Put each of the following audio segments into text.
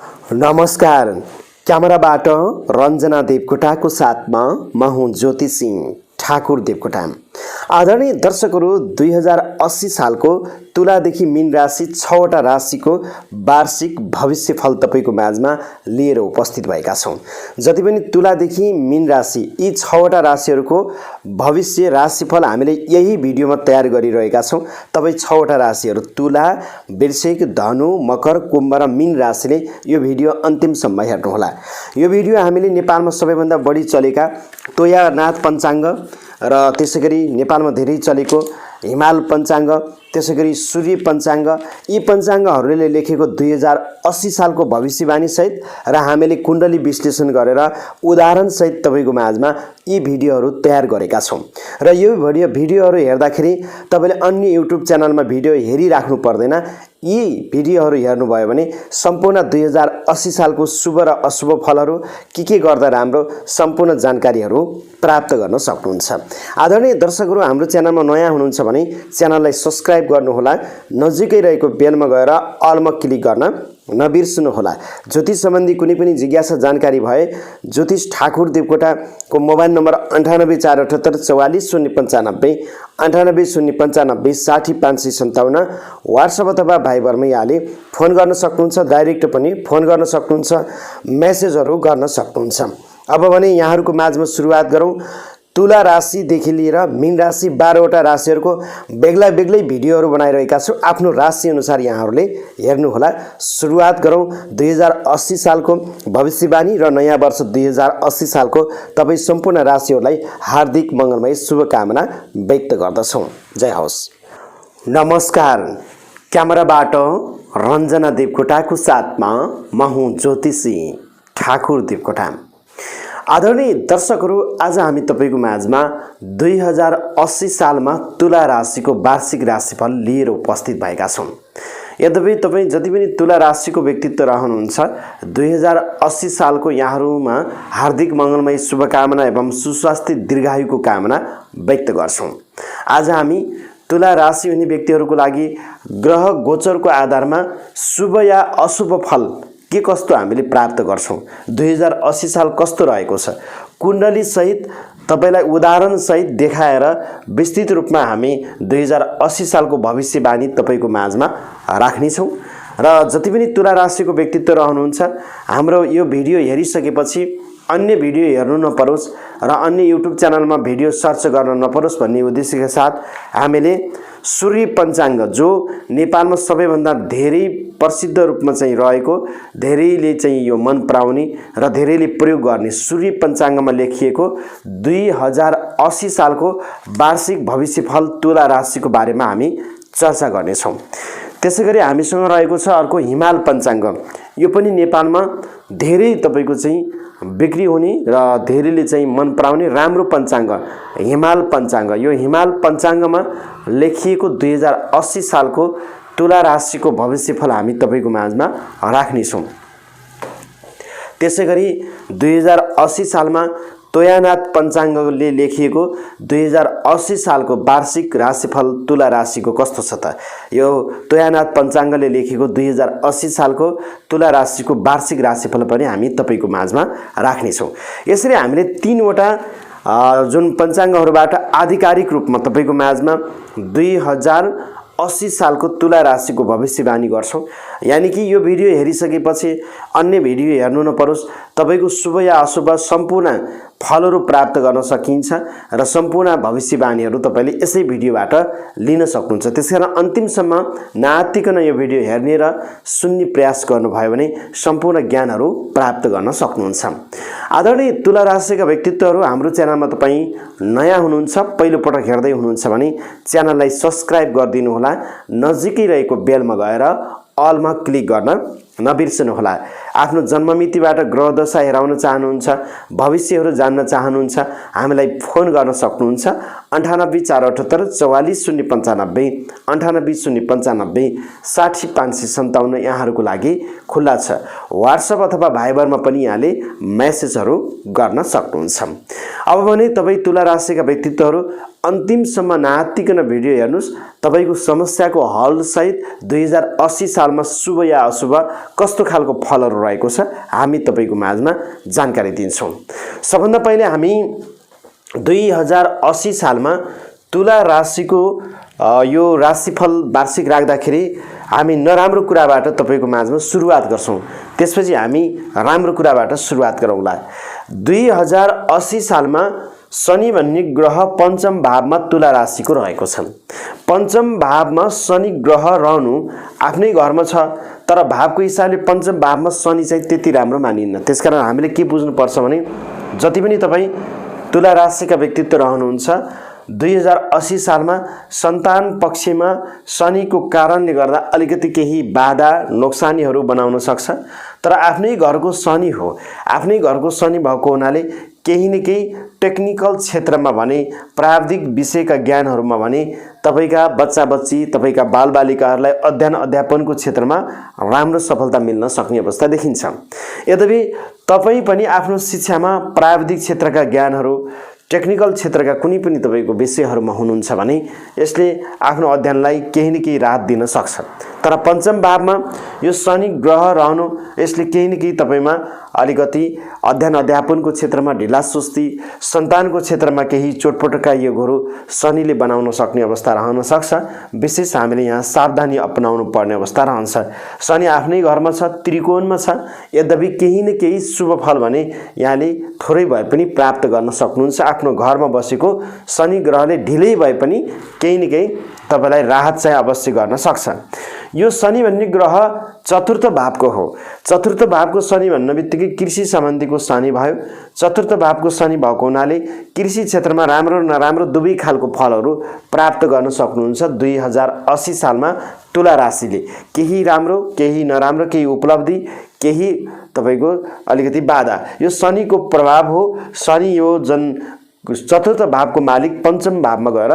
नमस्कार। क्यामेराबाट रञ्जना देवकोटाको साथमा म हुँ ज्योति सिंह ठाकुर देवकोटा। आदरणीय दर्शकहरू, 2080 सालको तुलादेखि मीन राशि 6वटा राशिको वार्षिक भविष्यफल तपाईको माझमा लिएर उपस्थित भएका छौँ। जति पनि तुलादेखि मीन राशि यी 6वटा राशिहरूको भविष्य राशिफल हामीले यही भिडियोमा तयार गरिरहेका छौँ। तपाईँ 6वटा राशिहरू तुला, वृश्चिक, धनु, मकर, कुम्भ र मीन राशिले यो भिडियो अन्तिमसम्म हेर्नुहोला। यो भिडियो हामीले नेपालमा सबैभन्दा बढी चलेका तोयानाथ पञ्चाङ्ग र त्यसैगरी नेपालमा धेरै चलेको हिमाल पञ्चाङ्ग, त्यसैगरी सूर्य पञ्चाङ्ग, यी पञ्चाङ्गहरूले लेखेको 2080 सालको भविष्यवाणी सहित र हामीले कुण्डली विश्लेषण गरेर उदाहरण सहित तपाईको माझमा यी भिडियोहरू तयार गरेका छौँ। र यो भिडियोहरू हेर्दाखेरि तपाईले अन्य युट्युब च्यानलमा भिडियो हेरिराख्नु पर्दैन। यी भिडियोहरू हेर्नुभयो भने सम्पूर्ण 2080 सालको शुभ र अशुभ फलहरू के गर्दा राम्रो सम्पूर्ण जानकारीहरू प्राप्त गर्न सक्नुहुन्छ। आदरणीय दर्शकहरू, हाम्रो च्यानलमा नयाँ हुनुहुन्छ भने च्यानललाई सब्स्क्राइब गर्नुहोला। नजिकै रहेको बेलमा गएर अलमा क्लिक गर्न नबिर्सनुहोला। ज्योतिष सम्बन्धी कुनै पनि जिज्ञासा जानकारी भए ज्योतिष ठाकुर देवकोटाको मोबाइल नम्बर 9847844095 98095 60557 वाट्सएप अथवा भाइबरमा यहाँले फोन गर्न सक्नुहुन्छ। डाइरेक्ट पनि फोन गर्न सक्नुहुन्छ, मेसेजहरू गर्न सक्नुहुन्छ। अब भने यहाँहरूको माझमा सुरुवात गरौँ। तुला राशिदेखि लिएर मीन राशि 12वटा राशिहरूको बेग्ला बेग्लै भिडियोहरू बनाइरहेका छु। आफ्नो राशि अनुसार यहाँहरूले हेर्नुहोला। सुरुवात गरौँ 2080 सालको भविष्यवाणी र नयाँ वर्ष 2080 सालको तपाईँ सम्पूर्ण राशिहरूलाई हार्दिक मङ्गलमय शुभकामना व्यक्त गर्दछौँ। जय होस्। नमस्कार। क्यामेराबाट रञ्जना देवकोटाको साथमा म हुँ ज्योति सिंह ठाकुर देवकोटा। आदरणीय दर्शकहरू, आज हामी तपाईको माझमा 2080 सालमा तुला राशिको वार्षिक राशिफल लिएर उपस्थित भएका छौँ। यद्यपि तपाईँ जति पनि तुला राशिको व्यक्तित्व रहनुहुन्छ, 2080 सालको यहाँहरूमा हार्दिक मङ्गलमय शुभकामना एवं सुस्वास्थ्य दीर्घायुको कामना व्यक्त गर्छौँ। आज हामी तुला राशि हुने व्यक्तिहरूको लागि ग्रह गोचरको आधारमा शुभ या अशुभ फल के कस्तो हामीले प्राप्त गर्छौँ, 2080 साल कस्तो रहेको छ, कुण्डली सहित तपाईलाई उदाहरण सहित देखाएर विस्तृत रूपमा हामी 2080 सालको भविष्यवाणी तपाईको माझमा राख्नेछौँ। र जति पनि तुला राशिको व्यक्तित्व रहनुहुन्छ, हाम्रो यो भिडियो हेरिसकेपछि अन्य भिडियो हेर्नु नपरोस् र अन्य युट्युब च्यानलमा भिडियो सर्च गर्न नपरोस् भन्ने उद्देश्यका साथ हामीले सूर्य पञ्चाङ्ग, जो नेपालमा सबैभन्दा धेरै प्रसिद्ध रूपमा चाहिँ रहेको, धेरैले चाहिँ यो मन पराउने र धेरैले प्रयोग गर्ने सूर्य पञ्चाङ्गमा लेखिएको 2080 सालको वार्षिक भविष्यफल तुला राशिको बारेमा हामी चर्चा गर्नेछौँ। त्यसैगरी हामीसँग रहेको छ अर्को हिमाल पञ्चाङ्ग। यो पनि नेपालमा धेरै तपाईको चाहिँ बिक्री हुने र धेरैले चाहिँ मन पराउने राम्रो पञ्चाङ्ग हिमाल पञ्चाङ्ग। यो हिमाल पञ्चाङ्गमा लेखिएको 2080 सालको तुला राशिको भविष्यफल हामी तपाईको माझमा राख्नेछौँ। त्यसैगरी 2080 सालमा तोयानाथ पञ्चाङ्गले लेखिएको 2080 सालको वार्षिक राशिफल तुला राशिको कस्तो छ त? यो तोयानाथ पञ्चाङ्गले लेखेको 2080 सालको तुला राशिको वार्षिक राशिफल पनि हामी तपाईको माझमा राख्नेछौँ। यसरी हामीले 3वटा जुन पञ्चाङ्गहरूबाट आधिकारिक रूपमा तपाईको माझमा 2080 सालको तुला राशिको भविष्यवाणी गर्छौँ। यानी कि यो भिडियो हेरिसकेपछि अन्य भिडियो हेर्नु नपरोस्, तपाईको शुभ या अशुभ सम्पूर्ण फलहरू प्राप्त गर्न सकिन्छ र सम्पूर्ण भविष्यवाणीहरू तपाईले यसै भिडियोबाट लिन सक्नुहुन्छ। त्यसैकारण अन्तिमसम्म नआत्तिकन यो भिडियो हेर्ने र सुन्ने प्रयास गर्नुभयो भने सम्पूर्ण ज्ञानहरू प्राप्त गर्न सक्नुहुन्छ। आदरणीय तुला राशिका व्यक्तित्वहरू, हाम्रो च्यानलमा तपाईँ नयाँ हुनुहुन्छ, पहिलोपटक हेर्दै हुनुहुन्छ भने च्यानललाई सब्स्क्राइब गरिदिनुहोला। नजिकै रहेको बेलमा गएर अलमा क्लिक गर्न नबिर्सनुहोला। आफ्नो जन्ममितिबाट ग्रह दशा हेराउन चाहनुहुन्छ, भविष्यहरू जान्न चाहनुहुन्छ, हामीलाई फोन गर्न सक्नुहुन्छ। 9848844095 98095 60557 यहाँहरूको लागि खुल्ला छ। वाट्सएप अथवा भाइबरमा पनि यहाँले मेसेजहरू गर्न सक्नुहुन्छ। अब भने तपाईँ तुला राशिका व्यक्तित्वहरू अन्तिमसम्म नआत्तिकन भिडियो हेर्नुस्। तपाईको समस्याको हल सहित 2080 सालमा शुभ या अशुभ कस्तो खालको फलहरू रहेको छ हामी तपाईको माझमा जानकारी दिन्छौँ। सबभन्दा पहिले हामी 2080 सालमा तुला राशिको यो राशिफल वार्षिक राख्दाखेरि हामी नराम्रो कुराबाट तपाईको माझमा सुरुवात गर्छौं, त्यसपछि हामी राम्रो कुराबाट सुरुवात गरौँला। 2080 सालमा शनि भन्ने ग्रह पञ्चम भावमा तुला राशिको रहेको छ। पञ्चम भावमा शनि ग्रह रहनु आफ्नै घरमा छ, तर भावको हिसाबले पञ्चम भावमा शनि चाहिँ त्यति राम्रो मानिन्न। त्यसकारण हामीले के बुझ्नुपर्छ भने जति पनि तपाई तुला राशिका व्यक्तित्व रहनुहुन्छ 2080 सालमा सन्तान पक्षमा शनिको कारणले गर्दा अलिकति केही बाधा नोक्सानीहरू बनाउन सक्छ, तर आफ्नै घरको शनि हो। आफ्नै घरको शनि भएको हुनाले केही न केही टेक्निकल क्षेत्रमा भने प्राविधिक विषयका ज्ञानहरूमा भने तपाईका बच्चा-बच्ची तपाईका बालबालिकाहरूलाई अध्ययन अध्यापनको क्षेत्रमा राम्रो सफलता मिल्न सक्ने अवस्था देखिन्छ। यद्यपि तपाई पनि आफ्नो शिक्षामा प्राविधिक क्षेत्रका ज्ञानहरू टेक्निकल क्षेत्रका कुनै पनि तपाईको विषयहरूमा हुनुहुन्छ भने यसले आफ्नो अध्ययनलाई केही न केही राहत दिन सक्छ। तर पञ्चम भावमा यो शनि ग्रह रहनु यसले केही न केही तपाईमा अलिकति अध्ययन अध्यापनको क्षेत्रमा ढिलासुस्ती, सन्तानको क्षेत्रमा केही चोटपटकका योगहरू शनिले बनाउन सक्ने अवस्था रहन सक्छ। विशेष हामीले यहाँ सावधानी अपनाउनु पर्ने अवस्था रहन्छ। शनि आफ्नै घरमा छ, त्रिकोणमा छ, यद्यपि केही न केही शुभ फल भने यहाँले थोरै भए पनि प्राप्त गर्न सक्नुहुन्छ। आफ्नो घरमा बसेको शनि ग्रहले ढिलै भए पनि केही न केही तपाईलाई राहत चाहिँ अवश्य गर्न सक्छ। यो शनि भन्ने ग्रह चतुर्थ भावको हो। चतुर्थ भावको शनि भन्नेबित्तिकै कृषि सम्बन्धीको शनि भयो। चतुर्थ भावको शनि भएको हुनाले कृषि क्षेत्रमा राम्रो नराम्रो दुवै खालको फलहरू प्राप्त गर्न सक्नुहुन्छ। 2080 सालमा तुला राशिले केही राम्रो केही नराम्रो, केही उपलब्धि केही तपाईको अलिकति बाधा, यो शनिको प्रभाव हो। शनि यो जन चतुर्थ भावको मालिक पञ्चम भावमा गएर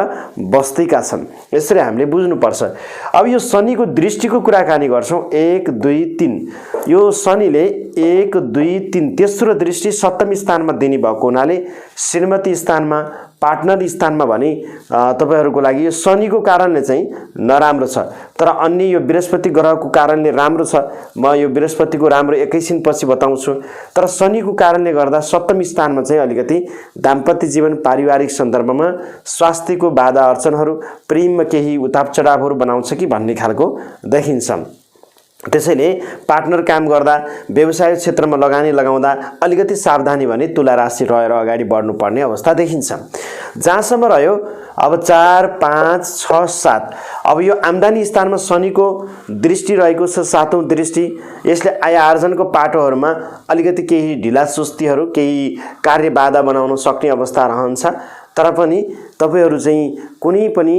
बस्दैका छन्, यसरी हामीले बुझ्नुपर्छ। अब यो शनिको दृष्टिको कुराकानी गर्छौं। 1 2 3 यो शनिले 1 2 3 तेस्रो दृष्टि सप्तम स्थानमा दिने भएको हुनाले श्रीमती स्थानमा पार्टनर स्थानमा भने तपाईहरुको लागि यो शनिको कारणले चाहिँ नराम्रो छ, तर अन्य यो बृहस्पति ग्रहको कारणले राम्रो छ। म यो बृहस्पतिको राम्रो एकैछिन पछि बताउँछु। तर शनिको कारणले गर्दा सप्तम स्थानमा चाहिँ अलिकति दाम्पत्य जीवन पारिवारिक सन्दर्भमा स्वास्थ्यको बाधा अर्चनहरू, प्रेममा केही उताप चढावहरू बनाउँछ कि भन्ने खालको देखिन्छ। त्यसैले पार्टनर काम गर्दा व्यवसाय क्षेत्रमा लगानी लगाउँदा अलिकति सावधानी भने तुला राशि रहेर अगाडि बढ्नुपर्ने अवस्था देखिन्छ। जहाँसम्म रह्यो अब 4 5 6 7 अब यो आम्दानी स्थानमा शनिको दृष्टि रहेको छ, सातौं दृष्टि। यसले आय आर्जनको पाटोहरूमा अलिकति केही ढिलासुस्तीहरू, केही कार्य बाधा बनाउन सक्ने अवस्था रहन्छ। तर पनि तपाईहरु चाहिँ कुनै पनि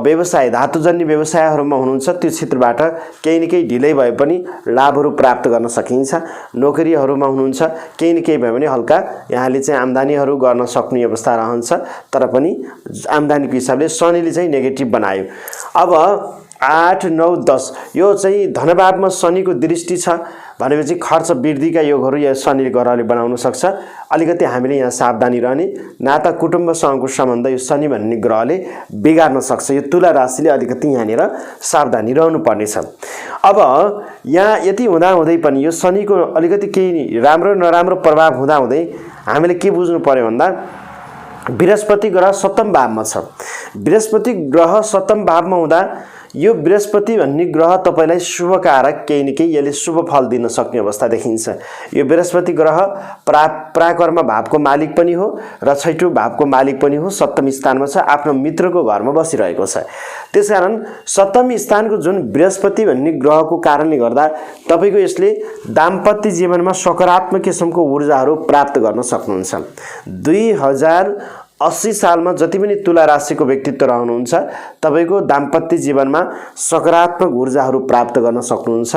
व्यवसाय धातुजन्य व्यवसायहरूमा हुनुहुन्छ त्यो क्षेत्रबाट केही न केही ढिलै भए पनि लाभहरू प्राप्त गर्न सकिन्छ। नोकरीहरूमा हुनुहुन्छ केही न केही भए पनि हल्का यहाँले चाहिँ आम्दानीहरू गर्न सक्ने अवस्था रहन्छ। तर पनि आम्दानीको हिसाबले शनिले चाहिँ नेगेटिभ बनायो। अब 8 9 10 यो चाहिँ धनभावमा शनिको दृष्टि छ भनेपछि खर्च वृद्धिका योगहरू या शनिले ग्रहले बनाउन सक्छ। अलिकति हामीले यहाँ सावधानी रहने, नाता कुटुम्बसँगको सम्बन्ध यो शनि भन्ने ग्रहले बिगार्न सक्छ। यो तुला राशिले अलिकति यहाँनिर सावधानी रहनु पर्नेछ। अब यहाँ यति हुँदाहुँदै पनि यो शनिको अलिकति केही राम्रो नराम्रो प्रभाव हुँदाहुँदै हामीले के बुझ्नु पर्यो भन्दा बृहस्पति ग्रह सप्तम भावमा छ। बृहस्पति ग्रह सप्तम भावमा हुँदा यो बृहस्पति भन्ने ग्रह तपाईलाई शुभ कारक केही न केही यसले शुभ फल दिन सक्ने अवस्था देखिन्छ। यो बृहस्पति ग्रह पराक्रम भावको मालिक पनि हो र छैठौं भावको मालिक पनि हो। सप्तम स्थानमा छ, आफ्नो मित्रको घरमा बसिरहेको छ। त्यसकारण सप्तम स्थानको जुन बृहस्पति भन्ने ग्रहको कारणले गर्दा तपाईको यसले दाम्पत्य जीवनमा सकारात्मक किसिमको ऊर्जाहरू प्राप्त गर्न सक्नुहुन्छ। 2080 सालमा जति पनि तुला राशिको व्यक्तित्व रहनुहुन्छ तपाईको दाम्पत्य जीवनमा सकारात्मक ऊर्जाहरू प्राप्त गर्न सक्नुहुन्छ।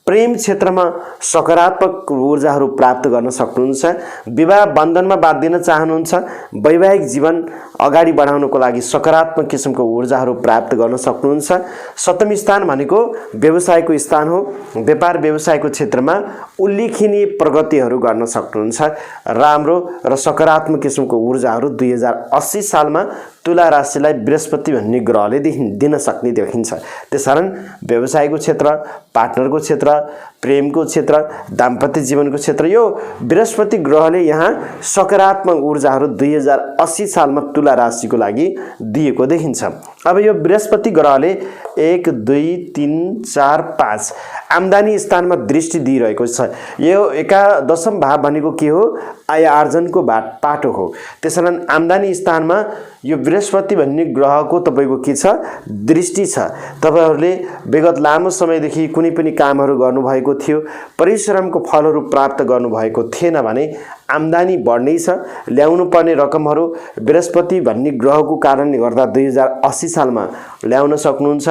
प्रेम क्षेत्रमा सकारात्मक ऊर्जाहरू प्राप्त गर्न सक्नुहुन्छ। विवाह बन्धनमा बाँधिन चाहनुहुन्छ, वैवाहिक जीवन अगाडि बढाउनको लागि सकारात्मक किसिमको ऊर्जाहरू प्राप्त गर्न सक्नुहुन्छ। सप्तम स्थान भनेको व्यवसायको स्थान हो। व्यापार व्यवसायको क्षेत्रमा उल्लेखनीय प्रगतिहरू गर्न सक्नुहुन्छ। राम्रो र सकारात्मक किसिमको ऊर्जाहरू 2080 सालमा तुला राशिलाई बृहस्पति भन्ने ग्रहले दिन सक्ने देखिन्छ। त्यसकारण व्यवसायको क्षेत्र, पार्टनरको क्षेत्र, प्रेमको क्षेत्र, दाम्पत्य जीवनको क्षेत्र, यो बृहस्पति ग्रहले यहाँ सकारात्मक ऊर्जाहरू 2080 सालमा तुला राशिको लागि दिएको देखिन्छ। अब यो बृहस्पति ग्रहले 1 2 3 4 5 आम्दानी स्थानमा दृष्टि दिइरहेको छ। यो एकादशम भाव भनेको के हो? आय आर्जनको पाटो हो। त्यसैले आम्दानी स्थानमा यो बृहस्पति भन्ने ग्रहको तपाईको के छ? दृष्टि छ। तपाईहरुले विगत लामो समयदेखि कुनै पनि कामहरू गर्नुभएको थियो, परिश्रमको फलहरू प्राप्त गर्नुभएको थिएन भने आम्दानी बढ्नै छ। ल्याउनु पर्ने रकमहरू बृहस्पति भन्ने ग्रहको कारणले गर्दा 2080 सालमा ल्याउन सक्नुहुन्छ।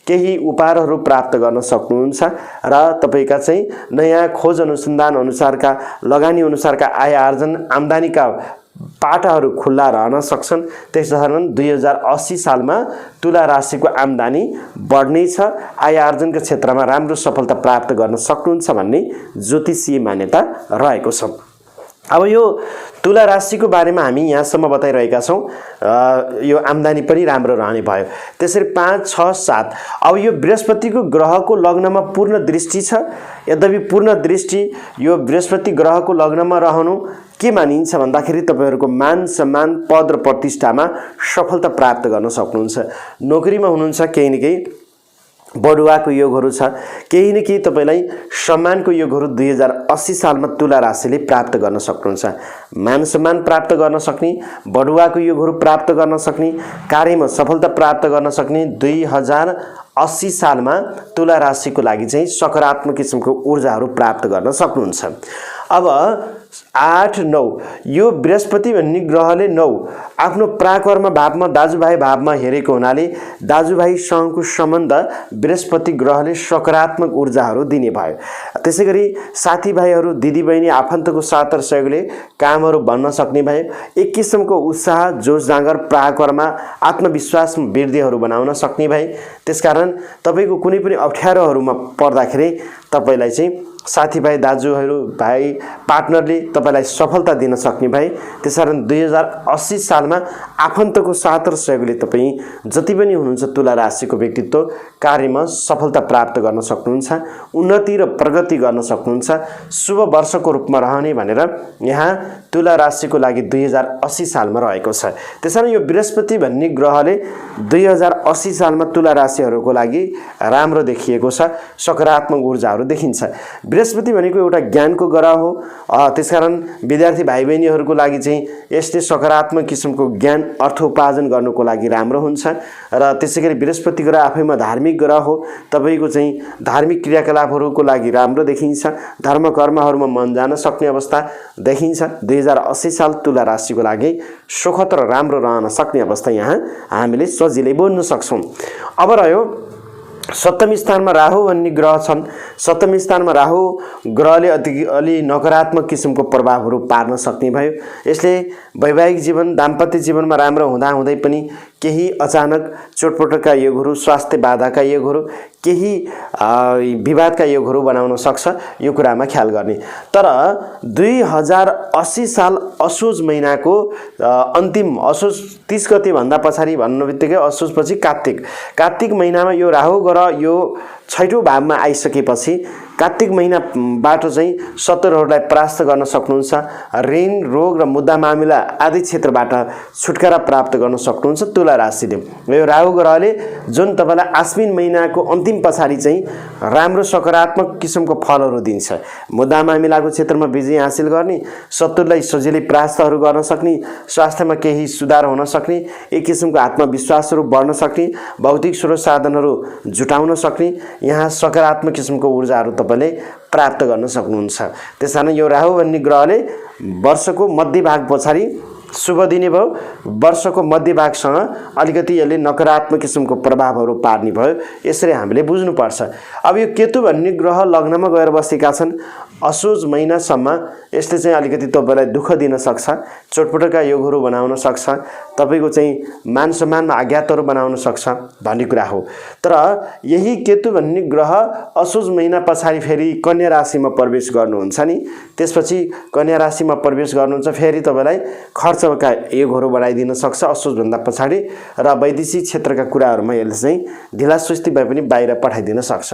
केही उपहारहरू प्राप्त गर्न सक्नुहुन्छ र तपाईका चाहिँ नयाँ खोज अनुसन्धान अनुसारका, लगानी अनुसारका आय आर्जन आम्दानीका पाटाहरू खुल्ला रहन सक्छन्। त्यसकारण 2080 सालमा तुला राशिको आम्दानी बढ्नै छ। आय आर्जनका क्षेत्रमा राम्रो सफलता प्राप्त गर्न सक्नुहुन्छ भन्ने ज्योतिषीय मान्यता रहेको छ। अब यो तुला राशिको बारेमा हामी यहाँसम्म बताइरहेका छौं। यो आम्दानी पनि राम्रो रहने भयो। त्यसरी 5 6 7 अब यो बृहस्पतिको ग्रहको लग्नमा पूर्ण दृष्टि छ। यद्यपि पूर्ण दृष्टि यो बृहस्पति ग्रहको लग्नमा रहनु के मानिन्छ भन्दाखेरि तपाईहरुको मान सम्मान, पद र प्रतिष्ठामा सफलता प्राप्त गर्न सक्नुहुन्छ। नोकरीमा हुनुहुन्छ, केही न केही बढुवाको योगहरू छ, केही न केही तपाईलाई सम्मानको योगहरू 2080 सालमा तुला राशिले प्राप्त गर्न सक्नुहुन्छ। मान सम्मान प्राप्त गर्न सक्ने, बढुवाको योगहरू प्राप्त गर्न सक्ने, कार्यमा सफलता प्राप्त गर्न सक्ने 2080 सालमा तुला राशिको लागि चाहिँ सकारात्मक किसिमको ऊर्जाहरू प्राप्त गर्न सक्नुहुन्छ। अब 8 9 यो बृहस्पति भन्ने ग्रहले 9 आफ्नो प्राकर्म भावमा, दाजुभाइ भावमा हेरेको हुनाले दाजुभाइसँगको सम्बन्ध बृहस्पति ग्रहले सकारात्मक ऊर्जाहरू दिने भयो। त्यसैगरी साथीभाइहरू, दिदीबहिनी, आफन्तको साथ र सहयोगले कामहरू बन्न सक्ने भयो। एक किसिमको उत्साह, जोश जाँगर, प्राकर्म, आत्मविश्वासमा वृद्धिहरू बनाउन सक्ने भए। त्यसकारण तपाईको कुनै पनि अप्ठ्यारोहरूमा पर्दाखेरि तपाईलाई चाहिँ साथीभाइ, दाजुहरू, भाइ, पार्टनरले तपाईलाई सफलता दिन सक्ने भए। त्यसकारण 2080 सालमा आफन्तको साथ र सहयोगले तपाई जति पनि हुनुहुन्छ तुला राशिको व्यक्तित्व कार्यमा सफलता प्राप्त गर्न सक्नुहुन्छ, उन्नति र प्रगति गर्न सक्नुहुन्छ। शुभ वर्षको रूपमा रहने भनेर यहाँ तुला राशिको लागि 2080 सालमा रहेको छ। त्यसैले यो बृहस्पति भन्ने ग्रहले 2080 सालमा तुला राशिहरूको लागि राम्रो देखिएको छ, सकारात्मक ऊर्जाहरू देखिन्छ। बृहस्पति भनेको एउटा ज्ञानको ग्रह हो। त्यसकारण विद्यार्थी भाइ बहिनीहरूको लागि चाहिँ यसले सकारात्मक किसिमको ज्ञान अर्थोपार्जन गर्नको लागि राम्रो हुन्छ र त्यसैगरी बृहस्पति ग्रह आफैमा धार्मिक ग्रह हो। तपाईको चाहिँ धार्मिक क्रियाकलापहरूको लागि राम्रो देखिन्छ। धर्म कर्महरूमा मन जान सक्ने अवस्था देखिन्छ। 2080 साल तुला राशिको लागि सुखद र राम्रो रहन सक्ने अवस्था यहाँ हामीले सजिलै बोल्न सक्छौं। अब रह्यो सप्तम स्थानमा राहु भन्ने ग्रह छन्। सप्तम स्थानमा राहु ग्रहले अलि नकारात्मक किसिमको प्रभावहरू पार्न सक्ने भयो। यसले वैवाहिक जीवन, दाम्पत्य जीवनमा राम्रो हुँदा हुँदै पनि केही अचानक चोटपटकका योगहरू, स्वास्थ्य बाधाका योगहरू, केही विवादका योगहरू बनाउन सक्छ। यो कुरामा ख्याल गर्ने। तर 2080 साल असोज महिनाको अन्तिम, असोज 30 गते भन्दा पछाडि भन्नुबित्तिकै असोजपछि कार्तिक महिनामा यो राहु ग्रह यो 6औं भावमा आइसकेपछि कार्तिक महिनाबाट चाहिँ शत्रुहरूलाई परास्त गर्न सक्नुहुन्छ। ऋण, रोग र मुद्दा मामिला आदि क्षेत्रबाट छुटकारा प्राप्त गर्न सक्नुहुन्छ तुला राशिले। यो राहु ग्रहले जुन तपाईलाई आश्विन महिनाको अन्तिम पछाडि चाहिँ राम्रो सकारात्मक किसिमको फलहरू दिन्छ। मुद्दा मामिलाको क्षेत्रमा विजय हासिल गर्ने, शत्रुलाई सजिलै परास्तहरू गर्न सक्ने, स्वास्थ्यमा केही सुधार हुन सक्ने, एक किसिमको आत्मविश्वासहरू बढ्न सक्ने, भौतिक स्रोत साधनहरू जुटाउन सक्ने, यहाँ सकारात्मक किसिमको ऊर्जाहरू तपाईले प्राप्त गर्न सक्नुहुन्छ। त्यसैले यो राहु भन्ने ग्रहले वर्षको मध्य भाग पछाडि शुभ दिने भयो। वर्षको मध्य भागसँग अलिकति यसले नकारात्मक किसिमको प्रभावहरू पार्ने भयो। यसरी हामीले बुझ्नुपर्छ। अब यो केतु भन्ने ग्रह लग्नमा गएर बसेका छन्। असोज महिनासम्म यसले चाहिँ अलिकति तपाईलाई दुःख दिन सक्छ, चोटपटकका योगहरू बनाउन सक्छ, तपाईको चाहिँ मान सम्मानमा आघातहरू बनाउन सक्छ भन्ने कुरा हो। तर यही केतु भन्ने ग्रह असोज महिना पछाडि फेरि कन्या राशिमा प्रवेश गर्नुहुन्छ नि। त्यसपछि कन्या राशिमा प्रवेश गर्नुहुन्छ, फेरि तपाईलाई खर्च खर्चका योगहरू बढाइदिन सक्छ असोजभन्दा पछाडि र वैदेशिक क्षेत्रका कुराहरूमा यसले चाहिँ ढिलासुस्ती भए पनि बाहिर पठाइदिन सक्छ।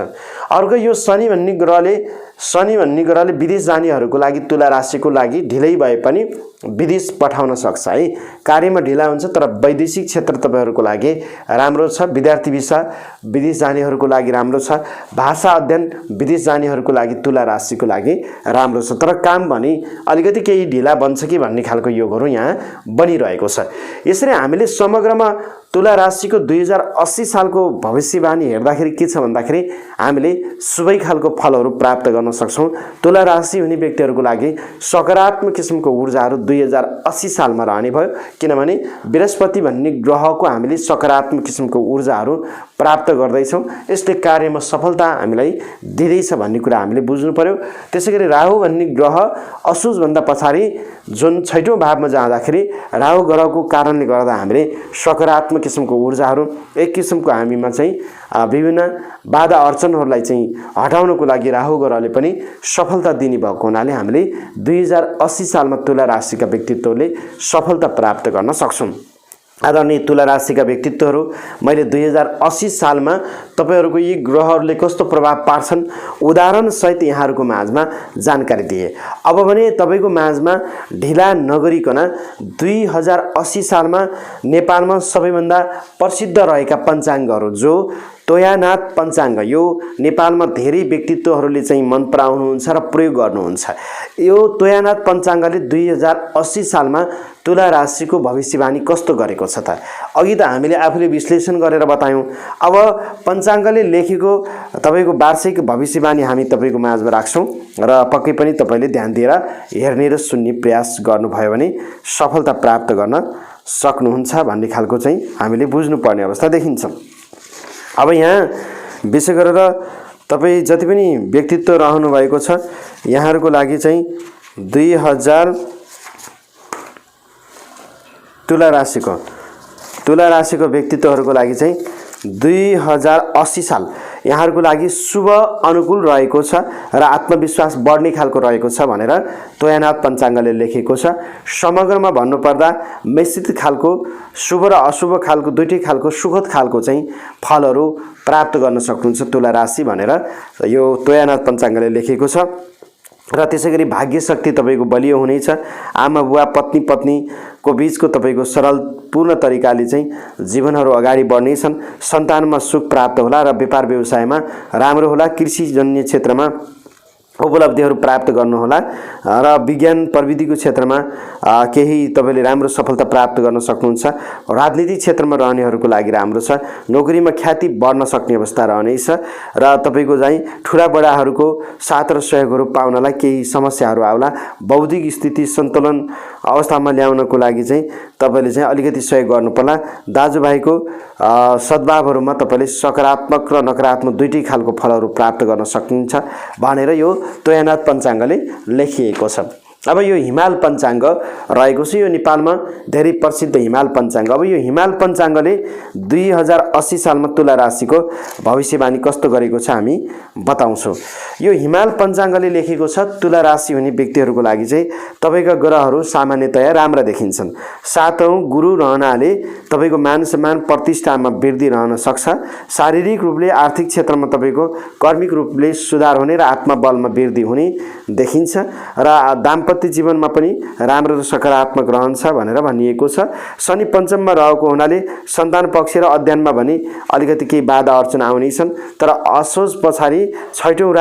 अर्को यो शनि भन्ने ग्रहले विदेश जानेहरूको लागि तुला राशिको लागि ढिलै भए पनि विदेश पठाउन सक्छ है। कार्यमा ढिला हुन्छ तर वैदेशिक क्षेत्र तपाईहरूको लागि राम्रो छ। विद्यार्थी भिसा विदेश जानेहरूको लागि राम्रो छ। भाषा अध्ययन विदेश जानेहरूको लागि तुला राशिको लागि राम्रो छ। तर काम भने अलिकति केही ढिला बन्छ कि भन्ने खालको योगहरू यहाँ बनिरहेको छ। यसरी हामीले समग्रमा तुला राशिको 2080 सालको भविष्यवाणी हेर्दाखेरि के छ भन्दाखेरि हामीले सबै खालको फलहरू प्राप्त गर्न सक्छौँ। तुला राशि हुने व्यक्तिहरूको लागि सकारात्मक किसिमको ऊर्जाहरू 2080 सालमा रहने भयो, किनभने बृहस्पति भन्ने ग्रहको हामीले सकारात्मक किसिमको ऊर्जाहरू प्राप्त गर्दैछौँ। यसले कार्यमा सफलता हामीलाई दिँदैछ भन्ने कुरा हामीले बुझ्नु पर्यो। त्यसैगरी राहु भन्ने ग्रह असोजभन्दा पछाडि जुन 6औं भावमा जाँदाखेरि राहु ग्रहको कारणले गर्दा हामीले सकारात्मक किसिमको ऊर्जाहरू एक किसिमको हामीमा चाहिँ विभिन्न बाधा अर्चनहरूलाई चाहिँ हटाउनको लागि राहु ग्रहले पनि सफलता दिने भएको हुनाले हामीले 2080 सालमा तुला राशिका व्यक्तित्वले सफलता प्राप्त गर्न सक्छौँ। आदरणीय तुला राशिका व्यक्तित्वहरू, मैले 2080 सालमा तपाईहरूको यी ग्रहहरूले कस्तो प्रभाव पार्छन् उदाहरण सहित यहाँहरूको माझमा जानकारी दिए। अब भने तपाईको माझमा ढिला नगरिकन 2080 सालमा नेपालमा सबैभन्दा प्रसिद्ध रहेका पञ्चाङ्गहरू जो तोयानाथ पञ्चाङ्ग, यो नेपालमा धेरै व्यक्तित्वहरूले चाहिँ मन पराउनुहुन्छ र प्रयोग गर्नुहुन्छ। यो तोयानाथ पञ्चाङ्गले 2080 सालमा तुला राशिको भविष्यवाणी कस्तो गरेको छ त अघि त हामीले आफूले विश्लेषण गरेर बतायौँ। अब पञ्चाङ्गले लेखेको तपाईको वार्षिक भविष्यवाणी हामी तपाईको माझमा राख्छौँ र पक्कै पनि तपाईले ध्यान दिएर हेर्ने र सुन्ने प्रयास गर्नुभयो भने सफलता प्राप्त गर्न सक्नुहुन्छ भन्ने खालको चाहिँ हामीले बुझ्नुपर्ने अवस्था देखिन्छ। अब यहाँ विशेष गरेर तपाईँ जति पनि व्यक्तित्व रहनु भएको छ यहाँहरूको लागि चाहिँ 2000 तुला राशिको व्यक्तित्वहरूको लागि चाहिँ 2080 साल यहाँहरूको लागि शुभ अनुकूल रहेको छ र आत्मविश्वास बढ्ने खालको रहेको छ भनेर तोयानाथ पञ्चाङ्गले लेखेको छ। समग्रमा भन्नुपर्दा मिश्रित खालको शुभ र अशुभ खालको दुईटै खालको सुखद खालको चाहिँ फलहरू प्राप्त गर्न सक्नुहुन्छ तुला राशि भनेर यो तोयानाथ पञ्चाङ्गले लेखेको छ। र त्यसैगरी भाग्य शक्ति तपाईको बलियो हुनेछ। आमा बुवा पत्नीको बीचको तपाईको सरल पूर्ण तरिकाले चाहिँ जीवनहरू अगाडि बढ्नेछन्। सन्तानमा सुख प्राप्त होला र व्यापार व्यवसायमा राम्रो होला। कृषिजन्य क्षेत्रमा उपलब्धिहरू प्राप्त गर्नुहोला र विज्ञान प्रविधिको क्षेत्रमा केही तपाईले राम्रो सफलता प्राप्त गर्न सक्नुहुन्छ। राजनीतिक क्षेत्रमा रहनेहरूको लागि राम्रो छ। नोकरीमा ख्याति बढ्न सक्ने अवस्था रहनेछ र तपाईको चाहिँ ठुला बडाहरूको साथ र सहयोगहरू पाउनलाई केही समस्याहरू आउला। बौद्धिक स्थिति सन्तुलन अवस्थामा ल्याउनको लागि चाहिँ तपाईले चाहिँ अलिकति सहयोग गर्नुपर्ला। दाजुभाइको सद्भावहरूमा तपाईले सकारात्मक र नकारात्मक दुईटै खालको फलहरू प्राप्त गर्न सकिन्छ भनेर यो तोयानाथ पञ्चाङ्गले लेखिएको छ। अब यो हिमाल पञ्चाङ्ग रहेको छ, यो नेपालमा धेरै प्रसिद्ध हिमाल पञ्चाङ्ग। अब यो हिमाल पञ्चाङ्गले 2080 सालमा तुला राशिको भविष्यवाणी कस्तो गरेको छ हामी बताउँछौँ। यो हिमाल पञ्चाङ्गले लेखेको छ तुला राशि हुने व्यक्तिहरूको लागि चाहिँ तपाईका ग्रहहरू सामान्यतया राम्रा देखिन्छन्। सातौं गुरु रहनाले तपाईको मान सम्मान प्रतिष्ठामा वृद्धि रहन सक्छ। शारीरिक रूपले आर्थिक क्षेत्रमा तपाईको कर्मिक रूपले सुधार हुने र आत्मबलमा वृद्धि हुने देखिन्छ र दाम्पत्य जीवनमा पनि राम्रो र सकारात्मक रहन्छ भनेर भनिएको छ। शनि पञ्चममा रहेको हुनाले सन्तान पक्ष र अध्ययनमा भने अलिकति केही बाधा अर्चना आउनेछन्। तर असोज पछाडि 6औं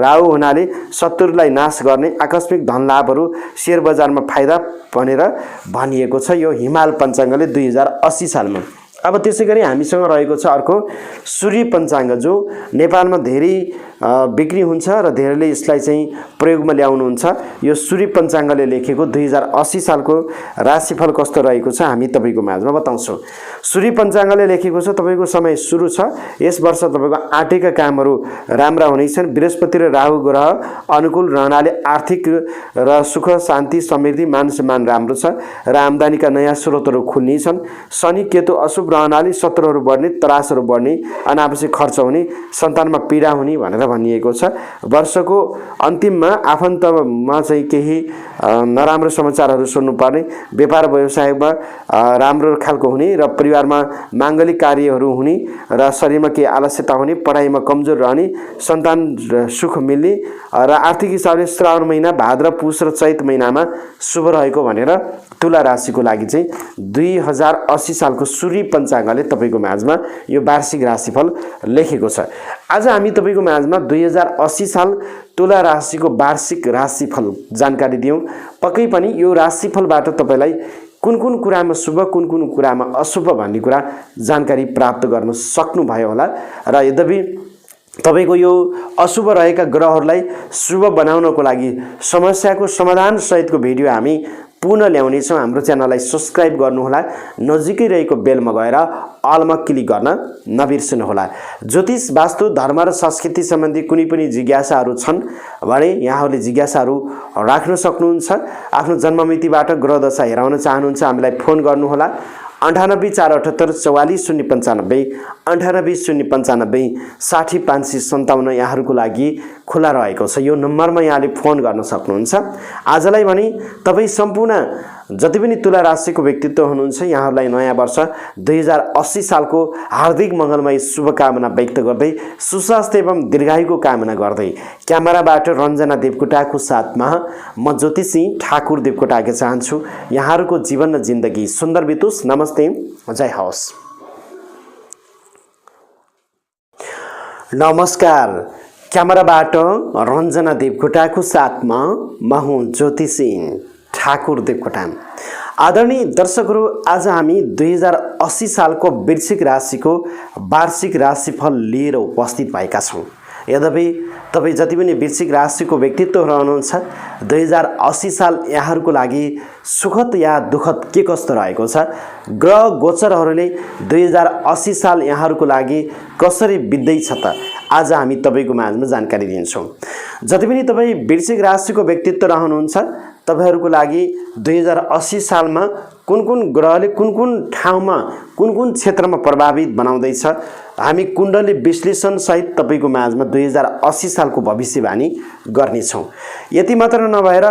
राहु हुनाले शत्रुलाई नाश गर्ने आकस्मिक धन लाभहरू शेयर बजारमा फाइदा भनेर भनिएको छ यो हिमाल पञ्चाङ्गले 2080 सालमा। अब त्यसैगरी हामीसँग रहेको छ अर्को सूर्य पञ्चाङ्ग जो नेपालमा धेरै बिक्री हुन्छ र धेरैले यसलाई चाहिँ प्रयोगमा ल्याउनुहुन्छ। यो सूर्य पञ्चाङ्गले लेखेको 2080 सालको राशिफल कस्तो रहेको छ हामी तपाईको माझमा बताउँछौँ। सूर्य पञ्चाङ्गले लेखेको छ तपाईको समय सुरु छ। यस वर्ष तपाईको आँटेका कामहरू राम्रा हुनेछन्। बृहस्पति र राहु ग्रह अनुकूल रहनाले आर्थिक र सुख शान्ति समृद्धि मान सम्मान राम्रो छ र आम्दानीका नयाँ स्रोतहरू खुल्नेछन्। शनि केतु अशुभ रहनाले शत्रुहरू बढ्ने, त्रासहरू बढ्ने, अनावश्यक खर्च हुने, सन्तानमा पीडा हुने भनेर भनिएको छ। वर्षको अन्तिममा आफन्तमा चाहिँ केही नराम्रो समाचारहरू सुन्नुपर्ने, व्यापार व्यवसायमा राम्रो खालको हुने र परिवारमा माङ्गलिक कार्यहरू हुने र शरीरमा केही आलस्यता हुने, पढाइमा कमजोर रहने, सन्तान सुख मिल्ने र आर्थिक हिसाबले श्रावण महिना, भाद्र, पुष र चैत महिनामा शुभ रहेको भनेर तुला राशिको लागि चाहिँ 2080 सालको सूर्य पञ्चाङ्गले तपाईँको माझमा यो वार्षिक राशिफल लेखेको छ। आज हामी तपाईँको माझमा 2080 साल तुला राशिको वार्षिक राशिफल जानकारी दियौँ। पक्कै पनि यो राशिफलबाट तपाईँलाई कुन कुन कुरामा शुभ, कुन कुन कुरामा अशुभ भन्ने कुरा जानकारी प्राप्त गर्न सक्नुभयो होला। र यद्यपि तपाईको यो अशुभ रहेका ग्रहहरूलाई शुभ बनाउनको लागि समस्याको समाधान सहितको भिडियो हामी पुनः ल्याउनेछौँ। हाम्रो च्यानललाई सब्स्क्राइब गर्नुहोला, नजिकै रहेको बेलमा गएर अलमा क्लिक गर्न नबिर्सनुहोला। ज्योतिष, वास्तु, धर्म र संस्कृति सम्बन्धी कुनै पनि जिज्ञासाहरू छन् भने यहाँहरूले जिज्ञासाहरू राख्न सक्नुहुन्छ। आफ्नो जन्ममितिबाट ग्रह दशा हेराउन चाहनुहुन्छ हामीलाई फोन गर्नुहोला 9848844095 980895 60557 यहाँहरूको लागि खुला रहेको छ। यो नम्बरमा यहाँले फोन गर्न सक्नुहुन्छ। आजलाई भने तपाईँ सम्पूर्ण जति पनि तुला राशिको व्यक्तित्व हुनुहुन्छ यहाँहरूलाई नयाँ वर्ष 2080 सालको हार्दिक मङ्गलमय शुभकामना व्यक्त गर्दै सुस्वास्थ्य एवं दीर्घायुको कामना गर्दै क्यामेराबाट रञ्जना देवकोटाको साथमा म ज्योतिषी ठाकुर देवकोटाके चाहन्छु यहाँहरूको जीवन र जिन्दगी सुन्दर बितोस्। नमस्ते, जय होस्। नमस्कार, क्यामेराबाट रञ्जना देवकोटाको साथमा म हुँ ज्योतिषी ठाकुर देवकोटा। आदरणीय दर्शकहरू, आज हामी 2080 सालको वृश्चिक राशिको वार्षिक राशिफल लिएर उपस्थित भएका छौँ। यद्यपि तपाईँ जति पनि वृश्चिक राशिको व्यक्तित्वहरू हुनुहुन्छ 2080 साल यहाँहरूको लागि सुखद या दुःखद के कस्तो रहेको छ, ग्रह गोचरहरूले 2080 साल यहाँहरूको लागि कसरी बित्दैछ त आज हामी तपाईँको माझमा जानकारी दिन्छौँ। जति पनि तपाईँ वृश्चिक राशिको व्यक्तित्व रहनुहुन्छ तपाईहरूको लागि 2080 सालमा कुन कुन ग्रहले कुन कुन ठाउँमा कुन कुन क्षेत्रमा प्रभावित बनाउँदैछ हामी कुण्डली विश्लेषण सहित तपाईको माझमा 2080 सालको भविष्यवाणी गर्नेछौँ। यति मात्र नभएर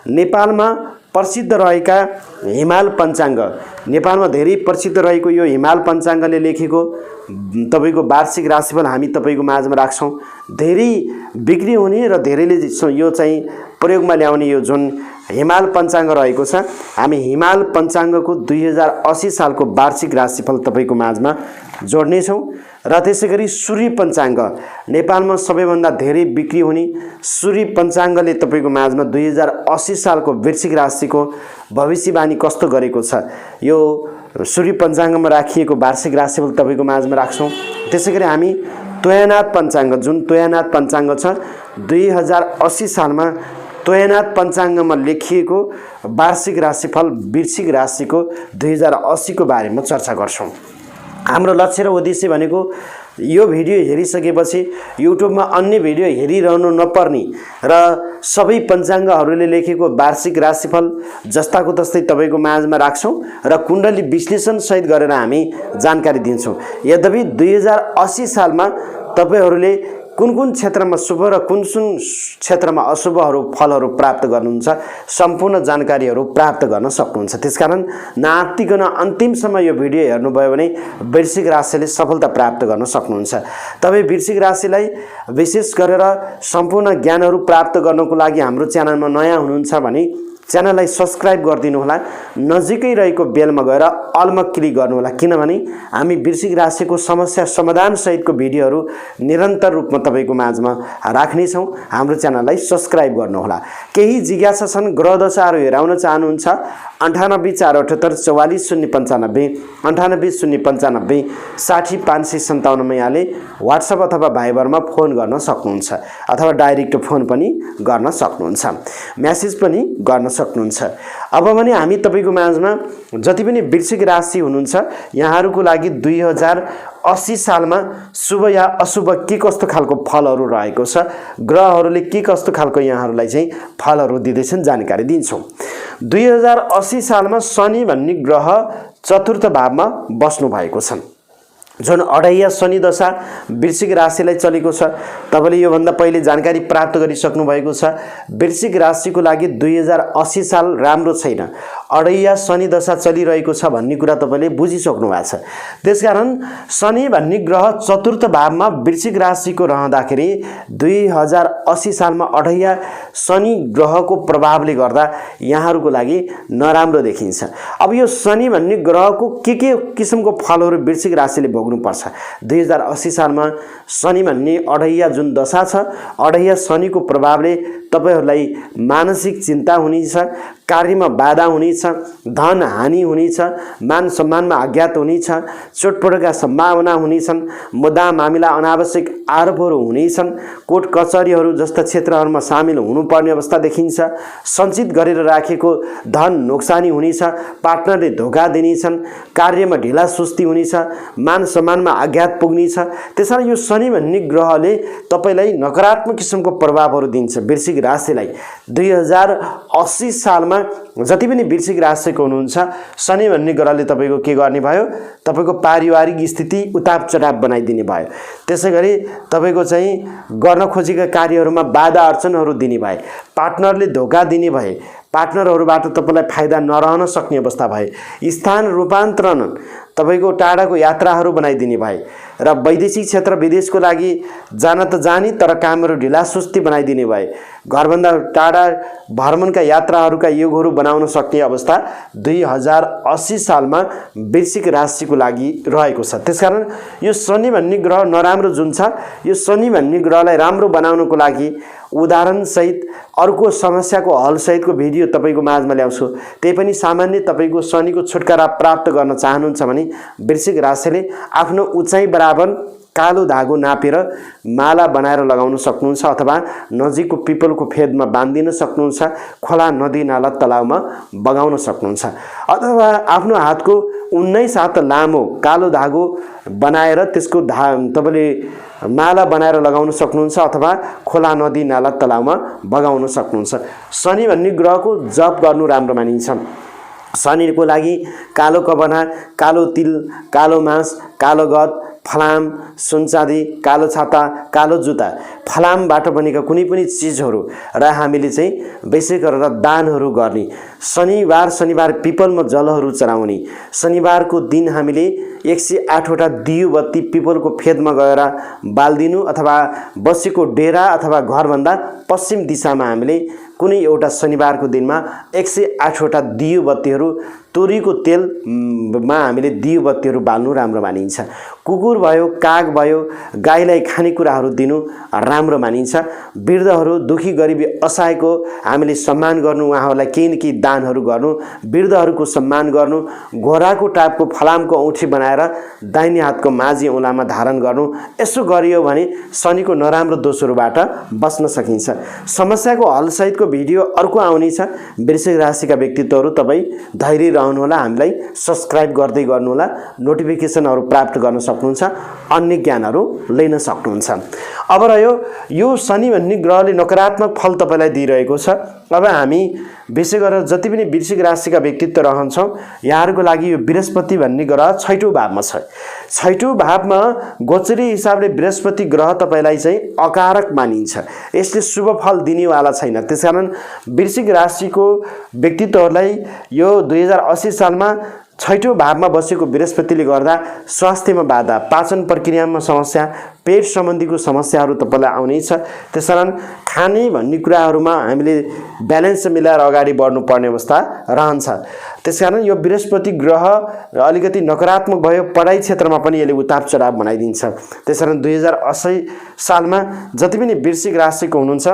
नेपालमा प्रसिद्ध रहेका हिमाल पञ्चाङ्ग, नेपालमा धेरै प्रसिद्ध रहेको यो हिमाल पञ्चाङ्गले लेखेको तपाईको वार्षिक राशिफल हामी तपाईको माझमा राख्छौँ। धेरै बिक्री हुने र धेरैले यो चाहिँ प्रयोगमा ल्याउने यो जुन हिमाल पञ्चाङ्ग रहेको छ हामी हिमाल पञ्चाङ्गको 2080 सालको वार्षिक राशिफल तपाईको माझमा जोड्नेछौँ। र त्यसैगरी सूर्य पञ्चाङ्ग, नेपालमा सबैभन्दा धेरै बिक्री हुने सूर्य पञ्चाङ्गले तपाईको माझमा 2080 सालको वृश्चिक राशिको भविष्यवाणी कस्तो गरेको छ यो सूर्य पञ्चाङ्गमा राखिएको वार्षिक राशिफल तपाईको माझमा राख्छौँ। त्यसैगरी हामी तोयानाथ पञ्चाङ्ग, जुन तोयानाथ पञ्चाङ्ग छ 2080 सालमा तोयानाथ पञ्चाङ्गमा लेखिएको वार्षिक राशिफल वृश्चिक राशिको 2080 को बारेमा चर्चा गर्छौँ। हाम्रो लक्ष्य र उद्देश्य भनेको यो भिडियो हेरिसकेपछि युट्युबमा अन्य भिडियो हेरिरहनु नपर्ने र सबै पञ्चाङ्गहरूले लेखेको वार्षिक राशिफल जस्ताको तस्तै तपाईको माझमा राख्छौँ र कुण्डली विश्लेषण सहित गरेर हामी जानकारी दिन्छौँ। यद्यपि 2080 सालमा तपाईहरूले कुन कुन क्षेत्रमा शुभ र कुन कुन क्षेत्रमा अशुभहरू फलहरू प्राप्त गर्नुहुन्छ सम्पूर्ण जानकारीहरू प्राप्त गर्न सक्नुहुन्छ। त्यसकारण नआत्तिकन अन्तिमसम्म यो भिडियो हेर्नुभयो भने वृश्चिक राशिले सफलता प्राप्त गर्न सक्नुहुन्छ। तपाईँ वृश्चिक राशिलाई विशेष गरेर सम्पूर्ण ज्ञानहरू प्राप्त गर्नको लागि हाम्रो च्यानलमा नयाँ हुनुहुन्छ भने च्यानललाई सब्स्क्राइब गरिदिनु होला, नजिकै रहेको बेलमा गएर अलमा क्लिक गर्नुहोला, किनभने हामी वृश्चिक राशिको समस्या समाधान सहितको भिडियोहरू निरन्तर रूपमा तपाईको माझमा राख्नेछौँ। हाम्रो च्यानललाई सब्स्क्राइब गर्नुहोला। केही जिज्ञासा छन्, ग्रह दशाहरू हेराउन चाहनुहुन्छ 9848844095 980895 60557 मा यहाँले व्हाट्सएप अथवा भाइबरमा फोन गर्न सक्नुहुन्छ अथवा डाइरेक्ट फोन पनि गर्न सक्नुहुन्छ, मेसेज पनि गर्न सक्नुहुन्छ। अब भने हामी तपाईको माझमा जति पनि वृश्चिक राशि हुनुहुन्छ यहाँहरूको लागि 2080 सालमा शुभ या अशुभ के कस्तो खालको फलहरू रहेको छ, ग्रहहरूले के कस्तो खालको यहाँहरूलाई चाहिँ फलहरू दिँदैछन् जानकारी दिन्छौँ। 2080 सालमा शनि भन्ने ग्रह चतुर्थ भावमा बस्नु भएको छ। जुन अढैया शनि दशा वृश्चिक राशिलाई चलेको छ। तपाईले योभन्दा पहिले जानकारी प्राप्त गरिसक्नु भएको छ। वृश्चिक राशिको लागि 2080 साल राम्रो छैन, अढैया शनि दशा चलिरहेको छ भन्ने कुरा तपाईले बुझिसक्नु भएको छ। त्यसकारण शनि भन्ने ग्रह चतुर्थ भावमा वृश्चिक राशिको रहँदाखेरि 2080 सालमा अढैया शनि ग्रहको प्रभावले गर्दा यहाँहरूको लागि नराम्रो देखिन्छ। अब यो शनि भन्ने ग्रहको के किसिमको फलहरू वृश्चिक राशिले भोग्नुपर्छ। 2080 सालमा शनि भन्ने अढैया जुन दशा छ, अढैया शनिको प्रभावले तपाईहरूलाई मानसिक चिन्ता हुनेछ, कार्यमा बाधा हुनेछ, धन हानि हुनेछ, मान सम्मानमा आघात हुनेछ, चोटपटकका सम्भावना हुनेछन्, मुद्दा मामिला अनावश्यक आरोपहरू हुनेछन्, कोर्ट कचहरीहरू जस्ता क्षेत्रहरूमा सामेल हुनुपर्ने अवस्था देखिन्छ, सञ्चित गरेर राखेको धन नोक्सानी हुनेछ, पार्टनरले धोका दिनेछन्, कार्यमा ढिला सुस्ती हुनेछ, मान सम्मानमा आघात पुग्नेछ। त्यसैले यो शनि भन्ने ग्रहले तपाईलाई नकारात्मक किसिमको प्रभावहरू दिन्छ वृश्चिक राशिलाई। 2080 सालमा जति पनि वृश्चिक राशिको हुनुहुन्छ, शनि भन्ने ग्रहले तपाईको के गर्ने भयो, तपाईको पारिवारिक स्थिति उताप चढाव बनाइदिने भयो। त्यसैगरी तपाईको चाहिँ गर्न खोजेका कार्यहरूमा बाधा अर्चनहरू दिने भए, पार्टनरले धोका दिने भए, पार्टनरहरूबाट तपाईलाई फाइदा नरहन सक्ने अवस्था भए, स्थान रूपान्तरण तपाईको टाढाको यात्राहरू बनाइदिने भए र वैदेशिक क्षेत्र विदेशको लागि जान त जाने तर कामहरू ढिला सुस्ती बनाइदिने भए, घरभन्दा टाढा भ्रमणका यात्राहरूका योगहरू बनाउन सक्ने अवस्था 2080 सालमा वृश्चिक राशिको लागि रहेको छ। त्यसकारण यो शनि भन्ने ग्रह नराम्रो जुन छ, यो शनि भन्ने ग्रहलाई राम्रो बनाउनको लागि उदाहरणसहित अर्को समस्याको हलसहितको भिडियो तपाईको माझमा ल्याउँछु। त्यही पनि सामान्य तपाईको शनिको छुटकारा प्राप्त गर्न चाहनुहुन्छ भने वृश्चिक राशिले आफ्नो उचाइ बराबर कालो धागो नापेर माला बनाएर लगाउन सक्नुहुन्छ, अथवा नजिकको पिपलको फेदमा बाँधिन सक्नुहुन्छ, खोला नदी नाला तलाउमा बगाउन सक्नुहुन्छ, अथवा आफ्नो हातको 19 हात लामो कालो धागो बनाएर त्यसको तपाईले माला बनाएर लगाउन सक्नुहुन्छ, अथवा खोला नदी नाला तलाउमा बगाउन सक्नुहुन्छ। शनि भन्ने ग्रहको जप गर्नु राम्रो मानिन्छ। शनिको लागि कालो कबना, कालो तिल, कालो मांस, कालो गत, फलाम, सुनचाँदी, कालो छाता, कालो जुत्ता, फलामबाट बनेका कुनै पनि चिजहरू र हामीले चाहिँ विशेष गरेर दानहरू गर्ने, शनिबार पिपलमा जलहरू चढाउने, शनिबारको दिन हामीले 108 वटा दियो बत्ती पिपलको फेदमा गएर बाल्दिनु, अथवा बसेको डेरा अथवा घरभन्दा पश्चिम दिशामा हामीले कुनै एउटा शनिबारको दिनमा 108 वटा दियो बत्तीहरू तोरीको तेलमा हामीले दियो बत्तीहरू बाल्नु राम्रो मानिन्छ। कुकुर भयो, काग भयो, गाईलाई खानेकुराहरू दिनु राम्रो मानिन्छ। वृद्धहरू, दुखी गरिबी असहायको हामीले सम्मान गर्नु, उहाँहरूलाई केही न केही दानहरू गर्नु, वृद्धहरूको सम्मान गर्नु, घोडाको टापको फलामको औँठी बनाएर दाहिने हातको माझी औँलामा धारण गर्नु। यसो गरियो भने शनिको नराम्रो दोषहरूबाट बच्न सकिन्छ। समस्याको हलसहितको भिडियो अर्को आउनेछ। वृश्चिक राशिका व्यक्तित्वहरू तपाईँ धैर्य रहनुहोला, हामीलाई सब्स्क्राइब गर्दै गर्नुहोला, नोटिफिकेसनहरू प्राप्त गर्न सक्नुहुन्छ, अन्य ज्ञानहरू लिन सक्नुहुन्छ। अब रह्यो यो शनि भन्ने ग्रहले नकारात्मक फल तपाईलाई दिइरहेको छ। अब हामी विशेष गरेर जति पनि वृश्चिक राशिका व्यक्तित्व रहन्छौँ, यहाँहरूको लागि यो बृहस्पति भन्ने ग्रह 6औं भावमा छ। 6औं भावमा गोचरी हिसाबले बृहस्पति ग्रह तपाईलाई चाहिँ अकारक मानिन्छ, यसले शुभ फल दिनेवाला छैन। त्यसकारण वृश्चिक राशिको व्यक्तित्वहरूलाई यो 2080 सालमा 6औं भावमा बसेको बृहस्पतिले गर्दा स्वास्थ्यमा बाधा, पाचन प्रक्रियामा समस्या, पेट सम्बन्धीको समस्याहरू तपाईलाई आउनेछ। त्यसकारण खाने भन्ने कुराहरूमा हामीले ब्यालेन्स मिलाएर अगाडि बढ्नुपर्ने अवस्था रहन्छ। त्यसकारण यो बृहस्पति ग्रह अलिकति नकारात्मक भयो, पढाइ क्षेत्रमा पनि यसले उताप चढाव बनाइदिन्छ। त्यसकारण 2080 सालमा जति पनि वृश्चिक राशिको हुनुहुन्छ,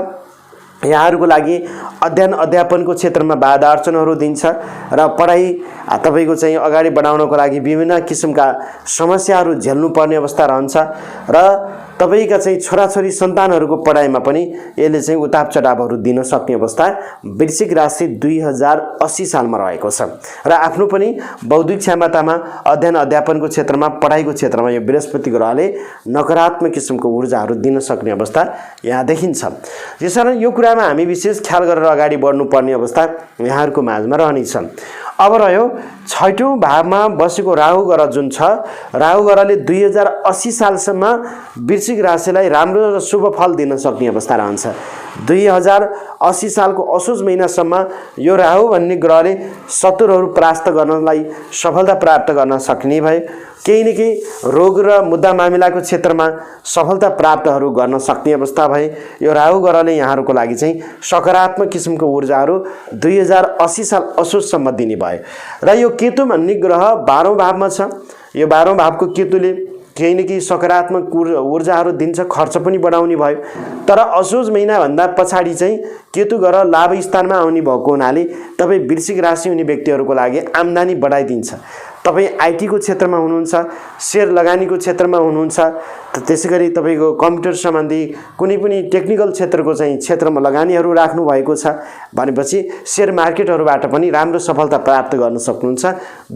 यहाँहरूको लागि अध्ययन अध्यापनको क्षेत्रमा बाधा अर्चनहरू दिन्छ र पढाइ तपाईको चाहिँ अगाडि बढाउनको लागि विभिन्न किसिमका समस्याहरू झेल्नुपर्ने अवस्था रहन्छ र तपाईका चाहिँ छोराछोरी सन्तानहरूको पढाइमा पनि यसले चाहिँ उताप चढावहरू दिन सक्ने अवस्था वृश्चिक राशि 2080 सालमा रहेको छ र आफ्नो पनि बौद्धिक क्षमतामा अध्ययन अध्यापनको क्षेत्रमा पढाइको क्षेत्रमा यो बृहस्पति ग्रहले नकारात्मक किसिमको ऊर्जाहरू दिन सक्ने अवस्था यहाँ देखिन्छ। त्यसैले यो कुरामा हामी विशेष ख्याल गरेर अगाडि बढ्नुपर्ने अवस्था यहाँहरूको माझमा रहनेछ। अब रह्यो 6औं भावमा बसेको राहु ग्रह जुन छ, राहु ग्रहले 2080 सालसम्म वृश्चिक राशिलाई राम्रो र शुभ फल दिन सक्ने अवस्था रहन्छ। 2080 सालको असोज महिनासम्म यो राहु भन्ने ग्रहले शत्रुहरू परास्त गर्नलाई सफलता प्राप्त गर्न सक्ने भए, केही न केही रोग र मुद्दा मामिलाको क्षेत्रमा सफलता प्राप्तहरू गर्न सक्ने अवस्था भए यो राहु ग्रहले यहाँहरूको लागि चाहिँ सकारात्मक किसिमको ऊर्जाहरू 2080 साल असोजसम्म दिने भयो। र यो केतु भन्ने ग्रह 12औं भावमा छ। यो 12औं भावको केतुले केही न केही सकारात्मक ऊर्जाहरू दिन्छ, खर्च पनि बढाउने भयो। तर असोज महिनाभन्दा पछाडि चाहिँ केतु ग्रह लाभ स्थानमा आउने भएको हुनाले तपाईँ वृश्चिक राशि हुने व्यक्तिहरूको लागि आम्दानी बढाइदिन्छ। तपाईँ आइटीको क्षेत्रमा हुनुहुन्छ, शेयर लगानीको क्षेत्रमा हुनुहुन्छ, त्यसैगरी तपाईँको कम्प्युटर सम्बन्धी कुनै पनि टेक्निकल क्षेत्रको चाहिँ क्षेत्रमा लगानीहरू राख्नु भएको छ भनेपछि शेयर मार्केटहरूबाट पनि राम्रो सफलता प्राप्त गर्न सक्नुहुन्छ।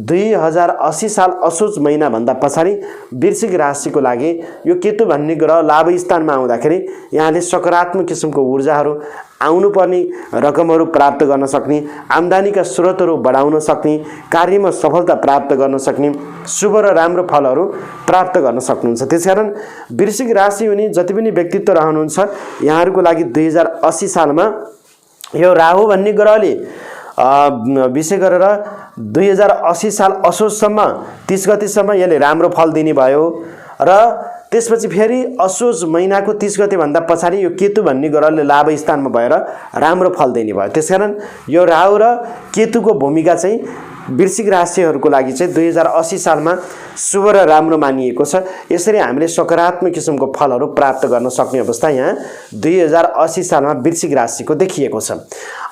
2080 साल असोज महिनाभन्दा पछाडि वृश्चिक राशिको लागि यो केतु भन्ने ग्रह लाभ स्थानमा आउँदाखेरि यहाँले सकारात्मक किसिमको ऊर्जाहरू, आउनुपर्ने रकमहरू प्राप्त गर्न सक्ने, आम्दानीका स्रोतहरू बढाउन सक्ने, कार्यमा सफलता प्राप्त गर्न सक्ने, शुभ र राम्रो फलहरू प्राप्त गर्न सक्नुहुन्छ। त्यसकारण वृश्चिक राशि हुने जति पनि व्यक्तित्व रहनुहुन्छ यहाँहरूको लागि 2080 सालमा यो राहु भन्ने ग्रहले विशेष गरेर 2080 साल असोजसम्म 30 गतेसम्म यसले राम्रो फल दिने भयो र त्यसपछि फेरि असोज महिनाको 30 गतेभन्दा पछाडि यो केतु भन्ने ग्रहले लाभ स्थानमा भएर राम्रो फल दिने भयो। त्यसकारण यो राहु र केतुको भूमिका चाहिँ वृश्चिक राशिहरूको लागि चाहिँ 2080 सालमा शुभ र राम्रो मानिएको छ। यसरी हामीले सकारात्मक किसिमको फलहरू प्राप्त गर्न सक्ने अवस्था यहाँ 2080 सालमा वृश्चिक राशिको देखिएको छ।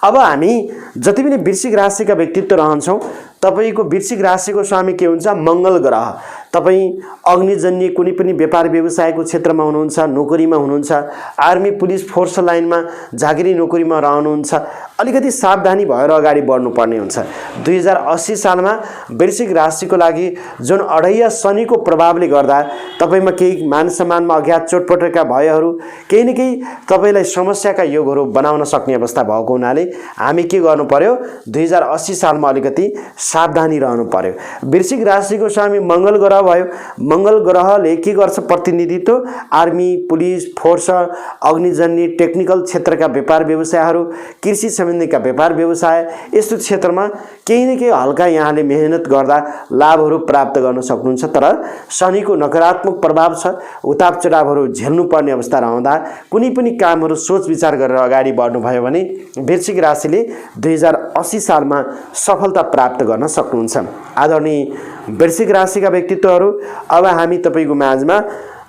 अब हामी जति पनि वृश्चिक राशिका व्यक्तित्व रहन्छौँ, तपाईको वृश्चिक राशिको स्वामी के हुन्छ? मङ्गल ग्रह। तपाईँ अग्निजन्य कुनै पनि व्यापार व्यवसायको क्षेत्रमा हुनुहुन्छ, नोकरीमा हुनुहुन्छ, आर्मी पुलिस फोर्स लाइनमा जागिरी नोकरीमा रहनुहुन्छ, अलिकति सावधानी भएर अगाडि बढ्नुपर्ने हुन्छ। 2080 सालमा वृश्चिक राशिको लागि जुन अढैया शनिको प्रभावले गर्दा तपाईमा केही मान सम्मानमा अज्ञात चोटपटकका भयहरू, केही न केही तपाईलाई समस्याका योगहरू बनाउन सक्ने अवस्था भएको हुनाले हामी के गर्नु पर्यो? 2080 सालमा अलिकति सावधानी रहनु पर्यो। वृश्चिक राशिको स्वामी मङ्गल ग्रह भयो। मङ्गल ग्रहले के गर्छ? प्रतिनिधित्व आर्मी पुलिस फोर्स, अग्निजन्य टेक्निकल क्षेत्रका व्यापार व्यवसायहरू, कृषि सम्बन्धीका व्यापार व्यवसाय, यस्तो क्षेत्रमा केही न केही हल्का यहाँले मेहनत गर्दा लाभहरू प्राप्त गर्न सक्नुहुन्छ। तर शनिको नकारात्मक प्रभाव छ, उताप चढावहरू झेल्नुपर्ने अवस्था रहँदा कुनै पनि कामहरू सोच विचार गरेर अगाडि बढ्नुभयो भने वृश्चिक राशिले 2080 सालमा सफलता प्राप्त गर्न सक्नुहुन्छ। आदरणीय वृश्चिक राशिका व्यक्तित्वहरू, अब हामी तपाईको माझमा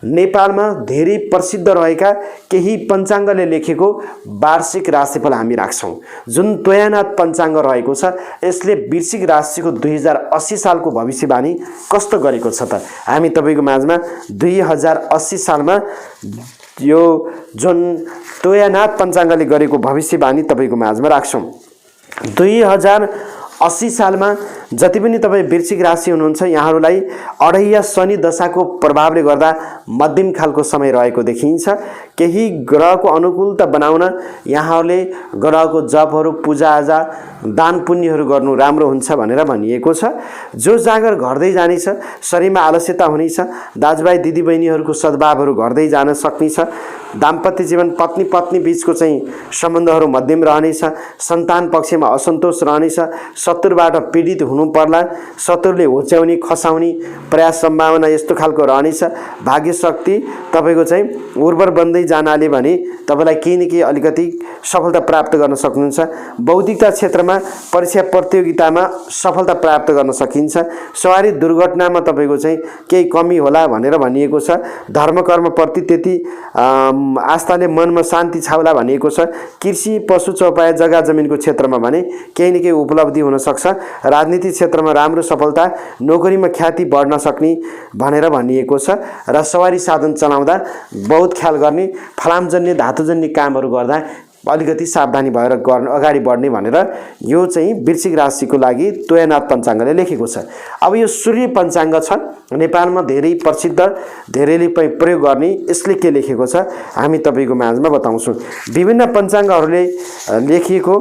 नेपालमा धेरै प्रसिद्ध रहेका केही पञ्चाङ्गले लेखेको वार्षिक राशिफल हामी राख्छौँ। जुन तोयानाथ पञ्चाङ्ग रहेको छ यसले वृश्चिक राशिको 2080 सालको भविष्यवाणी कस्तो गरेको छ त हामी तपाईको माझमा 2080 सालमा यो जुन तोयानाथ पञ्चाङ्गले गरेको भविष्यवाणी तपाईको माझमा राख्छौँ। 2080 सालमा जति पनि तपाईँ वृश्चिक राशि हुनुहुन्छ यहाँहरूलाई अढैया शनि दशाको प्रभावले गर्दा मध्यम खालको समय रहेको देखिन्छ। केही ग्रहको अनुकूलता बनाउन यहाँहरूले ग्रहको जपहरू, पूजाआजा, दान पुण्यहरू गर्नु राम्रो हुन्छ भनेर भनिएको छ। जो जाँगर घट्दै जानेछ, शरीरमा आलस्यता हुनेछ, दाजुभाइ दिदीबहिनीहरूको सद्भावहरू घट्दै जान सक्नेछ, दाम्पत्य जीवन पत्नी पत्नी बीचको चाहिँ सम्बन्धहरू मध्यम रहनेछ, सन्तान पक्षमा असन्तोष रहनेछ, शत्रुबाट पीडित हुनु पर्ला, शत्रुले होच्याउने खसाउने प्रयास सम्भावना यस्तो खालको रहनेछ। भाग्य शक्ति तपाईको चाहिँ उर्वर बन्दै जानाले भने तपाईलाई केही न केही अलिकति सफलता प्राप्त गर्न सक्नुहुन्छ। बौद्धिकता क्षेत्रमा परीक्षा प्रतियोगितामा सफलता प्राप्त गर्न सकिन्छ। सवारी दुर्घटनामा तपाईको चाहिँ केही कमी होला भनेर भनिएको छ। धर्म कर्मप्रति त्यति आस्थाले मनमा शान्ति छाउला भनिएको छ। कृषि पशु चौपाया जग्गा जमिनको क्षेत्रमा भने केही न केही उपलब्धि हुन सक्छ। राजनीति राजनीति क्षेत्रमा राम्रो सफलता, नोकरीमा ख्याति बढ्न सक्ने भनेर भनिएको छ र सवारी साधन चलाउँदा बहुत ख्याल गर्ने, फलामजन्य धातुजन्य कामहरू गर्दा अलिकति सावधानी भएर अगाडि बढ्ने भनेर यो चाहिँ वृश्चिक राशिको लागि तोयनाथ पञ्चाङ्गले लेखेको छ। अब यो सूर्य पञ्चाङ्ग छ, नेपालमा धेरै प्रसिद्ध, धेरैले प्रयोग गर्ने। यसले के लेखेको छ हामी तपाईको माझमा बताउँछौँ। विभिन्न पञ्चाङ्गहरूले लेखिएको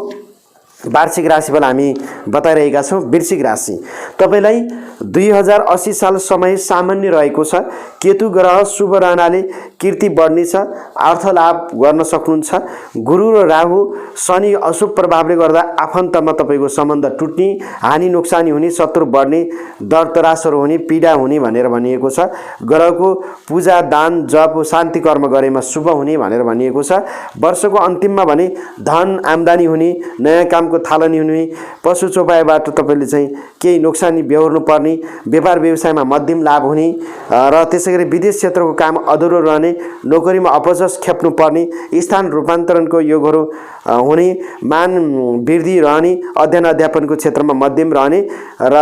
वार्षिक राशिफल हामी बताइरहेका छौँ। वृश्चिक राशि तपाईलाई 2080 साल समय सामान्य रहेको छ। केतु ग्रह शुभ रहनाले कीर्ति बढ्नेछ, अर्थ लाभ गर्न सक्नुहुन्छ। गुरु र राहु शनि अशुभ प्रभावले गर्दा आफन्तमा तपाईको सम्बन्ध टुट्ने, हानि नोक्सानी हुने, शत्रु बढ्ने, डर तरासहरू हुने, पीडा हुने भनेर भनिएको छ। ग्रहको पूजा दान जप शान्ति कर्म गरेमा शुभ हुने भनेर भनिएको छ। वर्षको अन्तिममा भने धन आम्दानी हुने, नयाँ कामको थालनी हुने, पशु चौपाईबाट तपाईले चाहिँ केही नोक्सानी बेहोर्नु पर्ने, व्यापार व्यवसायमा मध्यम लाभ हुने र त्यसैगरी विदेश क्षेत्रको काम अधुरो रहने, नोकरीमा अपजस खेप्नु पर्ने, स्थान रूपान्तरणको योगहरू हुने, मान वृद्धि रहने, अध्ययन अध्यापनको क्षेत्रमा मध्यम रहने र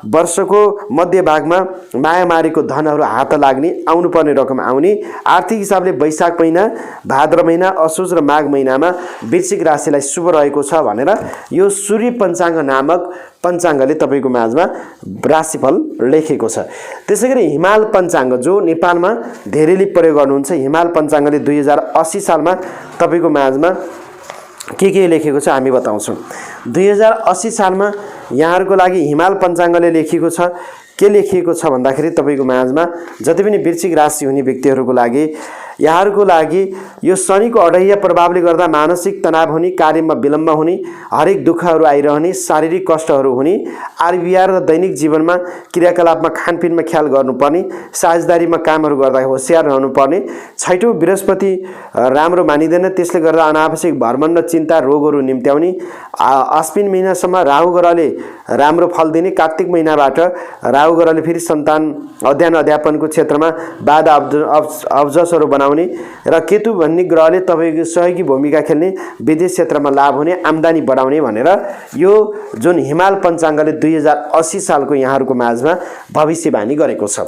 वर्षको मध्य भागमा मायामारीको धनहरू हात लाग्ने, आउनुपर्ने रकम आउने। आर्थिक हिसाबले वैशाख महिना, भाद्र महिना, असोज र माघ महिनामा वृश्चिक राशिलाई शुभ रहेको छ भनेर यो सूर्य पञ्चाङ्ग नामक पञ्चाङ्गले तपाईको माझमा राशिफल लेखेको छ। त्यसैगरी हिमाल पञ्चाङ्ग जो नेपालमा धेरैले प्रयोग गर्नुहुन्छ, हिमाल पञ्चाङ्गले 2080 सालमा तपाईको माझमा के लेखेको छ हामी बताउँछौँ। 2080 सालमा यहाँहरूको लागि हिमाल पञ्चाङ्गले लेखेको छ। के लेखिएको छ भन्दाखेरि तपाईको माझमा जति पनि वृश्चिक राशि हुने व्यक्तिहरूको लागि यहाँहरूको लागि यो शनिको अडैया प्रभावले गर्दा मानसिक तनाव हुने, कार्यमा विलम्ब हुने, हरेक दुःखहरू आइरहने, शारीरिक कष्टहरू हुने, आरबिआर र दैनिक जीवनमा क्रियाकलापमा खानपिनमा ख्याल गर्नुपर्ने, साझेदारीमा कामहरू गर्दा होशियार रहनुपर्ने। छैठौँ बृहस्पति राम्रो मानिँदैन, त्यसले गर्दा अनावश्यक भ्रमण र चिन्ता रोगहरू निम्त्याउने। आश्विन महिनासम्म राहु ग्रहले राम्रो फल दिने। कार्तिक महिनाबाट राहु ग्रहले फेरि सन्तान अध्ययन अध्यापनको क्षेत्रमा बाधा अवजसहरू बनाउने र केतु भन्ने ग्रहले तपाईको सहयोगी भूमिका खेल्ने, विदेश क्षेत्रमा लाभ हुने, आम्दानी बढाउने भनेर यो जुन हिमाल पञ्चाङ्गले 2080 सालको यहाँहरूको माझमा भविष्यवाणी गरेको छ।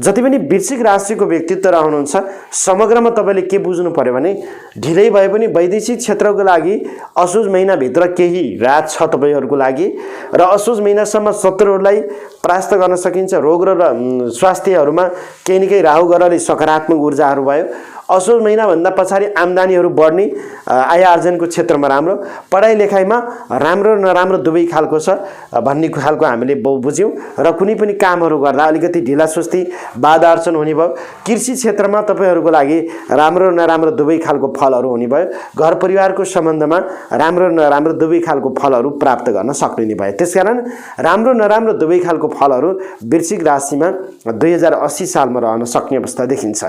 जति पनि वृश्चिक राशिको व्यक्तित्व रहनुहुन्छ समग्रमा तपाईले के बुझ्नु पर्यो भने ढिलै भए पनि वैदेशिक क्षेत्रको लागि असोज महिनाभित्र केही रात छ तपाईहरूको लागि र असोज महिनासम्म शत्रुहरूलाई परास्त गर्न सकिन्छ। रोग र स्वास्थ्यहरूमा केही न केही राहु ग्रहले सकारात्मक ऊर्जाहरू भयो। असोज महिनाभन्दा पछाडि आम्दानीहरू बढ्ने, आय आर्जनको क्षेत्रमा राम्रो, पढाइ लेखाइमा राम्रो नराम्रो दुवै खालको छ भन्ने खालको हामीले बुझ्यौँ र कुनै पनि कामहरू गर्दा अलिकति ढिलासुस्ती बाधा अर्चन हुने भयो। कृषि क्षेत्रमा तपाईहरूको लागि राम्रो नराम्रो दुवै खालको फलहरू हुने भयो। घर परिवारको सम्बन्धमा राम्रो नराम्रो दुवै खालको फलहरू प्राप्त गर्न सक्ने भयो। त्यसकारण राम्रो नराम्रो दुवै खालको फलहरू वृश्चिक राशिमा 2080 सालमा रहन सक्ने अवस्था देखिन्छ।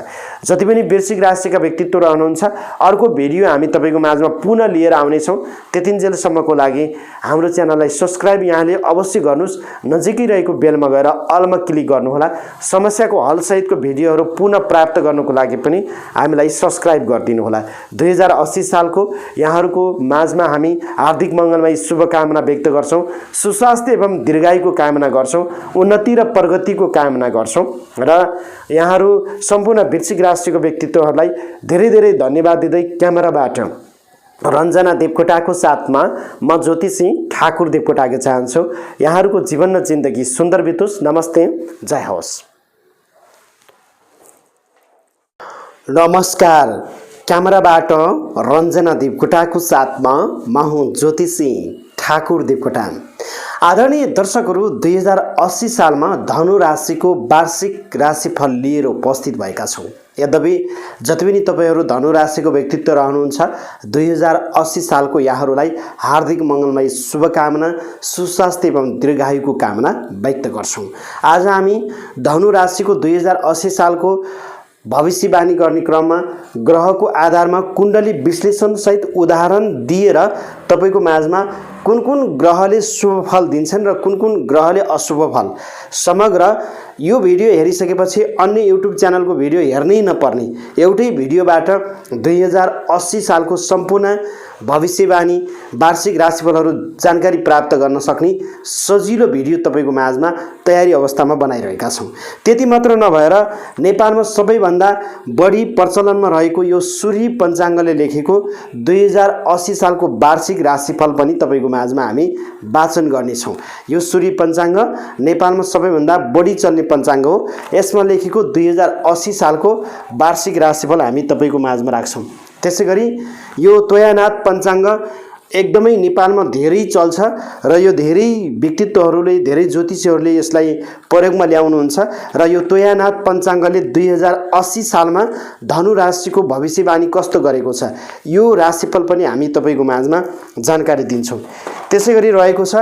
जति पनि वृश्चिक राशिका व्यक्तित्व रहनुहुन्छ अर्को भिडियो हामी तपाईको माझमा पुनः लिएर आउनेछौँ। त्यतिन्जेलसम्मको लागि हाम्रो च्यानललाई सब्स्क्राइब यहाँले अवश्य गर्नुहोस्। नजिकै रहेको बेलमा गएर अलमा क्लिक गर्नुहोला। समस्याको हलसहितको भिडियोहरू पुनः प्राप्त गर्नको लागि पनि हामीलाई सब्स्क्राइब गरिदिनु होला। 2080 सालको यहाँहरूको माझमा हामी हार्दिक मङ्गलमय शुभकामना व्यक्त गर्छौँ। सुस्वास्थ्य एवं दीर्घायुको कामना गर्छौँ। उन्नति र प्रगतिको कामना गर्छौँ र यहाँहरू सम्पूर्ण वृश्चिक राशिको व्यक्तित्वहरूलाई धेरै धेरै धन्यवाद दिँदै क्यामेराबाट रञ्जना देवकोटाको साथमा म ज्योति सिंह ठाकुर देवकोटाको चाहन्छु यहाँहरूको जीवन र जिन्दगी सुन्दर बितोस्। नमस्ते, जय होस्। नमस्कार, क्यामेराबाट रञ्जना देवकोटाको साथमा म हुँ ज्योति सिंह ठाकुर देवकोटा। आदरणीय दर्शकहरू, 2080 सालमा धनु राशिको वार्षिक राशिफल लिएर उपस्थित भएका छौँ। यद्यपि जति पनि तपाईहरू धनु राशिको व्यक्तित्व रहनुहुन्छ 2080 सालको यहाँहरूलाई हार्दिक मङ्गलमय शुभकामना, सुस्वास्थ्य एवं दीर्घायुको कामना व्यक्त गर्छौँ। आज हामी धनु राशिको 2080 सालको भविष्यवाणी गर्ने क्रममा ग्रहको आधारमा कुण्डली विश्लेषण सहित उदाहरण दिएर तपाईको माझमा कुन कुन ग्रहले शुभ फल दिन्छन् र कुन कुन ग्रहले अशुभ फल, समग्र यो भिडियो हेरिसकेपछि अन्य युट्युब च्यानलको भिडियो हेर्नै नपर्ने एउटै भिडियोबाट 2080 सालको सम्पूर्ण भविष्यवाणी वार्षिक राशिफलहरू जानकारी प्राप्त गर्न सक्ने सजिलो भिडियो तपाईको माझमा तयारी अवस्थामा बनाइरहेका छौं। त्यति मात्र नभएर नेपालमा सबैभन्दा बढी प्रचलनमा रहेको यो सूर्य पञ्चाङ्गले लेखेको 2080 सालको वार्षिक राशिफल पनि तपाईको माझमा हामी वाचन गर्नेछौं। यो सूर्य पञ्चाङ्ग नेपालमा सबैभन्दा बढी चल्ने पञ्चाङ्ग हो। यसमा लेखेको 2080 सालको वार्षिक राशिफल हामी तपाईको माझमा राख्छौं। त्यसैगरी यो तोयानाथ पञ्चाङ्ग एकदमै नेपालमा धेरै चल्छ र यो धेरै व्यक्तित्वहरूले धेरै ज्योतिषीहरूले यसलाई प्रयोगमा ल्याउनुहुन्छ र यो तोयानाथ पञ्चाङ्गले 2080 सालमा धनु राशिको भविष्यवाणी कस्तो गरेको छ यो राशिफल पनि हामी तपाईको माझमा जानकारी दिन्छौं। त्यसैगरी रहेको छ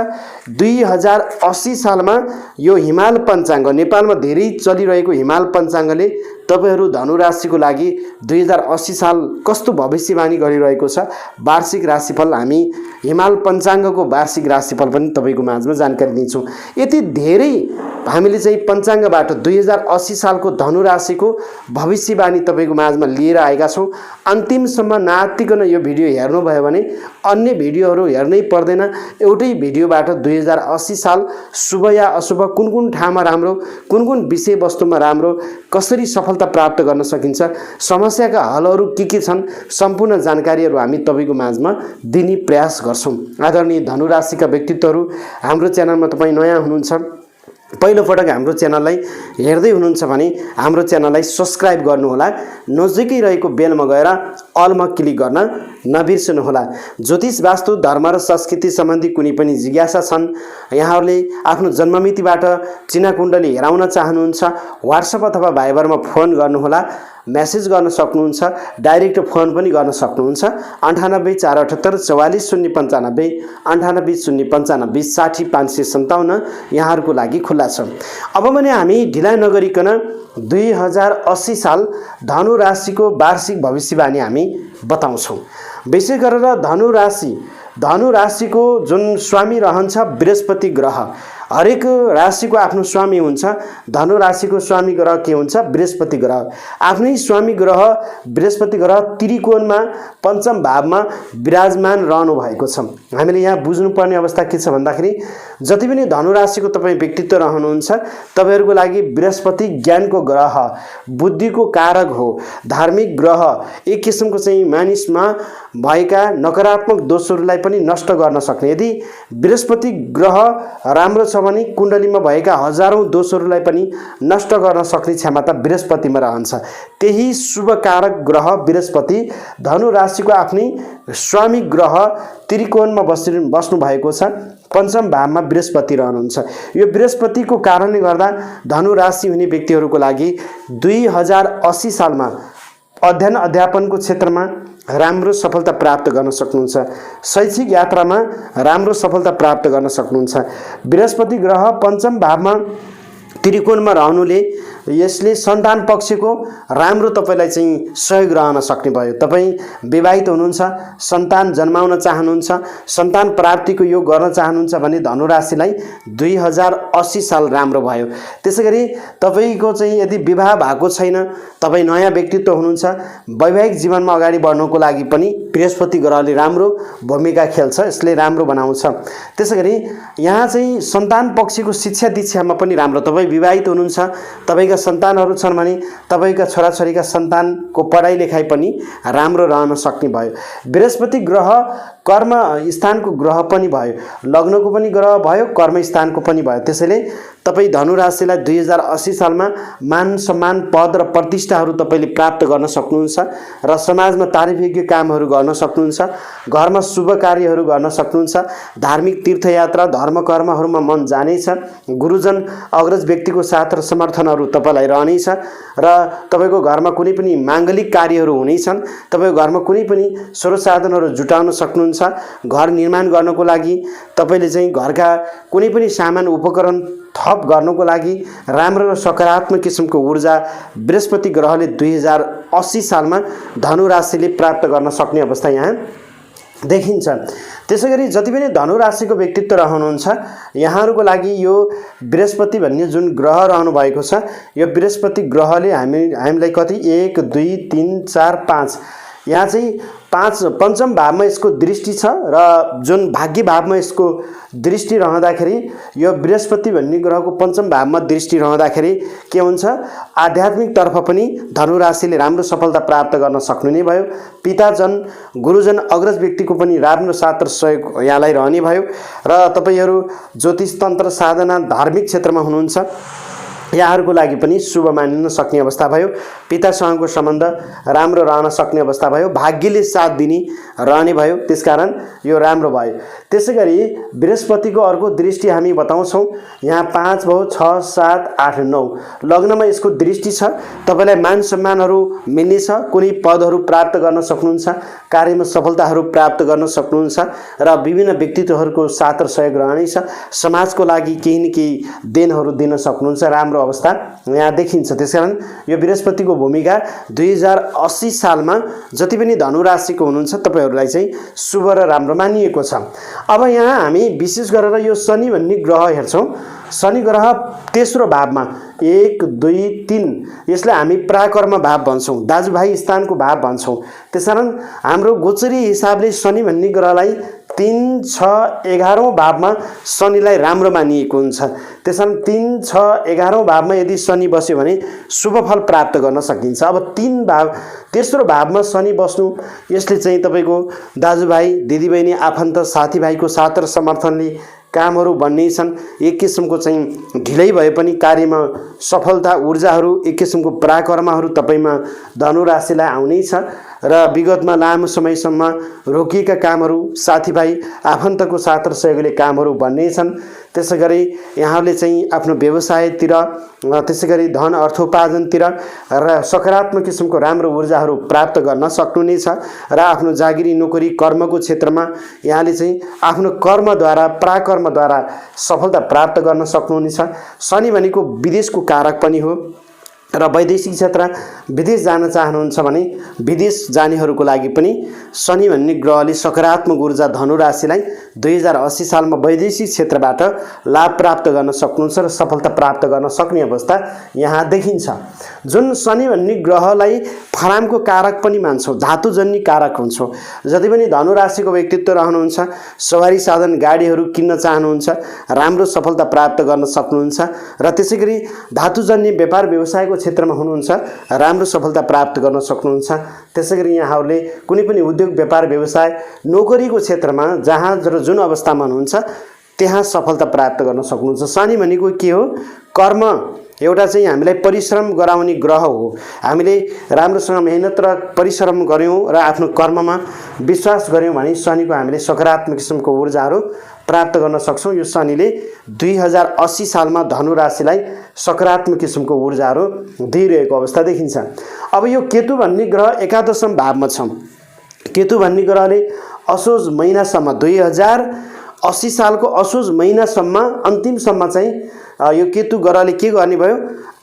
2080 सालमा यो हिमाल पञ्चाङ्ग नेपालमा धेरै चलिरहेको हिमाल पञ्चाङ्गले तपाईहरु धनु राशिको लागि 2080 साल कस्तो भविष्यवाणी गरिरहेको छ वार्षिक राशिफल हामी हिमाल पञ्चाङ्गको वार्षिक राशिफल पनि तपाईको माझमा जानकारी दिन्छौं। यति धेरै हामीले चाहिँ पञ्चाङ्गबाट 2080 सालको धनु राशिको भविष्यवाणी तपाईको माझमा लिएर आएका छौं। अन्तिमसम्म नआत्तिकन यो भिडियो हेर्नुभयो भने अन्य भिडियोहरू हेर्नै पर्दैन। एउटै भिडियोबाट 2080 साल शुभ या अशुभ कुन ठाउँमा राम्रो कुन विषयवस्तुमा राम्रो कसरी सफलता प्राप्त गर्न सकिन्छ समस्याका हलहरू के छन् सम्पूर्ण जानकारीहरू हामी तपाईको माझमा दिने प्रयास गर्छौं। आदरणीय धनु राशिका व्यक्तित्वहरू हाम्रो च्यानलमा तपाई नयाँ हुनुहुन्छ पहिलो पटक हाम्रो च्यानललाई हेर्दै हुनुहुन्छ भने हाम्रो च्यानललाई सब्स्क्राइब गर्नुहोला। नजिकै रहेको बेलमा गएर अलमा क्लिक गर्न नबिर्सनुहोला। ज्योतिष वास्तु धर्म र संस्कृति सम्बन्धी कुनै पनि जिज्ञासा छन् यहाँहरूले आफ्नो जन्ममितिबाट चिना कुण्डली हेराउन चाहनुहुन्छ व्हाट्सएप अथवा भाइबरमा फोन गर्नुहोला मेसेज गर्न सक्नुहुन्छ डाइरेक्ट फोन पनि गर्न सक्नुहुन्छ 98 478 44 095 98 095 60 557 यहाँहरुको लागि खुला छ। अब भने हामी ढिला नगरिकन 2080 साल धनु राशिको वार्षिक भविष्यवाणी हामी बताउँछौं। विशेष गरेर धनु राशिको जुन स्वामी रहन्छ बृहस्पति ग्रह हरेक राशिको आफ्नो स्वामी हुन्छ। धनु राशिको स्वामी ग्रह के हुन्छ बृहस्पति ग्रह। आफ्नै स्वामी ग्रह बृहस्पति ग्रह त्रिकोणमा पञ्चम भावमा विराजमान रहनु भएको छ। हामीले यहाँ बुझ्नुपर्ने अवस्था के छ भन्दाखेरि जति पनि धनु राशिको तपाई व्यक्तित्व रहनुहुन्छ तपाईहरुको लागि बृहस्पति ज्ञानको ग्रह बुद्धिको कारक हो धार्मिक ग्रह एक किसिमको चाहिँ मानिसमा भएका नकारात्मक दोषहरूलाई पनि नष्ट गर्न सक्ने। यदि बृहस्पति ग्रह राम्रो छ भने कुण्डलीमा भएका हजारौं दोषहरूलाई पनि नष्ट गर्न सक्ने क्षमता बृहस्पतिमा रहन्छ। त्यही शुभ कारक ग्रह बृहस्पति धनु राशिको आफ्नै स्वामी ग्रह त्रिकोणमा बस्नु भएको छ। पञ्चम भावमा बृहस्पति रहनुहुन्छ। यो बृहस्पतिको कारणले गर्दा धनु राशि हुने व्यक्तिहरूको लागि 2080 सालमा अध्ययन अध्यापनको क्षेत्रमा राम्रो सफलता प्राप्त गर्न सक्नुहुन्छ। शैक्षिक यात्रामा राम्रो सफलता प्राप्त गर्न सक्नुहुन्छ। बृहस्पति ग्रह पञ्चम भावमा त्रिकोणमा रहनुले यसले सन्तान पक्षको राम्रो तपाईलाई चाहिँ सहयोग रहन सक्ने भयो। तपाई विवाहित हुनुहुन्छ सन्तान जन्माउन चाहनुहुन्छ सन्तान प्राप्तिको योग गर्न चाहनुहुन्छ भने धनु राशिलाई 2080 साल राम्रो भयो। त्यसैगरी तपाईको चाहिँ यदि विवाह भएको छैन तपाई नयाँ व्यक्तित्व हुनुहुन्छ वैवाहिक जीवनमा अगाडि बढ्नको लागि पनि बृहस्पति ग्रहले राम्रो भूमिका खेल्छ यसले राम्रो बनाउँछ। त्यसैगरी यहाँ चाहिँ सन्तान पक्षको शिक्षा दीक्षामा पनि राम्रो तपाई विवाहित हुनुहुन्छ तपाईका सन्तानहरू छन् भने तपाईका छोराछोरीका सन्तानको पढाइ लेखाइ पनि राम्रो रहन सक्ने भयो। बृहस्पति ग्रह कर्म स्थानको ग्रह पनि भयो लग्नको पनि ग्रह भयो कर्म स्थानको पनि भयो। त्यसैले तपाई धनु राशिलाई 2080 सालमा मान सम्मान पद र प्रतिष्ठाहरू तपाईले प्राप्त गर्न सक्नुहुन्छ र समाजमा तारिफयोग्य कामहरू गर्न सक्नुहुन्छ घरमा शुभ कार्यहरू गर्न सक्नुहुन्छ धार्मिक तीर्थयात्रा धर्म कर्महरूमा मन जानेछ गुरुजन अग्रज व्यक्तिको साथ र समर्थनहरू तपाईलाई रहनेछ र तपाईको घरमा कुनै पनि मांगलिक कार्यहरू हुनेछन् तपाईको घरमा कुनै पनि स्रोत साधनहरू जुटाउन सक्नुहुन्छ घर निर्माण गर्नको लागि तपाईले चाहिँ घरका कुनै पनि सामान उपकरण थप गर्नको लागि राम्रो र सकारात्मक किसिमको ऊर्जा बृहस्पति ग्रहले 2080 सालमा धनु राशिले प्राप्त गर्न सक्ने अवस्था यहाँ देखिन्छ। त्यसैगरी जति पनि धनु राशिको व्यक्तित्व रहनुहुन्छ यहाँहरुको लागि यो बृहस्पति भन्ने जुन ग्रह रहनु भएको छ यो बृहस्पति ग्रहले हामीलाई कति 1 2 3 4 5 यहाँ चाहिँ पञ्चम भावमा यसको दृष्टि छ र जुन भाग्य भावमा यसको दृष्टि रहँदाखेरि यो बृहस्पति भन्ने ग्रहको पञ्चम भावमा दृष्टि रहँदाखेरि के हुन्छ, आध्यात्मिक तर्फ पनि धनु राशिले राम्रो सफलता प्राप्त गर्न सक्नु नै भयो। पिताजन गुरुजन अग्रज व्यक्तिको पनि राम्रो साथ र सहयोग यहाँलाई रहने भयो र तपाईहरू ज्योतिष तन्त्र साधना धार्मिक क्षेत्रमा हुनुहुन्छ यहाँहरूको लागि पनि शुभ मानिन सक्ने अवस्था भयो। पितासँगको सम्बन्ध राम्रो रहन सक्ने अवस्था भयो। भाग्यले साथ दिने रहने भयो, त्यसकारण यो राम्रो भयो। त्यसैगरी बृहस्पतिको अर्को दृष्टि हामी बताउँछौँ यहाँ 5 भाउ 6 7 8 9 लग्नमा यसको दृष्टि छ। तपाईलाई मान सम्मानहरू मिल्नेछ, कुनै पदहरू प्राप्त गर्न सक्नुहुन्छ, कार्यमा सफलताहरू प्राप्त गर्न सक्नुहुन्छ र विभिन्न व्यक्तित्वहरूको साथ र सहयोग रहनेछ। समाजको लागि केही न केही देनहरू दिन सक्नुहुन्छ, राम्रो अवस्था यहाँ देखिन्छ। त्यसकारण यो बृहस्पतिको भूमिका 2080 सालमा जति पनि धनु राशिको हुनुहुन्छ तपाईहरूलाई चाहिँ शुभ र राम्रो मानिएको छ। अब यहाँ हामी विशेष गरेर यो शनि भन्ने ग्रह हेर्छौँ। शनि ग्रह तेस्रो भावमा 1 2 3 यसलाई हामी प्राकर्म भाव भन्छौँ, दाजुभाइ स्थानको भाव भन्छौँ। त्यसकारण हाम्रो गोचरी हिसाबले शनि भन्ने ग्रहलाई 3 6 11औं भावमा शनिलाई राम्रो मानिएको हुन्छ। त्यसकारण 3 6 11औं भावमा यदि शनि बस्यो भने शुभ फल प्राप्त गर्न सकिन्छ। अब तेस्रो भावमा शनि बस्नु यसले चाहिँ तपाईको दाजुभाइ दिदीबहिनी आफन्त साथीभाइको साथ र समर्थनले कामहरू बन्ने छन्। एक किसिमको चाहिँ ढिलै भए पनि कार्यमा सफलता ऊर्जाहरू, एक किसिमको पराक्रमहरू तपाईमा धनु राशिलाई आउने छ र विगतमा लामो समयसम्म रोकिएका कामहरू साथीभाइ आफन्तको साथ र सहयोगले कामहरू बन्ने छन्। त्यसैगरी यहाँले चाहिँ आफ्नो व्यवसायतिर, त्यसैगरी धन अर्थोपार्जनतिर र सकारात्मक किसिमको राम्रो ऊर्जाहरू प्राप्त गर्न सक्नुहुनेछ र आफ्नो जागिरी नोकरी कर्मको क्षेत्रमा यहाँले चाहिँ आफ्नो कर्मद्वारा पराक्रमद्वारा सफलता प्राप्त गर्न सक्नुहुनेछ। शनि भनेको विदेशको कारक पनि हो र वैदेशिक क्षेत्र विदेश जान चाहनुहुन्छ भने विदेश जानेहरूको लागि पनि शनि भन्ने ग्रहले सकारात्मक ऊर्जा धनु राशिलाई 2080 सालमा वैदेशिक क्षेत्रबाट लाभ प्राप्त गर्न सक्नुहुन्छ र सफलता प्राप्त गर्न सक्ने अवस्था यहाँ देखिन्छ। जुन शनि भन्ने ग्रहलाई फरामको कारक पनि मान्छौँ, धातुजन्य कारक हुन्छौँ। जति पनि धनु राशिको व्यक्तित्व रहनुहुन्छ, सवारी साधन गाडीहरू किन्न चाहनुहुन्छ, राम्रो सफलता प्राप्त गर्न सक्नुहुन्छ र त्यसैगरी धातुजन्य व्यापार व्यवसायको क्षेत्रमा हुनुहुन्छ, राम्रो सफलता प्राप्त गर्न सक्नुहुन्छ। त्यसैगरी यहाँहरूले कुनै पनि उद्योग व्यापार व्यवसाय नोकरीको क्षेत्रमा जहाँ जुन अवस्थामा हुनुहुन्छ त्यहाँ सफलता प्राप्त गर्न सक्नुहुन्छ। शनि भनेको के हो? कर्म एउटा चाहिँ हामीलाई परिश्रम गराउने ग्रह हो। हामीले राम्रोसँग मेहनत र परिश्रम गर्यौं र आफ्नो कर्ममा विश्वास गर्यौं भने शनिको हामीले सकारात्मक किसिमको ऊर्जाहरू प्राप्त गर्न सक्छौं। यो शनिले 2080 सालमा धनु राशिलाई सकारात्मक किसिमको ऊर्जाहरू दिइरहेको अवस्था देखिन्छ। अब यो केतु भन्ने ग्रह एकादशम भावमा छ। केतु भन्ने ग्रहले असोज महिनासम्म 2080 सालको असोज महिनासम्म अन्तिमसम्म चाहिँ यो केतु ग्रहले के गर्ने भयो?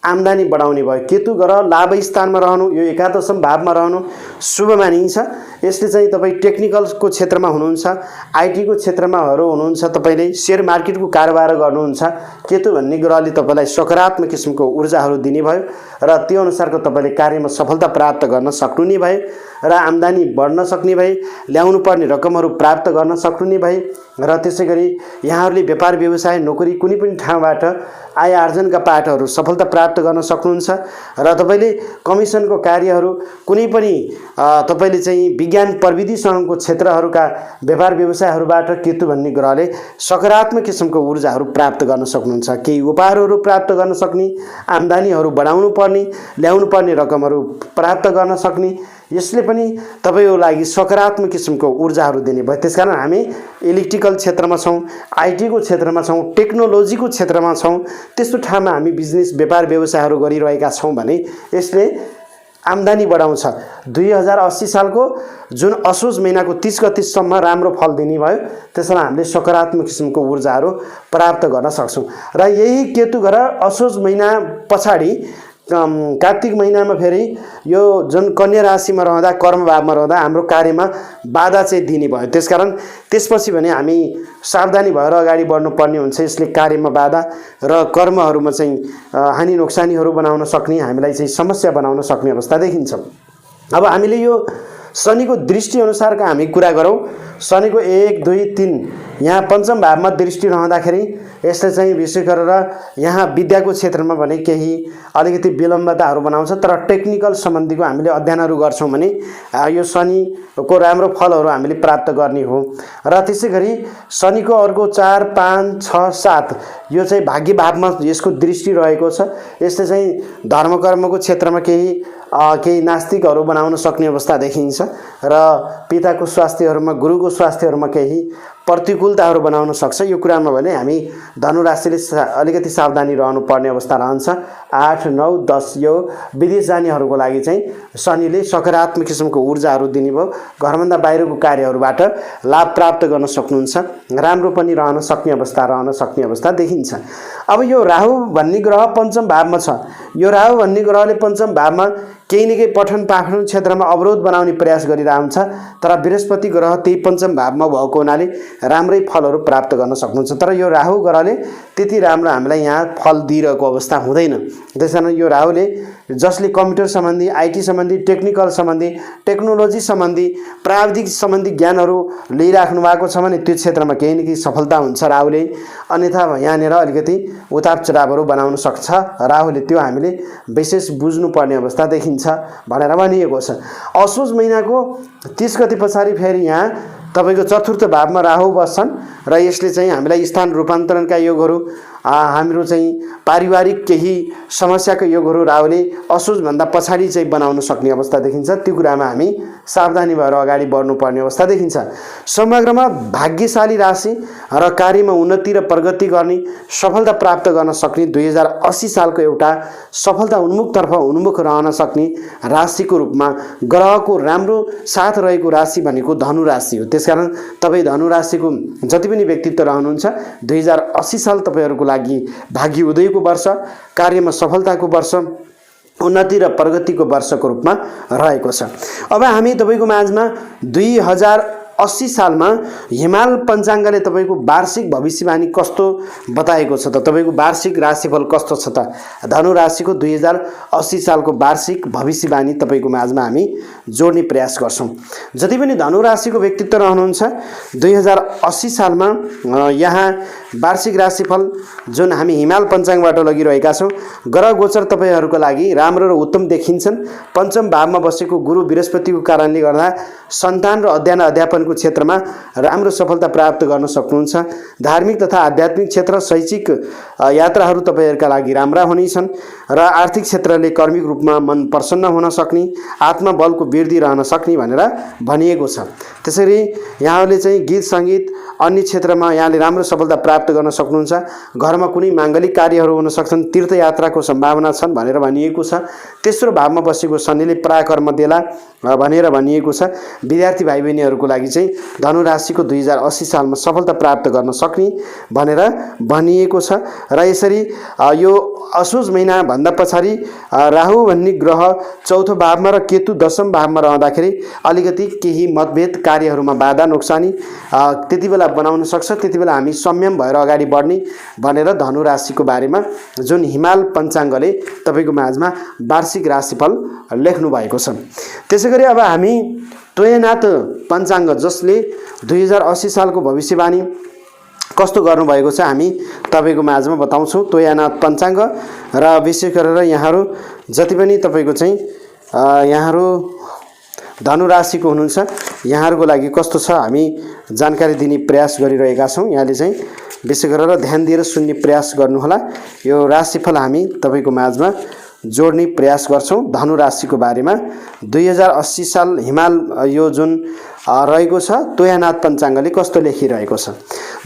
आम्दानी बढाउने भयो। केतु ग्रह लाभ स्थानमा रहनु, यो एकादशम भावमा रहनु शुभ मानिन्छ। यसले चाहिँ तपाई टेक्निकलको क्षेत्रमा हुनुहुन्छ, आईटी को क्षेत्रमा हुनुहुन्छ, तपाईले शेयर मार्केटको कारोबार गर्नुहुन्छ, केतु भन्ने ग्रहले तपाईलाई सकारात्मक किसिमको ऊर्जाहरू दिने भयो र त्यो अनुसारको तपाईले कार्यमा सफलता प्राप्त गर्न सक्नुहुने भए र आम्दानी बढ्न सक्ने भए, ल्याउनु पर्ने रकमहरू प्राप्त गर्न सक्नुहुने भए र त्यसैगरी यहाँहरूले व्यापार व्यवसाय नोकरी कुनै पनि ठाउँबाट आय आर्जनका पाटहरू सफलता प्राप्त गर्न सक्नुहुन्छ र तपाईले कमिसनको कार्यहरू कुनै पनि तपाईले चाहिँ विज्ञान प्रविधिसँगको क्षेत्रहरूका व्यापार व्यवसायहरूबाट केतु भन्ने ग्रहले सकारात्मक किसिमको ऊर्जाहरू प्राप्त गर्न सक्नुहुन्छ। केही उपहारहरू प्राप्त गर्न सक्ने, आम्दानीहरू बढाउनु पर्ने, ल्याउनु पर्ने रकमहरू प्राप्त गर्न सक्ने, यसले पनि तपाईको लागि सकारात्मक किसिमको ऊर्जाहरू दिने भयो। त्यसकारण हामी इलेक्ट्रिकल क्षेत्रमा छौं, आईटी को क्षेत्रमा छौं, टेक्नोलोजीको क्षेत्रमा छौं, त्यस्तो ठाउँमा हामी बिजनेस व्यापार व्यवसायहरू गरिरहेका छौं भने यसले आम्दानी बढाउँछ। 2080 सालको जुन असोज महिनाको 30 गतेसम्म राम्रो फल दिने भयो। त्यसैले हामीले सकारात्मक किसिमको ऊर्जाहरू प्राप्त गर्न सक्छौं र यही केतु ग्रह असोज महिना पछाडी कार्तिक महिनामा फेरि यो जुन कन्या राशिमा रहँदा कर्म भावमा रहँदा हाम्रो कार्यमा बाधा चाहिँ दिने भयो। त्यसकारण त्यसपछि भने हामी सावधानी भएर अगाडि बढ्नु पर्ने हुन्छ। यसले कार्यमा बाधा र कर्महरूमा चाहिँ हानि नोक्सानीहरू बनाउन सक्ने, हामीलाई चाहिँ समस्या बनाउन सक्ने अवस्था देखिन्छ। अब हामीले यो शनिको दृष्टि अनुसारका हामी कुरा गरौँ, शनिको 1 2 3 यहाँ पञ्चम भावमा दृष्टि रहँदाखेरि यसले चाहिँ विशेष गरेर यहाँ विद्याको क्षेत्रमा भने केही अलिकति विलम्बताहरू बनाउँछ। तर टेक्निकल सम्बन्धीको हामीले अध्ययनहरू गर्छौँ भने यो शनिको राम्रो फलहरू हामीले प्राप्त गर्ने हो। र त्यसै गरी शनिको अर्को 4 5 6 7 यो चाहिँ भाग्य भावमा यसको दृष्टि रहेको छ। यसले चाहिँ धर्मकर्मको क्षेत्रमा केही नास्तिकहरू बनाउन सक्ने अवस्था देखिन्छ र पिताको स्वास्थ्यहरूमा, गुरुको स्वास्थ्यहरूमा केही प्रतिकूलताहरू बनाउन सक्छ। यो कुरामा भने हामी धनु राशिले अलिकति सावधानी रहनुपर्ने अवस्था रहन्छ। 8 9 10 यो विदेश जानेहरूको लागि चाहिँ शनिले सकारात्मक किसिमको ऊर्जाहरू दिने भयो। घरभन्दा बाहिरको कार्यहरूबाट लाभ प्राप्त गर्न सक्नुहुन्छ, राम्रो पनि रहन सक्ने अवस्था देखिन्छ। अब यो राहु भन्ने ग्रह पञ्चम भावमा छ। यो राहु भन्ने ग्रहले पञ्चम भावमा केही न केही पठन पाठन क्षेत्रमा अवरोध बनाउने प्रयास गरिरहन्छ। तर बृहस्पति ग्रह त्यही पञ्चम भावमा भएको हुनाले राम्रै फलहरू प्राप्त गर्न सक्नुहुन्छ। तर यो राहु ग्रहले त्यति राम्रो हामीलाई यहाँ फल दिइरहेको अवस्था हुँदैन। त्यसकारण यो राहुले जसले कम्प्युटर सम्बन्धी, आइटी सम्बन्धी, टेक्निकल सम्बन्धी, टेक्नोलोजी सम्बन्धी, प्राविधिक सम्बन्धी ज्ञानहरू लिइराख्नु भएको छ भने त्यो क्षेत्रमा केही न केही सफलता हुन्छ राहुले। अन्यथा यहाँनिर अलिकति उताप चढावहरू बनाउन सक्छ राहुले। त्यो हामीले विशेष बुझ्नुपर्ने अवस्था देखिन्छ भनेर भनिएको छ। असोज महिनाको 30 गते पछाडि फेरि यहाँ तपाईको चतुर्थ भावमा राहु बस्छन् र यसले चाहिँ हामीलाई स्थान रूपान्तरणका योगहरू, हाम्रो चाहिँ पारिवारिक केही समस्याको योगहरू राहुले असोजभन्दा पछाडि चाहिँ बनाउन सक्ने अवस्था देखिन्छ। त्यो कुरामा हामी सावधानी भएर अगाडि बढ्नुपर्ने अवस्था देखिन्छ। समग्रमा भाग्यशाली राशि र कार्यमा उन्नति र प्रगति गर्ने, सफलता प्राप्त गर्न सक्ने 2080 सालको एउटा सफलता उन्मुखतर्फ उन्मुख रहन सक्ने राशिको रूपमा ग्रहको राम्रो साथ रहेको राशि भनेको धनु राशि हो। त्यसकारण तपाईँ धनु राशिको जति पनि व्यक्तित्व रहनुहुन्छ 2080 साल तपाईहरूको लागि भाग्य उदयको वर्ष, कार्यमा सफलताको वर्ष, उन्नति र प्रगतिको वर्षको रूपमा रहेको छ। अब हामी तपाईको माझमा 2080 सालमा हिमाल पञ्चाङ्गले तपाईको वार्षिक भविष्यवाणी कस्तो बताएको छ त, तपाईको वार्षिक राशिफल कस्तो छ त, धनु राशिको 2080 सालको वार्षिक भविष्यवाणी तपाईको माझमा हामी जोड्ने प्रयास गर्छौं। जति पनि धनु राशिको व्यक्तित्व रहनुहुन्छ 2080 सालमा यहाँ वार्षिक राशिफल जुन हामी हिमाल पञ्चाङ्गबाट लगिरहेका छौं, ग्रह गोचर तपाईहरूको लागि राम्रो र उत्तम देखिन्छन्। पञ्चम भावमा बसेको गुरु बृहस्पतिको कारणले गर्दा सन्तान र अध्ययन अध्यापनको क्षेत्रमा राम्रो सफलता प्राप्त गर्न सक्नुहुन्छ। धार्मिक तथा आध्यात्मिक क्षेत्र, शैक्षिक यात्राहरू तपाईहरुका लागि राम्रा हुनेछन् र आर्थिक क्षेत्रले कर्मिक रूपमा मन प्रसन्न हुन सक्ने, आत्मबलको वृद्धि रहन सक्ने भनेर भनिएको छ। त्यसैले यहाँले चाहिँ गीत संगीत अन्य क्षेत्रमा यहाँले राम्रो सफलता प्राप्त गर्न सक्नुहुन्छ। घरमा कुनै मांगलिक कार्यहरू हुन सक्छन्, तीर्थयात्राको सम्भावना छन् भनेर भनिएको छ। तेस्रो भावमा बसेको शनिले पराक्रम देला भनेर भनिएको छ। विद्यार्थी भाइ बहिनीहरूको लागि चाहिँ धनु राशिको 2080 सालमा सफलता प्राप्त गर्न सक्ने भनेर भनिएको छ। र यसरी यो असोज महिना भन्दा पछाडि राहु भन्ने ग्रह चौथो भावमा र केतु दशम भावमा रहँदाखेरि अलिकति केही मतभेद, कार्यहरूमा बाधा नोक्सानी त्यति बेला बनाउन सक्छ। त्यति बेला हामी संयम भएर अगाडि बढ्ने भनेर धनु राशिको बारेमा जुन हिमाल पञ्चाङ्गले तपाईको माझमा वार्षिक राशिफल लेख्नु भएको छ। त्यसैगरी अब हामी तोयनाथ पञ्चाङ्ग जसले 2080 सालको भविष्यवाणी कस्तो गर्नुभएको छ हामी तपाईको माझमा बताउँछौं। तोयनाथ पञ्चाङ्ग र विशेष गरेर यहाँहरू जति पनि तपाईको चाहिँ यहाँहरू धनु राशिको हुनुहुन्छ यहाँहरूको लागि कस्तो छ हामी जानकारी दिने प्रयास गरिरहेका छौं। यहाँले चाहिँ विशेष गरेर ध्यान दिएर सुन्ने प्रयास गर्नुहोला। यो राशिफल हामी तपाईको माझमा जोड्ने प्रयास गर्छौं। धनु राशिको बारेमा 2080 साल हिमाल यो जुन रहेको छ तोयनाथ पञ्चाङ्गले कस्तो लेखिरहेको छ।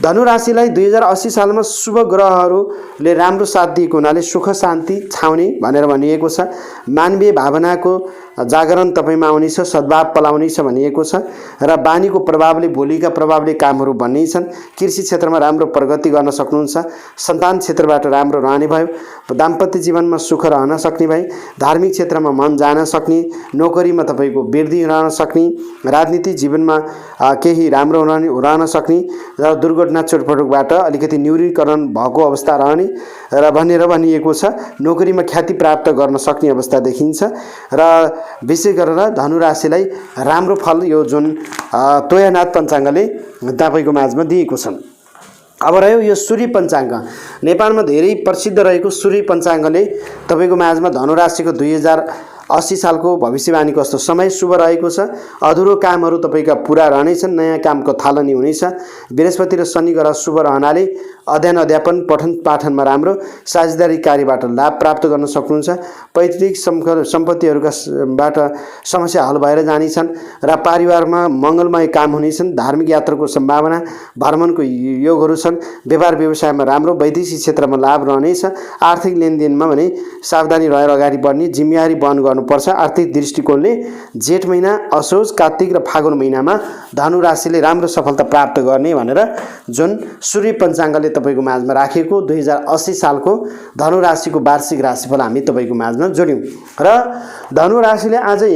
धनु राशिलाई 2080 सालमा शुभ ग्रहहरूले राम्रो साथ दिएको हुनाले सुख शान्ति छाउने भनेर भनिएको छ। मानवीय भावनाको जागरण तपाईमा आउनेछ, सद्भाव पलाउनेछ भनिएको छ र बानीको प्रभावले, भोलिका प्रभावले कामहरू बन्नेछन्। कृषि क्षेत्रमा राम्रो प्रगति गर्न सक्नुहुन्छ। सन्तान क्षेत्रबाट राम्रो रहने भयो। दाम्पत्य जीवनमा सुख रहन सक्ने भए। धार्मिक क्षेत्रमा मन जान सक्ने, नोकरीमा तपाईको वृद्धि रहन सक्ने, राजनीतिक जीवनमा केही राम्रो रहन सक्ने र दुर्घटना चोटपटकबाट अलिकति न्यूनीकरण भएको अवस्था रहने र भनेर भनिएको छ। नोकरीमा ख्याति प्राप्त गर्न सक्ने अवस्था देखिन्छ र विशेष गरेर धनु राशिलाई राम्रो फल यो जुन तोयानाथ पञ्चाङ्गले तपाईको माझमा दिएको छ। अब रह्यो यो सूर्य पञ्चाङ्ग, नेपालमा धेरै प्रसिद्ध रहेको सूर्य पञ्चाङ्गले तपाईको माझमा धनु राशिको 2080 सालको भविष्यवाणी कस्तो समय शुभ रहेको छ। अधुरो कामहरू तपाईका पूरा रहनेछन्, नयाँ कामको थालनी हुनेछ। बृहस्पति र शनि ग्रह शुभ रहनाले अध्ययन अध्यापन पठन पाठनमा राम्रो, साझेदारी कार्यबाट लाभ प्राप्त गर्न सक्नुहुन्छ। पैतृक सम्पत्तिहरूबाट समस्या हल भएर जानेछन् र परिवारमा मङ्गलमय काम हुनेछन्। धार्मिक यात्राको सम्भावना, भ्रमणको योगहरू छन्। व्यापार व्यवसायमा राम्रो, वैदेशिक क्षेत्रमा लाभ रहनेछ। आर्थिक लेनदेनमा भने सावधानी रहेर अगाडि बढ्ने, जिम्मेवारी वहन गर्नुपर्छ। आर्थिक दृष्टिकोणले जेठ महिना, असोज, कार्तिक र फागुन महिनामा धनु राशिले राम्रो सफलता प्राप्त गर्ने भनेर जुन सूर्य पञ्चाङ्गले तपाईको माझमा राखेको 2080 सालको धनु राशिको वार्षिक राशिफल हामी तपाईको माझमा जोड्यौं र धनु राशिले आजै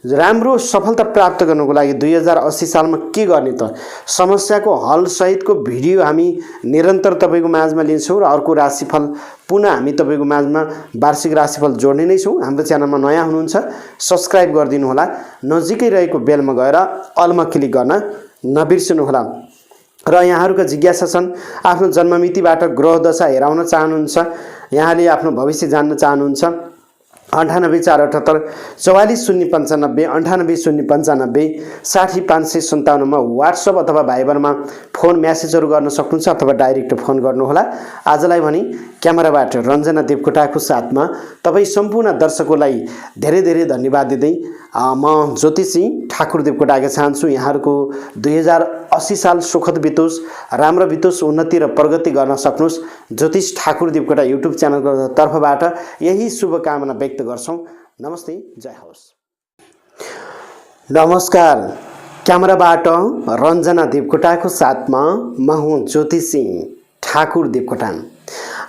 राम्रो सफलता प्राप्त गर्नको लागि 2080 सालमा के गर्ने त समस्याको हल सहितको भिडियो हामी निरन्तर तपाईको माझमा लिन्छौं र अर्को राशिफल पुनः हामी तपाईको माझमा वार्षिक राशिफल जोड्ने नै छौं। हाम्रो च्यानलमा नयाँ हुनुहुन्छ सब्स्क्राइब गरिदिनु होला, नजिकै रहेको बेलमा गएर अलमा क्लिक गर्न नबिर्सनु होला। र यहाँहरूका जिज्ञासा छन्, आफ्नो जन्ममितिबाट ग्रह दशा हेराउन चाहनुहुन्छ, यहाँले आफ्नो भविष्य जान्न चाहनुहुन्छ, 98,478 44,095 98,095 60,557 मा व्हाट्सएप अथवा भाइबरमा फोन म्यासेजहरू गर्न सक्नुहुन्छ अथवा डाइरेक्ट फोन गर्नुहोला। आजलाई भनी क्यामेराबाट रञ्जना देवकोटाको साथमा तपाईँ सम्पूर्ण दर्शकलाई धेरै धेरै धन्यवाद दिँदै म ज्योतिषी ठाकुर देवकोटाका चाहन्छु यहाँहरूको 2080 साल सुखद बितोस्, राम्रो बितोस्, उन्नति र प्रगति गर्न सक्नुहोस्। ज्योतिष ठाकुर देवकोटा युट्युब च्यानलको तर्फबाट यही शुभकामना व्यक्त गर्छौं। नमस्ते, जय होस्। नमस्कार, क्यामेराबाट रञ्जना देवकोटाको साथमा म हुँ ज्योतिषी ठाकुर देवकोटा।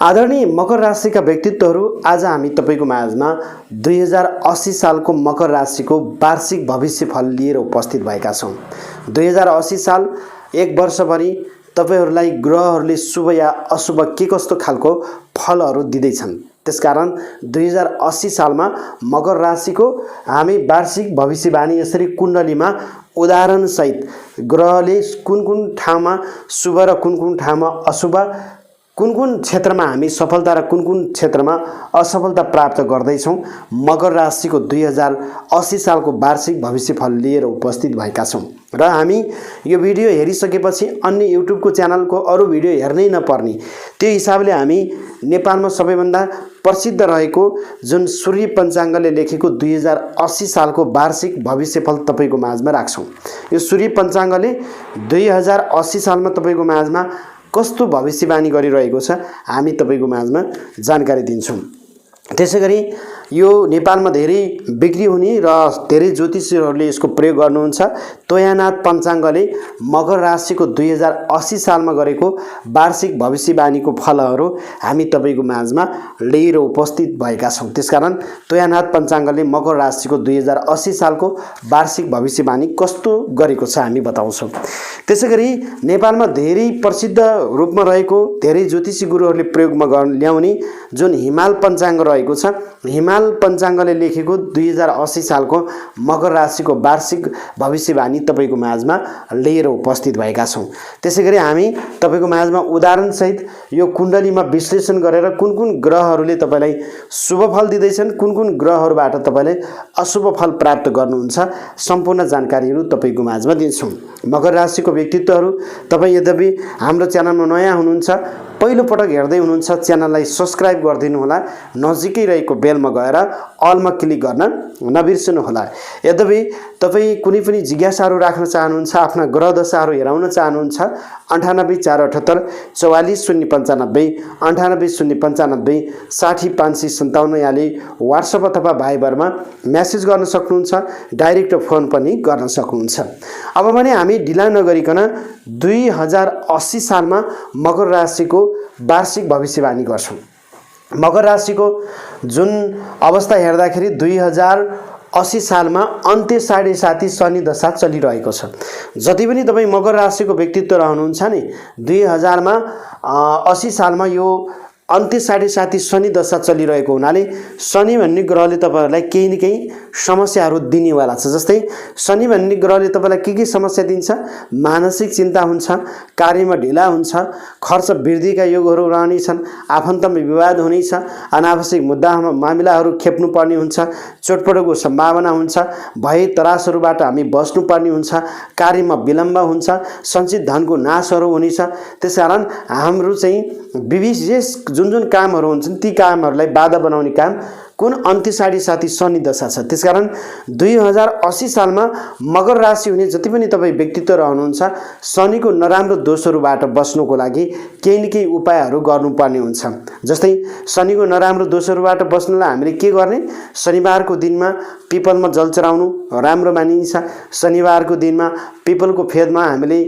आदरणीय मकर राशिका व्यक्तित्वहरू, आज हामी तपाईको माझमा 2080 सालको मकर राशिको वार्षिक भविष्यफल लिएर उपस्थित भएका छौं। 2080 साल एक वर्षभरि तपाईहरूलाई ग्रहहरूले शुभ या अशुभ के कस्तो खालको फलहरू दिँदैछन्। त्यसकारण 2080 सालमा मकर राशिको हामी वार्षिक भविष्यवाणी यसरी कुण्डलीमा उदाहरण सहित ग्रहले कुन कुन ठाउँमा शुभ र कुन कुन ठाउँमा अशुभ, कुन कुन क्षेत्रमा हामी सफलता र कुन कुन क्षेत्रमा असफलता प्राप्त गर्दैछौं, मकर राशिको 2080 सालको वार्षिक भविष्यफल लिएर उपस्थित भएका छौं। र हामी यो भिडियो हेरिसकेपछि अन्य युट्युबको च्यानलको अरू भिडियो हेर्नै नपर्ने, त्यो हिसाबले हामी नेपालमा सबैभन्दा प्रसिद्ध रहेको जुन सूर्य पञ्चाङ्गले लेखेको 2080 सालको वार्षिक भविष्यफल तपाईको माझमा राख्छौं। यो सूर्य पञ्चाङ्गले 2080 सालमा तपाईको माझमा कस्तो भविष्यवाणी गरिरहेको छ हामी तपाईको माझमा जानकारी दिन्छौं। त्यसैगरी यो नेपालमा धेरै बिक्री हुने र धेरै ज्योतिषीहरूले यसको प्रयोग गर्नुहुन्छ। तोयानाथ पञ्चाङ्गले मकर राशिको 2080 सालमा गरेको वार्षिक भविष्यवाणीको फलहरू हामी तपाईको माझमा लिएर उपस्थित भएका छौं। त्यसकारण तोयानाथ पञ्चाङ्गले मकर राशिको 2080 सालको वार्षिक भविष्यवाणी कस्तो गरेको छ हामी बताउँछौं। त्यसैगरी नेपालमा धेरै प्रसिद्ध रूपमा रहेको धेरै ज्योतिषी गुरुहरूले प्रयोगमा ल्याउने जुन हिमाल पञ्चाङ्ग रहेको छ, हिमाल पञ्चाङ्गले लेखेको 2080 सालको मकर राशिको वार्षिक भविष्यवाणी तपाईको माझमा लिएर उपस्थित भएका छौं। त्यसैगरी हामी तपाईको माझमा उदाहरण सहित यो कुण्डलीमा विश्लेषण गरेर कुन कुन ग्रहहरूले तपाईलाई शुभ फल दिँदैछन्, कुन कुन ग्रहहरूबाट तपाईले अशुभ फल प्राप्त गर्नुहुन्छ, सम्पूर्ण जानकारीहरू तपाईको माझमा दिन्छौं। मकर राशिको व्यक्तित्वहरू, तपाई यद्यपि हाम्रो च्यानलमा नयाँ हुनुहुन्छ, पहिलो पटक हेर्दै हुनुहुन्छ, च्यानललाई सब्स्क्राइब गरिदिनु होला, नजिकै रहेको बेलमा गएर अलमा क्लिक गर्न नबिर्सनु होला। यद्यपि तपाई कुनै पनि जिज्ञासाहरू राख्न चाहनुहुन्छ, आफ्ना ग्रह दशाहरू हेराउन चाहनुहुन्छ, 98,478 44,095 98,095 60,557 यहाँले व्हाट्सएप अथवा भाइबरमा म्यासेज गर्न सक्नुहुन्छ, डाइरेक्ट फोन पनि गर्न सक्नुहुन्छ। अब भने हामी ढिला नगरिकन 2080 सालमा मकर राशिको वार्षिक भविष्यवाणी गर्छौं। मकर राशिको जुन अवस्था हेर्दाखेरि 2080 सालमा अन्त्य 7.5 शनि दशा चलिरहेको छ। जति पनि तपाई मकर राशिको व्यक्तित्व रहनुहुन्छ नि, 2080 सालमा यो अन्त्य साढे शनि दशा चलिरहेको हुनाले शनि भन्ने ग्रहले तपाईँहरूलाई केही न केही समस्याहरू दिनेवाला छ। जस्तै शनि भन्ने ग्रहले तपाईँलाई के समस्या दिन्छ? मानसिक चिन्ता हुन्छ, कार्यमा ढिला हुन्छ, खर्च वृद्धिका योगहरू रहनेछन्, आफन्तमा विवाद हुनेछ, अनावश्यक मामिलाहरू खेप्नुपर्ने हुन्छ, चोटपटकको सम्भावना हुन्छ, भय तरासहरूबाट हामी बस्नुपर्ने हुन्छ, कार्यमा विलम्ब हुन्छ, सञ्चित धनको नाशहरू हुनेछ। त्यसकारण हाम्रो चाहिँ विशेष जुन कामहरू हुन्छन् ती कामहरूलाई बाधा बनाउने काम कुन अन्त्य साढे शनि दशा छ। त्यसकारण 2080 सालमा मकर राशि हुने जति पनि तपाईँ व्यक्तित्व रहनुहुन्छ शनिको नराम्रो दोषहरूबाट बस्नुको लागि केही न केही उपायहरू गर्नुपर्ने हुन्छ। जस्तै शनिको नराम्रो दोषहरूबाट बस्नलाई हामीले के गर्ने? शनिबारको दिनमा पिपलमा जल चढाउनु राम्रो मानिन्छ। शनिबारको दिनमा पिपलको फेदमा हामीले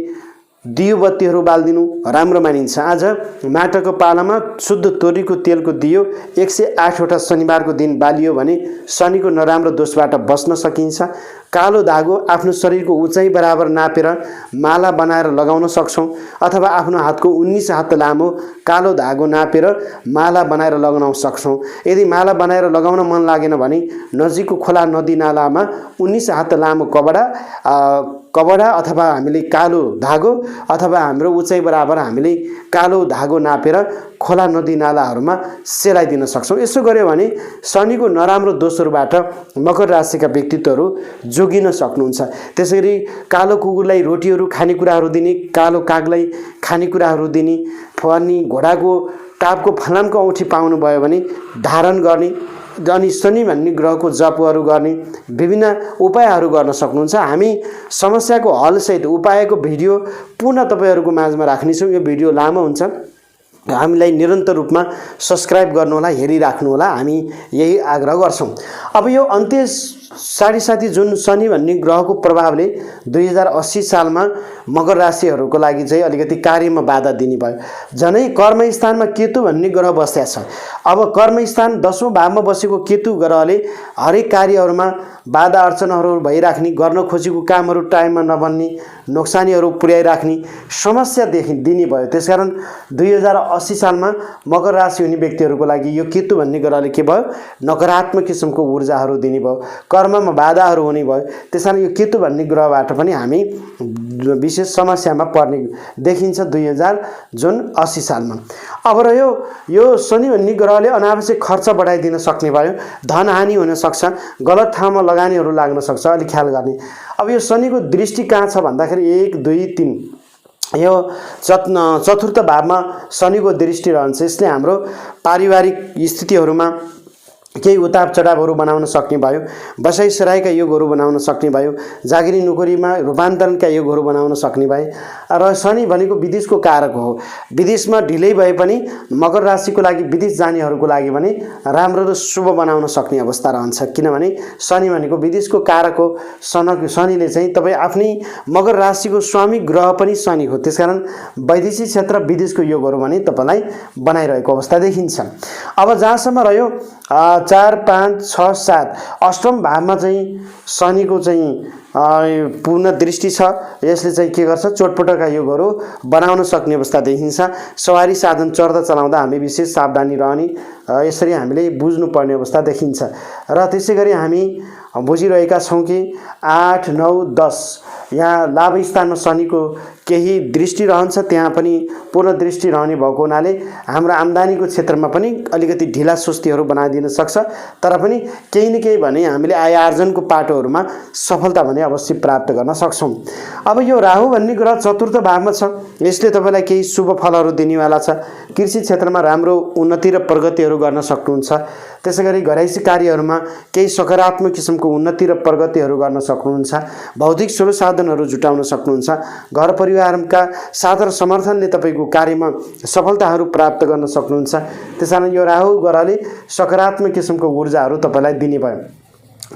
दियो बत्तीहरू बाल्दिनु राम्रो मानिन्छ। आज माटोको पालामा शुद्ध तोरीको तेलको दियो 108वटा शनिबारको दिन बालियो भने शनिको नराम्रो दोषबाट बस्न सकिन्छ। कालो धागो आफ्नो शरीरको उचाइ बराबर नापेर माला बनाएर लगाउन सक्छौं अथवा आफ्नो हातको 19 हात लामो कालो धागो नापेर माला बनाएर लगाउन सक्छौं। यदि माला बनाएर लगाउन मन लागेन भने नजिकको खोला नदी नालामा 19 हात लामो कपडा अथवा हामीले कालो धागो अथवा हाम्रो उचाइ बराबर हामीले कालो धागो नापेर खोला नदी नालाहरूमा सेलाइदिन सक्छौं। यसो गर्यो भने शनिको नराम्रो दोषहरूबाट मकर राशिका व्यक्तित्वहरू जोगिन सक्नुहुन्छ। त्यसैगरी कालो कुकुरलाई रोटीहरू खानेकुराहरू दिने, कालो कागलाई खानेकुराहरू दिने, फनी घोडाको टापको फलामको औँठी पाउनु भयो भने धारण गर्ने, अनि शनि भन्ने ग्रहको जपहरू गर्ने विभिन्न उपायहरू गर्न सक्नुहुन्छ। हामी समस्याको हलसहित उपायको भिडियो पुनः तपाईहरुको माझमा राख्नेछौँ। यो भिडियो लामो हुन्छ, हामीलाई निरन्तर रूपमा सब्स्क्राइब गर्नुहोला, हेरिराख्नु होला, हामी यही आग्रह गर्छौं। अब यो अन्त्य साढे जुन शनि भन्ने ग्रहको प्रभावले 2080 सालमा मकर राशिहरूको लागि चाहिँ अलिकति कार्यमा बाधा दिने भयो। झनै कर्मस्थानमा केतु भन्ने ग्रह बसेको छ। अब कर्मस्थान 10औं भावमा बसेको केतु ग्रहले हरेक कार्यहरूमा बाधा अर्चनाहरू भइराख्ने, गर्न खोजेको कामहरू टाइममा नबन्ने, नोक्सानीहरू पुर्याइराख्ने समस्या दिने भयो। त्यसकारण 2080 सालमा मकर राशि हुने व्यक्तिहरूको लागि यो केतु भन्ने ग्रहले के भयो? नकारात्मक किसिमको ऊर्जाहरू दिने भयो, कर्ममा बाधाहरू हुने भयो। त्यसकारण यो केतु भन्ने ग्रहबाट पनि हामी विशेष समस्यामा पर्ने देखिन्छ 2080 सालमा। अब रह्यो यो शनि भन्ने ग्रहले अनावश्यक खर्च बढाइदिन सक्ने भयो, धन हानि हुन सक्छ, गलत ठाउँमा लगानीहरू लाग्न सक्छ, अलि ख्याल गर्ने। अब यो शनिको दृष्टि कहाँ छ भन्दाखेरि 1 2 3 यो चतुर्थ भावमा शनिको दृष्टि रहन्छ। यसले हाम्रो पारिवारिक स्थितिहरूमा केही उताप चढावहरू बनाउन सक्ने भयो, बसाइ सराइका योगहरू बनाउन सक्ने भयो, जागिरी नोकरीमा रूपान्तरणका योगहरू बनाउन सक्ने भए। र शनि भनेको विदेशको कारक हो। विदेशमा ढिलै भए पनि मकर राशिको लागि विदेश जानेहरूको लागि भने राम्रो र शुभ बनाउन सक्ने अवस्था रहन्छ, किनभने शनि भनेको विदेशको कारक हो। शनिले चाहिँ तपाईँ आफ्नै मकर राशिको स्वामी ग्रह पनि शनि हो। त्यसकारण वैदेशिक क्षेत्र विदेशको योगहरू भने तपाईँलाई बनाइरहेको अवस्था देखिन्छ। अब जहाँसम्म रह्यो 4 5 6 7 अष्टम भावमा चाहिँ शनिको चाहिँ पूर्ण दृष्टि छ। यसले चाहिँ के गर्छ? चोटपटकका योगहरू बनाउन सक्ने अवस्था देखिन्छ। सवारी साधन चढ्दा चलाउँदा हामी विशेष सावधानी रहने, यसरी हामीले बुझ्नुपर्ने अवस्था देखिन्छ। र त्यसैगरी हामी बुझिरहेका छौँ कि 8 9 10 यहाँ लाभ स्थानमा शनिको केही दृष्टि रहन्छ, त्यहाँ पनि पूर्ण दृष्टि रहने भएको हुनाले हाम्रो आम्दानीको क्षेत्रमा पनि अलिकति ढिला सुस्तीहरू बनाइदिन सक्छ। तर पनि केही न केही भने हामीले आय आर्जनको पाटोहरूमा सफलता भने अवश्य प्राप्त गर्न सक्छौँ। अब यो राहु भन्ने ग्रह चतुर्थ भावमा छ। यसले तपाईँलाई केही शुभ फलहरू दिनेवाला छ। कृषि क्षेत्रमा राम्रो उन्नति र प्रगतिहरू गर्न सक्नुहुन्छ। त्यसैगरी घरैसी कार्यहरूमा केही सकारात्मक किसिमको उन्नति र प्रगतिहरू गर्न सक्नुहुन्छ। भौतिक स्रोत साधनहरू जुटाउन सक्नुहुन्छ। घर परिवारका साथ र समर्थनले तपाईँको कार्यमा सफलताहरू प्राप्त गर्न सक्नुहुन्छ। त्यसैले यो राहु ग्रहले सकारात्मक किसिमको ऊर्जाहरू तपाईँलाई दिने भयो।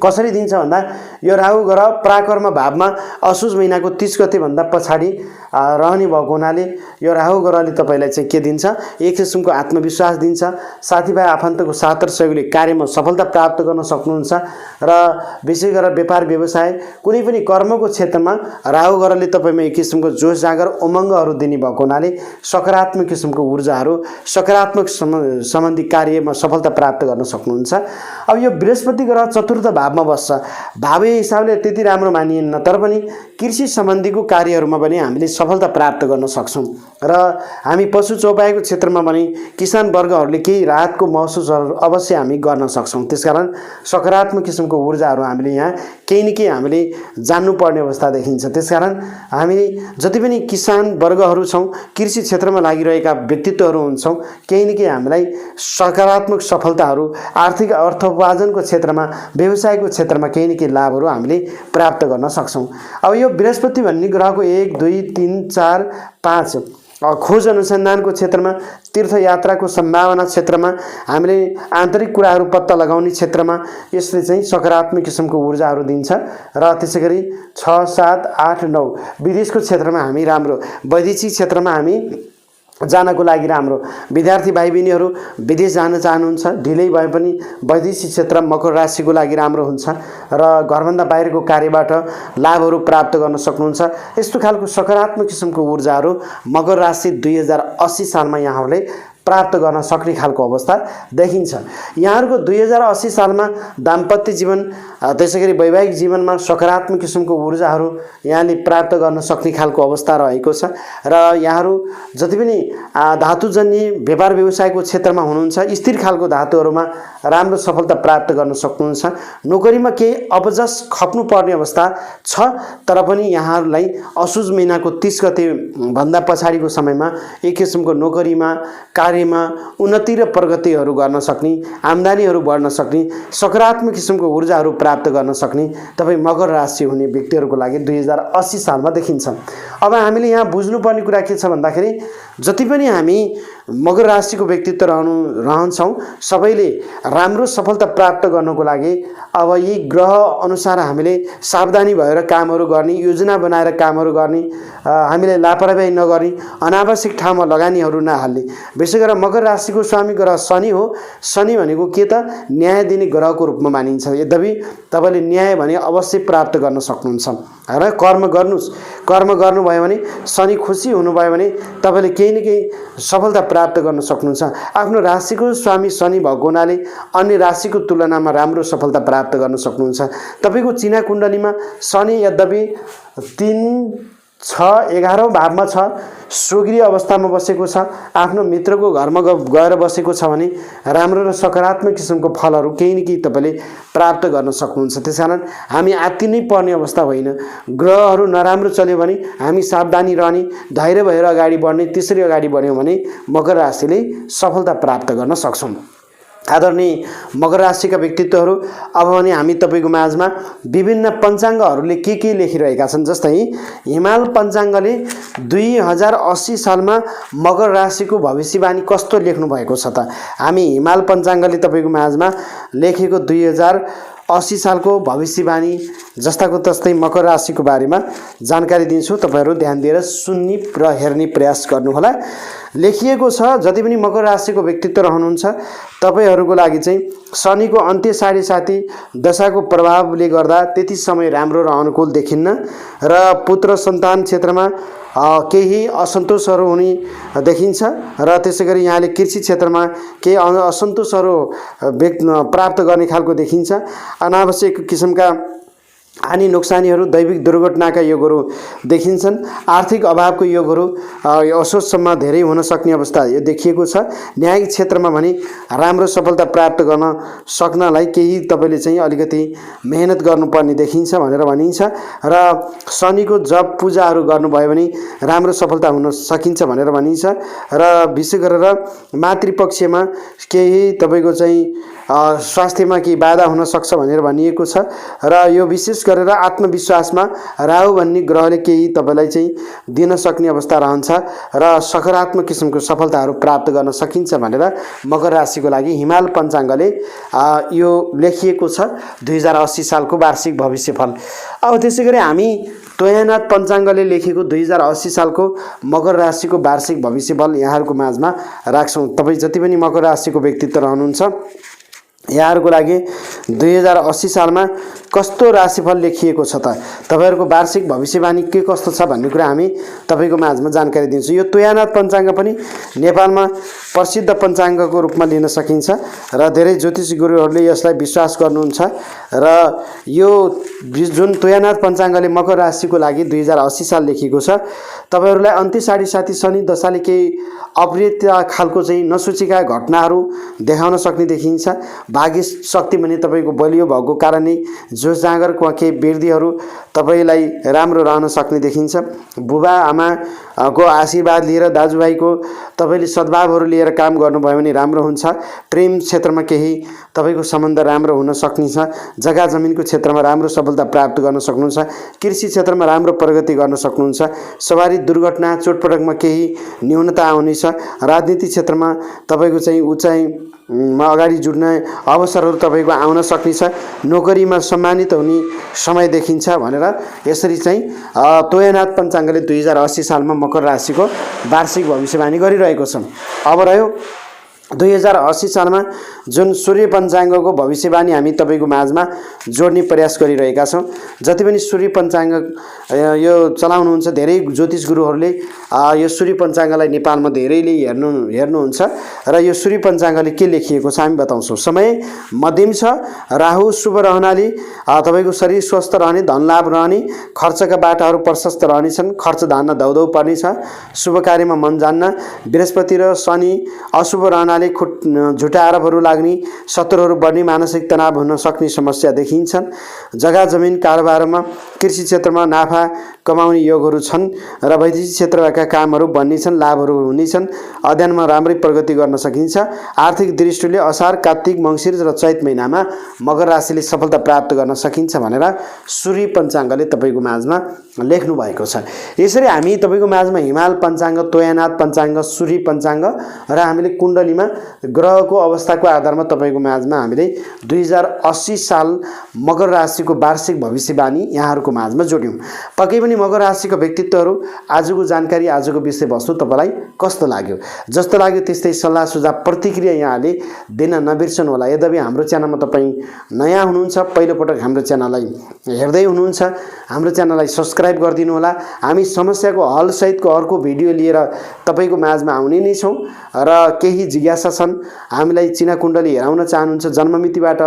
कसरी दिन्छ भन्दा यो राहु ग्रह प्राकर्म भावमा असोज महिनाको 30 गते भन्दा पछाडि रहने भएको हुनाले यो राहु ग्रहले तपाईलाई चाहिँ के दिन्छ, एक किसिमको आत्मविश्वास दिन्छ, साथीभाइ आफन्तको साथ र सहयोगले कार्यमा सफलता प्राप्त गर्न सक्नुहुन्छ र विशेष गरेर व्यापार व्यवसाय कुनै पनि कर्मको क्षेत्रमा राहु ग्रहले तपाईमा एक किसिमको जोश जागर उमङ्गहरू दिने भएको हुनाले सकारात्मक किसिमको ऊर्जाहरू सकारात्मक सम्बन्धी कार्यमा सफलता प्राप्त गर्न सक्नुहुन्छ। अब यो बृहस्पति ग्रह चतुर्थ भावमा बस्छ, भावीय हिसाबले त्यति राम्रो मानिएन, तर पनि कृषि सम्बन्धीको कार्यहरूमा पनि हामीले सफलता प्राप्त गर्न सक्छौं र हामी पशु चौपाईको क्षेत्रमा पनि किसान वर्गहरूले केही राहतको महसुसहरू अवश्य हामी गर्न सक्छौं। त्यसकारण सकारात्मक किसिमको ऊर्जाहरू हामीले यहाँ केही न केही हामीले जान्नुपर्ने अवस्था देखिन्छ। त्यसकारण हामी जति पनि किसान वर्गहरू छौं, कृषि क्षेत्रमा लागिरहेका व्यक्तित्वहरू हुन्छौं, केही न केही हामीलाई सकारात्मक सफलताहरू आर्थिक अर्थोपार्जनको क्षेत्रमा व्यवसायको क्षेत्रमा केही न केही लाभहरू हामीले प्राप्त गर्न सक्छौं। अब यो बृहस्पति भन्ने ग्रहको 1 2 3 4 5 खोज अनुसन्धानको क्षेत्रमा, तीर्थयात्राको सम्भावना क्षेत्रमा, हामीले आन्तरिक कुराहरू पत्ता लगाउने क्षेत्रमा यसले चाहिँ सकारात्मक किसिमको ऊर्जाहरू दिन्छ र त्यसैगरी 6 7 8 9 विदेशको क्षेत्रमा हामी राम्रो, वैदेशिक क्षेत्रमा हामी जानको लागि राम्रो, विद्यार्थी भाइ बहिनीहरू विदेश जान चाहनुहुन्छ, ढिलै भए पनि वैदेशिक क्षेत्र मकर राशिको लागि राम्रो हुन्छ र घरभन्दा बाहिरको कार्यबाट लाभहरू प्राप्त गर्न सक्नुहुन्छ। यस्तो खालको सकारात्मक किसिमको ऊर्जाहरू मकर राशि 2080 सालमा यहाँहरूले प्राप्त गर्न सक्ने खालको अवस्था देखिन्छ। यहाँहरूको 2080 सालमा दाम्पत्य जीवन त्यसैगरी वैवाहिक जीवनमा सकारात्मक किसिमको ऊर्जाहरू यहाँले प्राप्त गर्न सक्ने खालको अवस्था रहेको छ र यहाँहरू जति पनि धातुजन्य व्यापार व्यवसायको क्षेत्रमा हुनुहुन्छ, स्थिर खालको धातुहरूमा राम्रो सफलता प्राप्त गर्न सक्नुहुन्छ। नोकरीमा केही अपजस खप्नुपर्ने अवस्था छ, तर पनि यहाँहरूलाई असोज महिनाको 30 गते भन्दा पछाडिको समयमा एक किसिमको नोकरीमा कार्यमा उन्नति र प्रगतिहरू गर्न सक्ने, आम्दानीहरू बढ्न सक्ने, सकारात्मक किसिमको ऊर्जाहरू प्राप्त गर्न सक्ने तपाईँ मकर राशि हुने व्यक्तिहरूको लागि 2080 सालमा देखिन्छ। अब हामीले यहाँ बुझ्नुपर्ने कुरा के छ भन्दाखेरि जति पनि हामी मकर राशिको व्यक्तित्व रहन्छौँ सबैले राम्रो सफलता प्राप्त गर्नको लागि अब यी ग्रह अनुसार हामीले सावधानी भएर कामहरू गर्ने, योजना बनाएर कामहरू गर्ने, हामीले लापरवाही नगर्ने, अनावश्यक ठाउँमा लगानीहरू नहाल्ने। विशेष गरेर मकर राशिको स्वामी ग्रह शनि हो। शनि भनेको के त न्याय दिने ग्रहको रूपमा मानिन्छ। यद्यपि तपाईँले न्याय भने अवश्य प्राप्त गर्न सक्नुहुन्छ र कर्म गर्नुस्, कर्म गर्नुभयो भने शनि खुसी हुनुभयो भने तपाईँले केही न केही सफलता प्राप्त गर्न सक्नुहुन्छ। आफ्नो राशिको स्वामी शनि भएको हुनाले अन्य राशिको तुलनामा राम्रो सफलता प्राप्त गर्न सक्नुहुन्छ। तपाईँको चिना कुण्डलीमा शनि यद्यपि 3 6 11औं भावमा छ, स्वगृह अवस्थामा बसेको छ, आफ्नो मित्रको घरमा गएर बसेको छ भने राम्रो र सकारात्मक किसिमको फलहरू केही न केही तपाईँले प्राप्त गर्न सक्नुहुन्छ। त्यसकारण हामी आत्तिनै पर्ने अवस्था होइन। ग्रहहरू नराम्रो चल्यो भने हामी सावधानी रहने, धैर्य भएर अगाडि बढ्ने, त्यसरी अगाडि बढ्यौँ भने मकर राशिले सफलता प्राप्त गर्न सक्छौँ। आदरणीय मकर राशिका व्यक्तित्वहरू, अब भने हामी तपाईँको माझमा विभिन्न पञ्चाङ्गहरूले के लेखिरहेका छन्। जस्तै हिमाल पञ्चाङ्गले 2080 सालमा मकर राशिको भविष्यवाणी कस्तो लेख्नु भएको छ त हामी हिमाल पञ्चाङ्गले तपाईँको माझमा लेखेको 2080 सालको भविष्यवाणी जस्ताको तस्तै मकर राशिको बारेमा जानकारी दिन्छु। तपाईँहरू ध्यान दिएर सुन्ने र हेर्ने प्रयास गर्नुहोला। लेखिएको छ जति पनि मकर राशिको व्यक्तित्व रहनुहुन्छ तपाईहरूको लागि चाहिँ शनिको अन्त्य 7.5 दशाको प्रभावले गर्दा त्यति समय राम्रो र अनुकूल देखिन्न र पुत्र सन्तान क्षेत्रमा केही असन्तोषहरू हुने देखिन्छ र त्यसैगरी यहाँले कृषि क्षेत्रमा केही असन्तोषहरू प्राप्त गर्ने खालको देखिन्छ। अनावश्यक किसिमका हानि नोक्सानीहरू, दैविक दुर्घटनाका योगहरू देखिन्छन्। आर्थिक अभावको योगहरू असोजसम्म धेरै हुन सक्ने अवस्था यो देखिएको छ। न्यायिक क्षेत्रमा भने राम्रो सफलता प्राप्त गर्न सक्नलाई केही तपाईँले चाहिँ अलिकति मेहनत गर्नुपर्ने देखिन्छ भनेर भनिन्छ र शनिको जप पूजाहरू गर्नुभयो भने राम्रो सफलता हुन सकिन्छ भनेर भनिन्छ र विशेष गरेर मातृपक्षमा केही तपाईँको चाहिँ स्वास्थ्यमा केही बाधा हुन सक्छ भनेर भनिएको छ र यो विशेष गरेर आत्मविश्वासमा राहु भन्ने ग्रहले केही तपाईलाई चाहिँ दिन सक्ने अवस्था रहन्छ र सकारात्मक किसिमको सफलताहरू प्राप्त गर्न सकिन्छ भनेर मकर राशिको लागि हिमाल पञ्चाङ्गले यो लेखिएको छ 2080 सालको वार्षिक भविष्यफल। अब त्यसैगरी हामी तोयानाथ पञ्चाङ्गले लेखेको 2080 सालको मकर राशिको वार्षिक भविष्यफल यहाँहरूको माझमा राख्छौँ। तपाईँ जति पनि मकर राशिको व्यक्तित्व रहनुहुन्छ यहाँहरूको लागि 2080 सालमा कस्तो राशिफल लेखिएको छ त, तपाईहरुको वार्षिक भविष्यवाणी के कस्तो छ भन्ने कुरा हामी तपाईको माझमा जानकारी दिन्छौँ। यो तोयानाथ पञ्चाङ्ग पनि नेपालमा प्रसिद्ध पञ्चाङ्गको रूपमा लिन सकिन्छ र धेरै ज्योतिष गुरुहरूले यसलाई विश्वास गर्नुहुन्छ र यो जुन तोयानाथ पञ्चाङ्गले मकर राशिको लागि 2080 साल लेखिएको छ, तपाईहरुलाई अन्त्यसाडी साथी शनि दशाले केही अप्रिय खालको चाहिँ नसोचेका घटनाहरू देखाउन सक्ने देखिन्छ। भाग्य शक्ति भने तपाईको बलियो भएको कारणले जोस जाँगरको केही वृद्धिहरू तपाईलाई राम्रो रहन सक्ने देखिन्छ। बुबा आमा को आशीर्वाद लिएर दाजुभाइको तपाईले सद्भावहरू लिएर काम गर्नुभयो भने राम्रो हुन्छ। प्रेम क्षेत्रमा केही तपाईको सम्बन्ध राम्रो हुन सक्नेछ। जग्गा जमिनको क्षेत्रमा राम्रो सफलता प्राप्त गर्न सक्नुहुन्छ। कृषि क्षेत्रमा राम्रो प्रगति गर्न सक्नुहुन्छ। सवारी दुर्घटना चोटपटकमा केही न्यूनता आउनेछ। राजनीतिक क्षेत्रमा तपाईको चाहिँ उचाइमा अगाडि जुड्ने अवसरहरू तपाईको आउन सक्नेछ। नोकरीमा सम्मानित हुने समय देखिन्छ भनेर यसरी चाहिँ तोयानाथ पञ्चाङ्गले 2080 सालमा मकर राशिको वार्षिक भविष्यवाणी गरिरहेको छ। अब रह्यो 2080 सालमा जुन सूर्य पञ्चाङ्गको भविष्यवाणी हामी तपाईको माझमा जोड्ने प्रयास गरिरहेका छौँ। जति पनि सूर्य पञ्चाङ्ग यो चलाउनुहुन्छ धेरै ज्योतिष गुरुहरूले यो सूर्य पञ्चाङ्गलाई नेपालमा धेरैले हेर्नुहुन्छ र यो सूर्य पञ्चाङ्गले के लेखिएको छ हामी बताउँछौँ। समय मध्यम छ। राहु शुभ रहनाले तपाईको शरीर स्वस्थ रहने, धन लाभ रहने, खर्चका बाटाहरू प्रशस्त रहनेछन्। खर्च धान्न दौदौ पर्नेछ। शुभ कार्यमा मन जान्न। बृहस्पति र शनि अशुभ रहनाले झुटा आरोपहरू लाग्ने, शत्रुहरू बढ्ने, मानसिक तनाव हुन सक्ने समस्या देखिन्छन्। जग्गा जमिन कारोबारमा कृषि क्षेत्रमा नाफा कमाउने योगहरू छन् र वैदेशिक क्षेत्रका कामहरू बन्नेछन्, लाभहरू हुनेछन्। अध्ययनमा राम्रै प्रगति गर्न सकिन्छ। आर्थिक दृष्टिले असार, कार्तिक, मङ्सिर र चैत महिनामा मकर राशिले सफलता प्राप्त गर्न सकिन्छ भनेर सूर्य पञ्चाङ्गले तपाईको माझमा लेख्नु भएको छ। यसरी हामी तपाईको माझमा हिमाल पञ्चाङ्ग, तोयानाथ पञ्चाङ्ग, सूर्य पञ्चाङ्ग र हामीले कुण्डलीमा ग्रहको अवस्थाको आधारमा तपाईको माझमा हामीले 2080 साल मकर राशिको वार्षिक भविष्यवाणी यहाँहरूको माझमा जोड्यौँ। पक्कै पनि मकर राशिको व्यक्तित्वहरू आजको जानकारी, आजको विषयवस्तु तपाईलाई कस्तो लाग्यो? जस्तो लाग्यो त्यस्तै सल्लाह सुझाव प्रतिक्रिया यहाँले दिन नबिर्सनु होला। यद्यपि हाम्रो च्यानलमा तपाईँ नयाँ हुनुहुन्छ, पहिलोपटक हाम्रो च्यानललाई हेर्दै हुनुहुन्छ, हाम्रो च्यानललाई सब्सक्राइब गरिदिनु होला। हामी समस्याको हल सहितको अर्को भिडियो लिएर तपाईको माझमा आउने नै छौँ र केही जिज्ञासा छन्, हामीलाई चिना कुण्डली हेराउन चाहनुहुन्छ, जन्ममितिबाट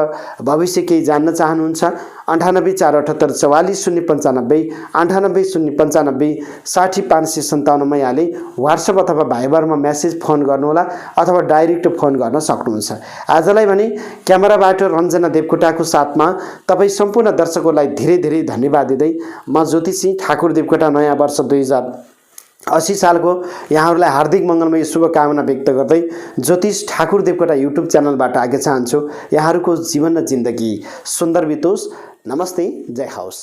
भविष्य केही जान्न चाहनुहुन्छ, 98 478 44 095 98 095 60 557 मा यहाँले व्हाट्सएप अथवा भाइबरमा मेसेज फोन गर्नुहोला अथवा डाइरेक्ट फोन गर्न सक्नुहुन्छ। आजलाई भने क्यामेराबाट रञ्जना देवकोटाको साथमा तपाईँ सम्पूर्ण दर्शकहरूलाई धेरै धेरै धन्यवाद दिँदै म ज्योतिषी ठाकुर देवकोटा नयाँ वर्ष 2080 सालको यहाँहरूलाई हार्दिक मङ्गलमय शुभकामना व्यक्त गर्दै ज्योतिष ठाकुर देवकोटा युट्युब च्यानलबाट आगे चाहन्छु यहाँहरूको जीवन र जिन्दगी सुन्दर बितोस्। नमस्ते, जय होस्।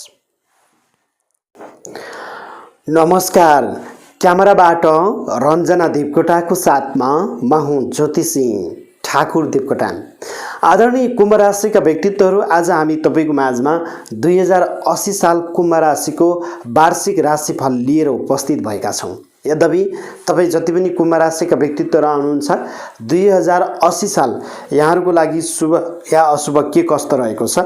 नमस्कार, क्यामेराबाट रञ्जना देवकोटाको साथमा म हुँ ज्योतिषी ठाकुर देवकोटा। आदरणीय कुम्भ राशिका व्यक्तित्वहरू, आज हामी तपाईको माझमा 2080 साल कुम्भ राशिको वार्षिक राशिफल लिएर उपस्थित भएका छौँ। यद्यपि तपाईँ जति पनि कुम्भ राशिका व्यक्तित्व रहनुहुन्छ 2080 साल यहाँहरूको लागि शुभ या अशुभ के कस्तो रहेको छ,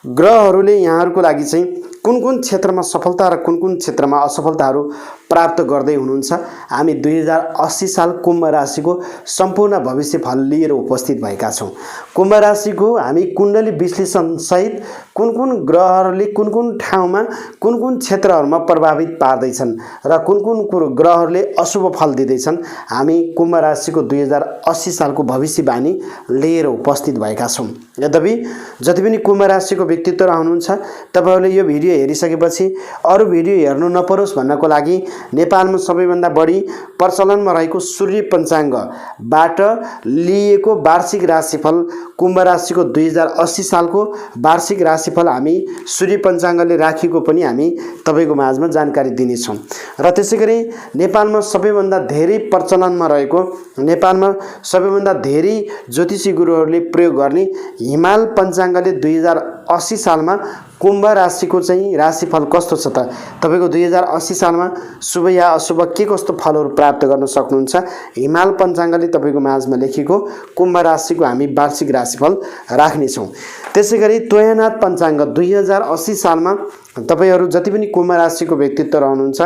ग्रहहरूले यहाँहरूको लागि चाहिँ कुन कुन क्षेत्रमा सफलता र कुन कुन क्षेत्रमा असफलताहरू प्राप्त गर्दै हुनुहुन्छ, हामी 2080 साल कुम्भ राशिको सम्पूर्ण भविष्यफल लिएर उपस्थित भएका छौँ। कुम्भ राशिको हामी कुण्डली विश्लेषण सहित कुन कुन ग्रहहरूले कुन कुन ठाउँमा कुन कुन क्षेत्रहरूमा प्रभावित पार्दैछन् र कुन कुन ग्रहहरूले अशुभ फल दिँदैछन्, हामी कुम्भ राशिको 2080 सालको भविष्यवाणी लिएर उपस्थित भएका छौँ। यद्यपि जति पनि कुम्भ राशिको व्यक्तित्व रहनुहुन्छ, तपाईहरूले यो भिडियो भिडियो हेरिसकेपछि अरू भिडियो हेर्नु नपरोस् भन्नको लागि नेपालमा सबैभन्दा बढी प्रचलनमा रहेको सूर्य पञ्चाङ्गबाट लिएको वार्षिक राशिफल कुम्भ राशिको 2080 सालको वार्षिक राशिफल हामी सूर्य पञ्चाङ्गले राखेको पनि हामी तपाईको माझमा जानकारी दिनेछौँ। र त्यसैगरी नेपालमा सबैभन्दा धेरै प्रचलनमा रहेको नेपालमा सबैभन्दा धेरै ज्योतिषी गुरुहरूले प्रयोग गर्ने हिमाल पञ्चाङ्गले 2080 सालमा कुम्भ राशिको चाहिँ राशिफल कस्तो छ त तपाईको 2080 सालमा शुभ या अशुभ के कस्तो फलहरू प्राप्त गर्न सक्नुहुन्छ हिमाल पञ्चाङ्गले तपाईको माझमा लेखेको कुम्भ राशिको हामी वार्षिक राशिफल राख्नेछौँ। त्यसैगरी तोयनाथ पञ्चाङ्ग 2080 सालमा तपाईहरु जति पनि कुम्भ राशिको व्यक्तित्व रहनुहुन्छ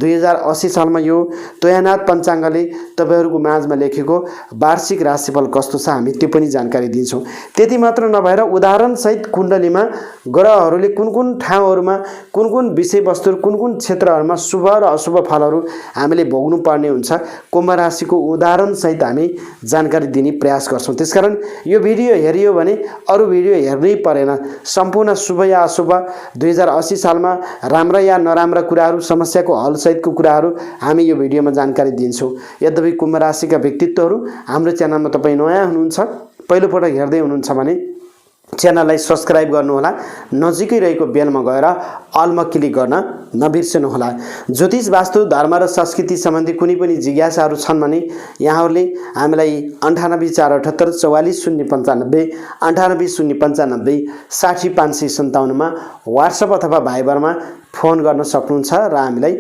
2080 सालमा यो तोयनाथ पञ्चाङ्गले तपाईहरुको माझमा लेखेको वार्षिक राशिफल कस्तो छ हामी त्यो पनि जानकारी दिन्छौँ। त्यति मात्र नभएर उदाहरण सहित कुण्डलीमा ग्रहहरूले कुन ठाउँहरुमा कुन विषयवस्तु कुन क्षेत्रहरुमा शुभ र अशुभ फलहरू हामीले भोग्नु पर्ने हुन्छ कुम्भ राशिको उदाहरण सहित हामी जानकारी दिने प्रयास गर्छौं। त्यसकारण यो भिडियो हेरियो भने अरु भिडियो हेर्नै परेन। सम्पूर्ण शुभ या अशुभ 2080 सालमा राम्रा या नराम्रा कुराहरू समस्याको हल सहितको कुराहरू हामी यो भिडियोमा जानकारी दिन्छौँ। यद्यपि कुम्भ राशिका व्यक्तित्वहरू हाम्रो च्यानलमा तपाई नयाँ हुनुहुन्छ पहिलो पटक हेर्दै हुनुहुन्छ भने च्यानललाई सब्स्क्राइब गर्नुहोला, नजिकै रहेको बेलमा गएर अलमा क्लिक गर्न नबिर्सनुहोला। ज्योतिष वास्तु धर्म र संस्कृति सम्बन्धी कुनै पनि जिज्ञासाहरू छन् भने यहाँहरूले हामीलाई 9848 44095 98095 60557 मा व्हाट्सएप अथवा भाइबरमा फोन गर्न सक्नुहुन्छ र हामीलाई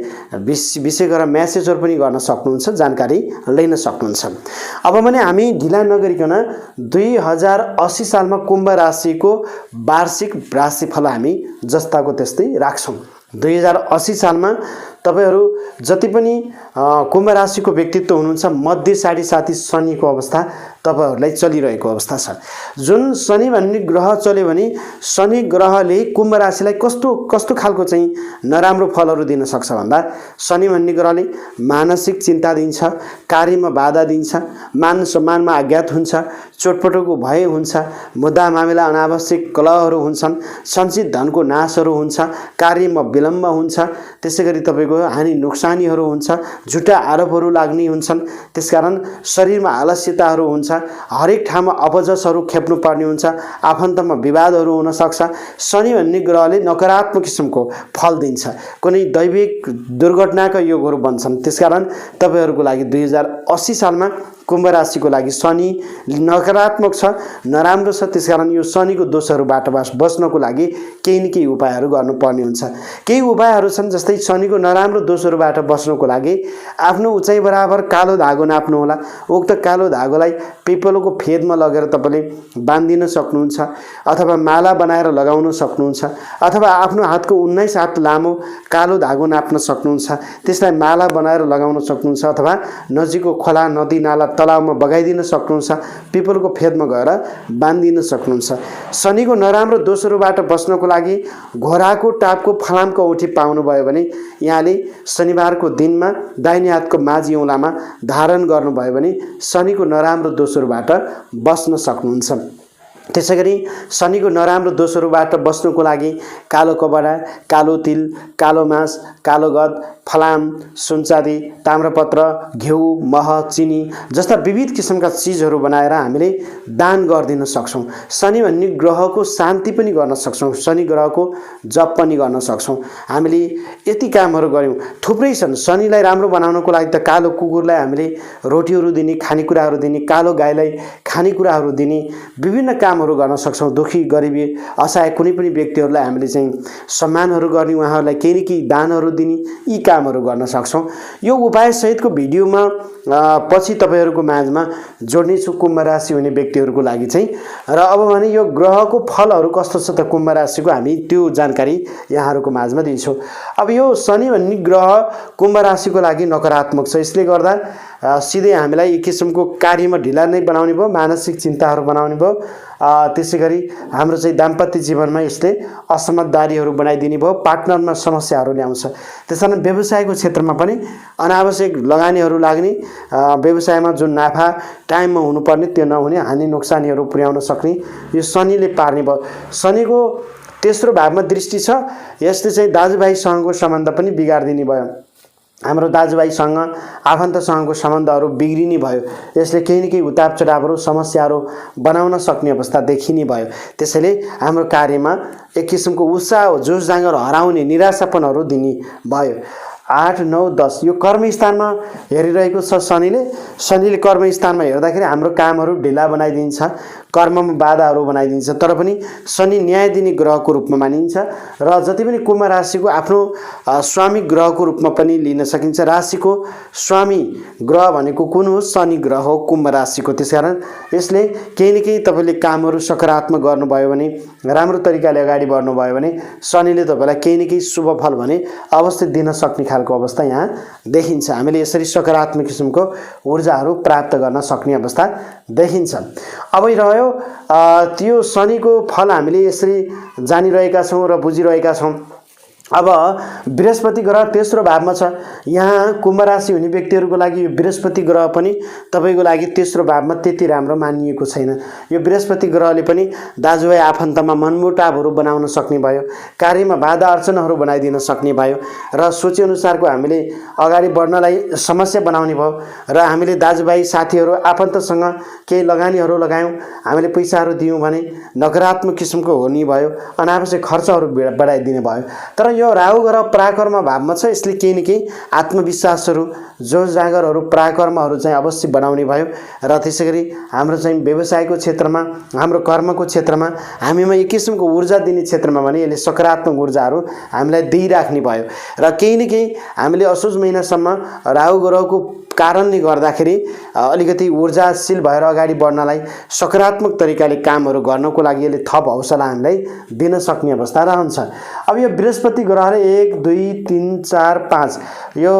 विशेष गरेर मेसेजहरु पनि गर्न सक्नुहुन्छ, जानकारी लिन सक्नुहुन्छ। अब भने हामी ढिला नगरिकन 2080 सालमा कुम्भ राशिको वार्षिक राशिफल हामी जस्ताको त्यस्तै राख्छौं। 2080 सालमा तपाईहरु जति पनि कुम्भ राशिको व्यक्तित्व हुनुहुन्छ मध्य साढे साथी शनिको अवस्था तपाईहरुलाई चलिरहेको अवस्था छ। जुन शनि भन्ने ग्रह चल्यो भने शनि ग्रहले कुम्भ राशिलाई कस्तो खालको चाहिँ नराम्रो फलहरू दिन सक्छ भन्दा शनि भन्ने ग्रहले मानसिक चिन्ता दिन्छ, कार्यमा बाधा दिन्छ, मान सम्मानमा आघात हुन्छ, चोटपटकको भय हुन्छ, मुद्दा मामिला अनावश्यक कलहहरू हुन्छन्, सञ्चित धनको नाशहरू हुन्छ, कार्यमा विलम्ब हुन्छ, त्यसैगरी तपाईको हानि नोक्सानीहरू हुन्छ, झुटा आरोपहरू लाग्ने हुन्छन्। त्यसकारण शरीरमा आलस्यताहरू हुन्छ, हरेक ठाउँमा अपजसहरू खेप्नु पर्ने हुन्छ, आफन्तमा विवादहरू हुन सक्छ। शनि भन्ने ग्रहले नकारात्मक किसिमको फल दिन्छ, कुनै दैविक दुर्घटनाका योगहरू बन्छन्। त्यसकारण तपाईहरुको लागि 2080 सालमा कुम्भ राशिको लागि शनि नकारात्मक छ, नराम्रो छ। त्यसकारण यो शनिको दोषहरूबाट बच्नको लागि केही न केही उपायहरू गर्नुपर्ने हुन्छ। केही उपायहरू छन् जस्तै शनिको नराम्रो दोषहरूबाट बच्नको लागि आफ्नो उचाइ बराबर कालो धागो नाप्नु होला। उक्त कालो धागोलाई पिपलको फेदमा लगेर तपाईले बाँधिन सक्नुहुन्छ अथवा माला बनाएर लगाउन सक्नुहुन्छ अथवा आफ्नो हातको 19 हात लामो कालो धागो नाप्न सक्नुहुन्छ, त्यसलाई माला बनाएर लगाउन सक्नुहुन्छ अथवा नजिकको खोला नदी नाला तलाउमा बगाइदिन सक्नुहुन्छ, पिपलको फेदमा गएर बाँधिन सक्नुहुन्छ। शनिको नराम्रो दोषहरूबाट बच्नको लागि घोडाको टापको फलामको औँठी पाउनुभयो भने यहाँले शनिबारको दिनमा दाहिने हातको माझी औँलामा धारण गर्नुभयो भने शनिको नराम्रो दोषहरूबाट बच्न सक्नुहुन्छ। त्यसैगरी शनिको नराम्रो दोषहरूबाट बच्नको लागि कालो कपडा, कालो तिल, कालो मास, कालो गद, फलाम, सुनचाँदी, ताम्रपत्र, घिउ, मह, चिनी जस्ता विविध किसिमका चीजहरू बनाएर हामीले दान गरिदिन सक्छौं। शनि भन्ने ग्रहको शान्ति पनि गर्न सक्छौं, शनि ग्रहको जप पनि गर्न सक्छौं। हामीले यति कामहरू गर्यौं, थुप्रै छन्। शनिलाई राम्रो बनाउनको लागि त कालो कुकुरलाई हामीले रोटीहरू दिने, खानेकुराहरू दिने, कालो गाईलाई खानेकुराहरू दिने, विभिन्न कामहरू गर्न सक्छौं। दुखी गरिबी असहाय कुनै पनि व्यक्तिहरूलाई हामीले चाहिँ सम्मानहरू गर्ने, उहाँहरूलाई केही न केही दानहरू दिने, यी कामहरू गर्न सक्छौं। यो उपाय सहितको भिडियोमा पछि तपाईहरुको माझमा जोड्ने छु कुम्भ राशि हुने व्यक्तिहरुको लागि चाहिँ। र अब भने यो ग्रहको फलहरू कस्तो छ त कुम्भ राशिको हामी त्यो जानकारी यहाँहरुको माझमा दिन्छौं। अब यो शनि भन्ने ग्रह कुम्भ राशिको लागि नकारात्मक छ, यसले गर्दा सिधै हामीलाई एक किसिमको कार्यमा ढिला नै बनाउने भयो, मानसिक चिन्ताहरू बनाउने भयो। त्यसैगरी हाम्रो चाहिँ दाम्पत्य जीवनमा यसले असमझदारीहरू बनाइदिने भयो, पार्टनरमा समस्याहरू ल्याउँछ। त्यसैले व्यवसायको क्षेत्रमा पनि अनावश्यक लगानीहरू लाग्ने, व्यवसायमा जुन नाफा टाइममा हुनुपर्ने त्यो नहुने, हानि नोक्सानीहरू पुर्याउन सक्ने यो शनिले पार्ने भयो। शनिको तेस्रो भावमा दृष्टि छ, यसले चाहिँ दाजुभाइसँगको सम्बन्ध पनि बिगारिदिने भयो। हाम्रो दाजुभाइसँग आफन्तसँगको सम्बन्धहरू बिग्रिने भयो। यसले केही न केही उताप चढावहरू समस्याहरू बनाउन सक्ने अवस्था देखिने भयो। त्यसैले हाम्रो कार्यमा एक किसिमको उत्साह जोस जाँगर हराउने निराशापनहरू दिने भयो। 8, 9, 10 यो कर्मस्थानमा हेरिरहेको छ शनिले कर्मस्थानमा हेर्दाखेरि हाम्रो कामहरू ढिला बनाइदिन्छ, कर्ममा बाधाहरू बनाइदिन्छ। तर पनि शनि न्याय दिने ग्रहको रूपमा मानिन्छ र जति पनि कुम्भ राशिको आफ्नो स्वामी ग्रहको रूपमा पनि लिन सकिन्छ। राशिको स्वामी ग्रह भनेको कुन हो? शनि ग्रह हो कुम्भ राशिको। त्यसकारण यसले केही न केही तपाईँले कामहरू सकारात्मक गर्नुभयो भने, राम्रो तरिकाले अगाडि बढ्नुभयो भने शनिले तपाईँलाई केही न केही शुभ फल भने अवश्य दिन सक्ने खालको अवस्था यहाँ देखिन्छ। हामीले यसरी सकारात्मक किसिमको ऊर्जाहरू प्राप्त गर्न सक्ने अवस्था देखिन्छ। अब रह्यो त्यो शनिको फल हामीले यसरी जानिरहेका छौँ र बुझिरहेका छौँ। अब बृहस्पति ग्रह तेस्रो भावमा छ। यहाँ कुम्भ राशि हुने व्यक्तिहरूको लागि यो बृहस्पति ग्रह पनि तपाईँको लागि तेस्रो भावमा त्यति राम्रो मानिएको छैन। यो बृहस्पति ग्रहले पनि दाजुभाइ आफन्तमा मनमुटावहरू बनाउन सक्ने भयो, कार्यमा बाधा अर्चनाहरू बनाइदिन सक्ने भयो र सोचेअनुसारको हामीले अगाडि बढ्नलाई समस्या बनाउने भयो र हामीले दाजुभाइ साथीहरू आफन्तसँग केही लगानीहरू लगायौँ, हामीले पैसाहरू दियौँ भने नकारात्मक किसिमको हुने भयो, अनावश्यक खर्चहरू बढाइदिने भयो। तर यो राहु ग्रह पराक्रम भावमा छ। यसले केही न केही आत्मविश्वासहरू जोस जाँगरहरू पराक्रमहरू चाहिँ अवश्य बनाउने भयो र त्यसैगरी हाम्रो चाहिँ व्यवसायको क्षेत्रमा, हाम्रो कर्मको क्षेत्रमा, हामीमा एक किसिमको ऊर्जा दिने क्षेत्रमा भने यसले सकारात्मक ऊर्जाहरू हामीलाई दिइराख्ने भयो र केही न केही हामीले असोज महिनासम्म राहु ग्रहको कारणले गर्दाखेरि अलिकति ऊर्जाशील भएर अगाडि बढ्नलाई, सकारात्मक तरिकाले कामहरू गर्नको लागि यसले थप हौसला हामीलाई दिन सक्ने अवस्था रहन्छ। अब यो बृहस्पति ग्रहले 1, 2, 3, 4, 5 यो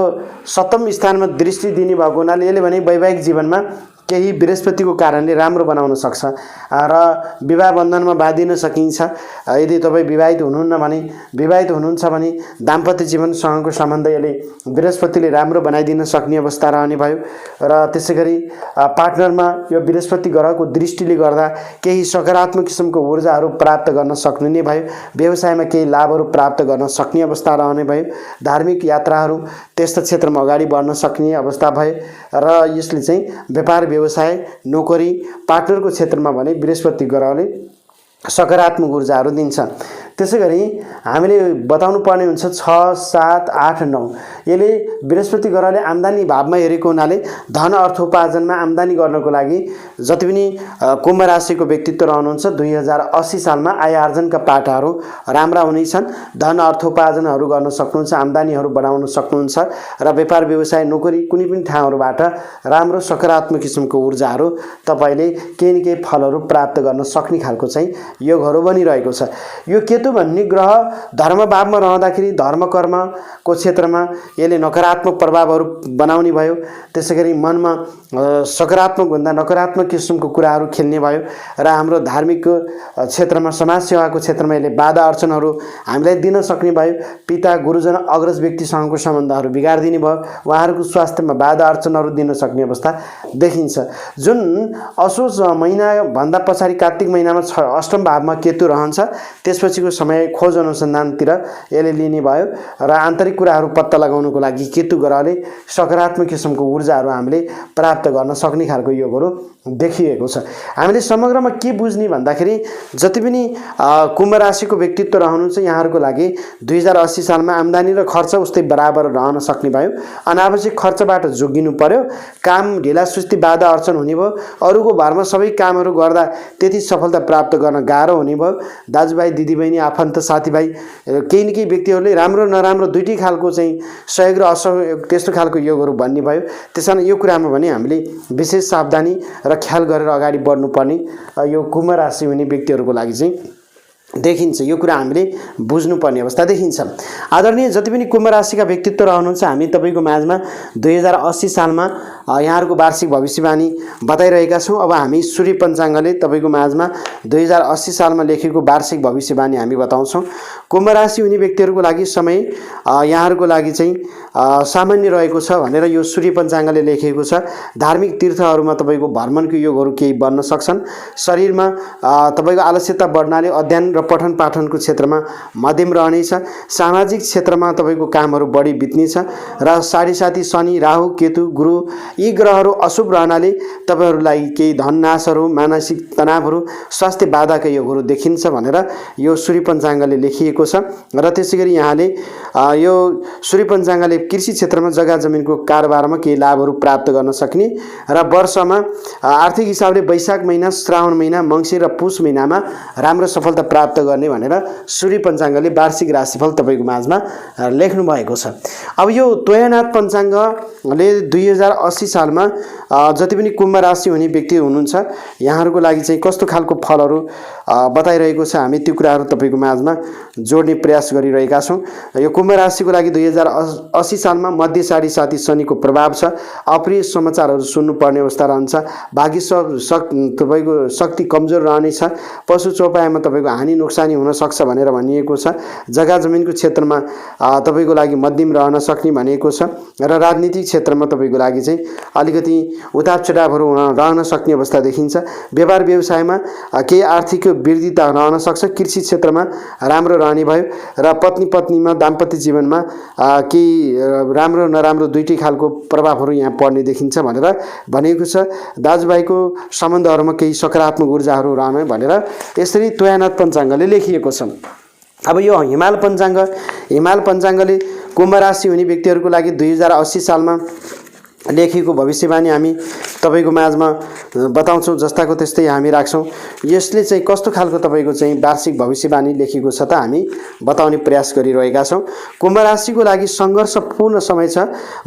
सप्तम स्थानमा दृष्टि दिने भएको हुनाले यसले भने वैवाहिक जीवनमा केही बृहस्पतिको कारणले राम्रो बनाउन सक्छ र विवाह बन्धनमा बाँधिन सकिन्छ। यदि तपाईँ विवाहित हुनुहुन्छ भने दाम्पत्य जीवनसँगको सम्बन्ध यसले बृहस्पतिले राम्रो बनाइदिन सक्ने अवस्था रहने भयो र त्यसैगरी पार्टनरमा यो बृहस्पति ग्रहको दृष्टिले गर्दा केही सकारात्मक किसिमको ऊर्जाहरू प्राप्त गर्न सक्ने नै भयो। व्यवसायमा केही लाभहरू प्राप्त गर्न सक्ने अवस्था रहने भयो। धार्मिक यात्राहरू त्यस्ता क्षेत्रमा अगाडि बढ्न सक्ने अवस्था भयो र यसले चाहिँ व्यापार व्यवसाय नोकरी पार्टनरको क्षेत्रमा भने बृहस्पति ग्रहले सकारात्मक ऊर्जाहरू दिन्छ। त्यसैगरी हामीले बताउनु पर्ने हुन्छ 6, 7, 8, 9 यसले बृहस्पति ग्रहले आम्दानी भावमा हेरेको हुनाले धन अर्थोपार्जनमा आम्दानी गर्नको लागि जति पनि कुम्भ राशिको व्यक्तित्व रहनुहुन्छ 2080 सालमा आय आर्जनका पाटाहरू राम्रा हुनेछन्। धन अर्थोपार्जनहरू गर्न सक्नुहुन्छ, आम्दानीहरू बढाउन सक्नुहुन्छ र व्यापार व्यवसाय नोकरी कुनै पनि ठाउँहरूबाट राम्रो सकारात्मक किसिमको ऊर्जाहरू तपाईँले केही न केही फलहरू प्राप्त गर्न सक्ने खालको चाहिँ योगहरू बनिरहेको छ। यो केतु भन्ने ग्रह धर्म भावमा रहँदाखेरि धर्म कर्मको क्षेत्रमा यसले नकारात्मक प्रभावहरू बनाउने भयो। त्यसैगरी मनमा सकारात्मक भन्दा नकारात्मक किसिमको कुराहरू खेल्ने भयो र हाम्रो धार्मिक क्षेत्रमा समाज सेवाको क्षेत्रमा यसले बाधा अर्चनहरू हामीलाई दिन सक्ने भयो। पिता गुरुजन अग्रज व्यक्तिसँगको सम्बन्धहरू बिगारिदिने भयो, उहाँहरूको स्वास्थ्यमा बाधा अर्चनहरू दिन सक्ने अवस्था देखिन्छ। जुन असोज महिनाभन्दा पछाडि कार्तिक महिनामा अष्टम भावमा केतु रहन्छ, त्यसपछिको समय खोज अनुसन्धानतिर यसले लिने भयो र आन्तरिक कुराहरू पत्ता लगाउनको लागि केतु ग्रहले सकारात्मक किसिमको ऊर्जाहरू हामीले प्राप्त गर्न सक्ने खालको योगहरू देखिएको छ। हामीले समग्रमा के बुझ्ने भन्दाखेरि जति पनि कुम्भ राशिको व्यक्तित्व रहनुहुन्छ यहाँहरूको लागि 2080 सालमा आम्दानी र खर्च उस्तै बराबर रहन सक्ने भयो। अनावश्यक खर्चबाट जोगिनु पर्यो, काम ढिला सुस्ती बाधा अर्चन हुने भयो, अरूको भरमा सबै कामहरू गर्दा त्यति सफलता प्राप्त गर्न गाह्रो हुने भयो। दाजुभाइ दिदीबहिनी आफन्त साथीभाइ केही न केही व्यक्तिहरूले राम्रो नराम्रो दुईटै खालको चाहिँ सहयोग र असहयोग त्यस्तो खालको योगहरू भन्ने भयो। त्यसैले यो कुरामा भने हामीले विशेष सावधानी र ख्याल गरेर अगाडि बढ्नुपर्ने यो कुम्भ राशि हुने व्यक्तिहरूको लागि चाहिँ देखिन्छ। यो कुरा हामीले बुझ्नुपर्ने अवस्था देखिन्छ। आदरणीय जति पनि कुम्भ राशिका व्यक्तित्व रहनुहुन्छ, हामी तपाईँको माझमा 2080 सालमा यहाँहरूको वार्षिक भविष्यवाणी बताइरहेका छौँ। अब हामी सूर्य पञ्चाङ्गले तपाईँको माझमा 2080 सालमा लेखेको वार्षिक भविष्यवाणी हामी बताउँछौँ। कुम्भ राशि हुने व्यक्तिहरूको लागि समय यहाँहरूको लागि चाहिँ सामान्य रहेको छ भनेर यो सूर्य पञ्चाङ्गले लेखेको छ। धार्मिक तीर्थहरूमा तपाईँको भ्रमणको योगहरू केही बन्न सक्छन्। शरीरमा तपाईँको आलस्यता बढ्नाले अध्ययन र पठन पाठनको क्षेत्रमा मध्यम रहनेछ। सामाजिक क्षेत्रमा तपाईँको कामहरू बढी बित्नेछ र साढेसाती शनि, राहु, केतु, गुरु यी ग्रहहरू अशुभ रहनाले तपाईँहरूलाई केही धननाशहरू, मानसिक तनावहरू, स्वास्थ्य बाधाका योगहरू देखिन्छ भनेर यो सूर्य पञ्चाङ्गले लेखिएको छ। र त्यसैगरी यहाँले यो सूर्य पञ्चाङ्गले कृषि क्षेत्रमा जग्गा जमिनको कारोबारमा केही लाभहरू प्राप्त गर्न सक्ने र वर्षमा आर्थिक हिसाबले वैशाख महिना, श्रावण महिना, मङ्सिर र पुष महिनामा राम्रो सफलता प्राप्त गर्ने भनेर सूर्य पञ्चाङ्गले वार्षिक राशिफल तपाईँको माझमा लेख्नु भएको छ। अब यो तोयानाथ पञ्चाङ्गले 2080 सालमा जति पनि कुम्भ राशि हुने व्यक्ति हुनुहुन्छ यहाँहरूको लागि चाहिँ कस्तो खालको फलहरू बताइरहेको छ, हामी त्यो कुराहरू तपाईँको माझमा जोड्ने प्रयास गरिरहेका छौँ। यो कुम्भ राशिको लागि 2080 सालमा मध्य साढेसाती शनिको प्रभाव छ। अप्रिय समाचारहरू सुन्नुपर्ने अवस्था रहन्छ। भाग्य तपाईँको शक्ति कमजोर रहनेछ। पशु चौपायामा तपाईँको हानि नोक्सानी हुनसक्छ भनेर भनिएको छ। जग्गा जमिनको क्षेत्रमा तपाईँको लागि मध्यम रहन सक्ने भनिएको छ र राजनीतिक क्षेत्रमा तपाईँको लागि चाहिँ अलिकति उतार चढावहरू रहन सक्ने अवस्था देखिन्छ। व्यापार व्यवसायमा केही आर्थिक वृद्धिता रहन सक्छ। कृषि क्षेत्रमा राम्रो रहने भयो र पत्नीमा दाम्पत्य जीवनमा केही राम्रो नराम्रो दुईटै खालको प्रभावहरू यहाँ पर्ने देखिन्छ भनेर भनेको छ। दाजुभाइको सम्बन्धहरूमा केही सकारात्मक ऊर्जाहरू रहने भनेर यसरी तोयानाथ पञ्चाङ्गले लेखिएको छ। अब यो हिमाल पञ्चाङ्गले कुम्भ राशि हुने व्यक्तिहरूको लागि 2080 सालमा लेखिएको भविष्यवाणी हामी तपाईँको माझमा बताउँछौँ। जस्ताको त्यस्तै हामी राख्छौँ। यसले चाहिँ कस्तो खालको तपाईँको चाहिँ वार्षिक भविष्यवाणी लेखेको छ त हामी बताउने प्रयास गरिरहेका छौँ। कुम्भ राशिको लागि सङ्घर्षपूर्ण समय छ।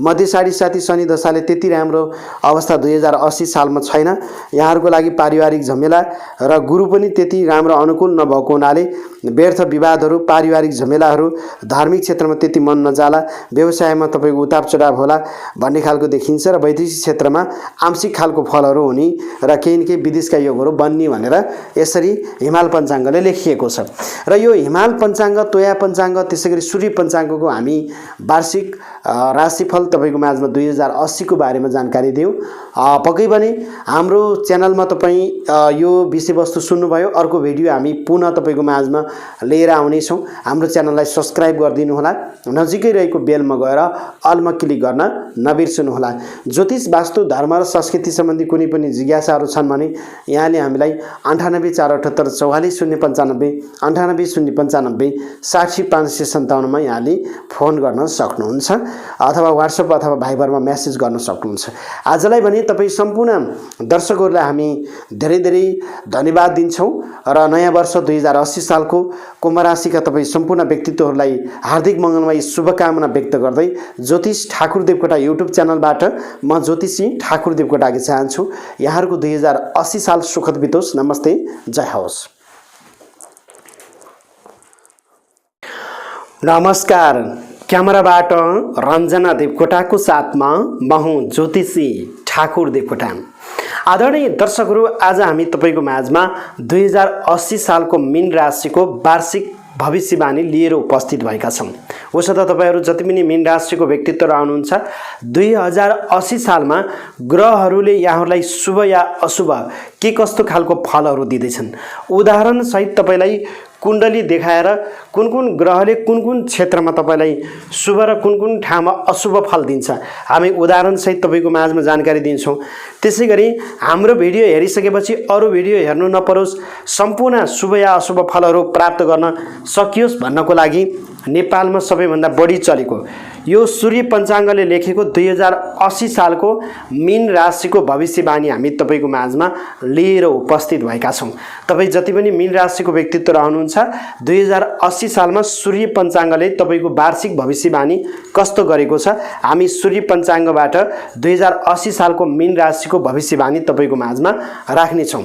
मध्य साढेसाती शनि दशाले त्यति राम्रो अवस्था 2080 सालमा छैन। यहाँहरूको लागि पारिवारिक झमेला र गुरु पनि त्यति राम्रो अनुकूल नभएको हुनाले व्यर्थ विवादहरू, पारिवारिक झमेलाहरू, धार्मिक क्षेत्रमा त्यति मन नजाला, व्यवसायमा तपाईँको उतार चढाव होला भन्ने खालको देखिन्छ र वैदेशिक क्षेत्रमा आंशिक खालको फलहरू हुने र केही न केही विदेशका योगहरू बन्ने भनेर यसरी हिमाल पञ्चाङ्गले लेखिएको छ। र यो हिमाल पञ्चाङ्ग, तोया पञ्चाङ्ग, त्यसैगरी सूर्य पञ्चाङ्गको हामी वार्षिक राशिफल तपाईँको माझमा 2080 को बारेमा जानकारी दियौँ। पक्कै पनि हाम्रो च्यानलमा तपाईँ यो विषयवस्तु सुन्नुभयो। अर्को भिडियो हामी पुनः तपाईँको माझमा लिएर आउनेछौँ। हाम्रो च्यानललाई सब्सक्राइब गरिदिनु होला। नजिकै रहेको बेलमा गएर अलमा क्लिक गर्न नबिर्सनुहोला। ज्योतिष, वास्तु, धर्म र संस्कृति सम्बन्धी कुनै पनि जिज्ञासाहरू छन् भने यहाँले हामीलाई 9848 44 095 98 095 60 557 मा यहाँले फोन गर्न सक्नुहुन्छ अथवा व्हाट्सएप अथवा भाइबरमा मेसेज गर्न सक्नुहुन्छ। आजलाई भने तपाईँ सम्पूर्ण दर्शकहरूलाई हामी धेरै धेरै धन्यवाद दिन्छौँ र नयाँ वर्ष 2080 सालको कुम्भ राशिका तपाईँ सम्पूर्ण व्यक्तित्वहरूलाई हार्दिक मङ्गलमय शुभकामना व्यक्त गर्दै ज्योतिष ठाकुर देवकोटा युट्युब च्यानलबाट म ज्योतिषी ठाकुर देवकोटा चाहन्छु यहाँहरूको 2080 साल सुखद बितोस्। नमस्ते, जय होस्। नमस्कार, क्यामेराबाट रञ्जना देवकोटाको साथमा म हुँ ज्योतिषी ठाकुर देवकोटा। आदरणीय दर्शकहरू, आज हामी तपाईँको माझमा 2080 सालको मीन राशिको वार्षिक भविष्यवाणी लिएर उपस्थित भएका छौँ। उसो त तपाईँहरू जति पनि मीन राशिको व्यक्तित्व रहनुहुन्छ 2080 सालमा ग्रहहरूले यहाँहरूलाई शुभ या अशुभ के कस्तो खालको फलहरू दिँदैछन्, उदाहरणसहित तपाईँलाई कुण्डली देखाएर कुन कुन ग्रहले कुन कुन क्षेत्रमा तपाईँलाई शुभ र कुन कुन ठाउँमा अशुभ फल दिन्छ हामी उदाहरणसहित तपाईँको माझमा जानकारी दिन्छौँ। त्यसैगरी हाम्रो भिडियो हेरिसकेपछि अरू भिडियो हेर्नु नपरोस्, सम्पूर्ण शुभ या अशुभ फलहरू प्राप्त गर्न सकियोस् भन्नको लागि नेपालमा सबैभन्दा बढी चलेको यो सूर्य पञ्चाङ्गले लेखेको 2080 सालको मीन राशिको भविष्यवाणी हामी तपाईँको माझमा लिएर उपस्थित भएका छौँ। तपाईँ जति पनि मीन राशिको व्यक्तित्व रहनुहुन्छ 2080 सालमा सूर्य पञ्चाङ्गले तपाईँको वार्षिक भविष्यवाणी कस्तो गरेको छ हामी सूर्य पञ्चाङ्गबाट 2080 सालको मीन राशिको भविष्यवाणी तपाईँको माझमा राख्नेछौँ।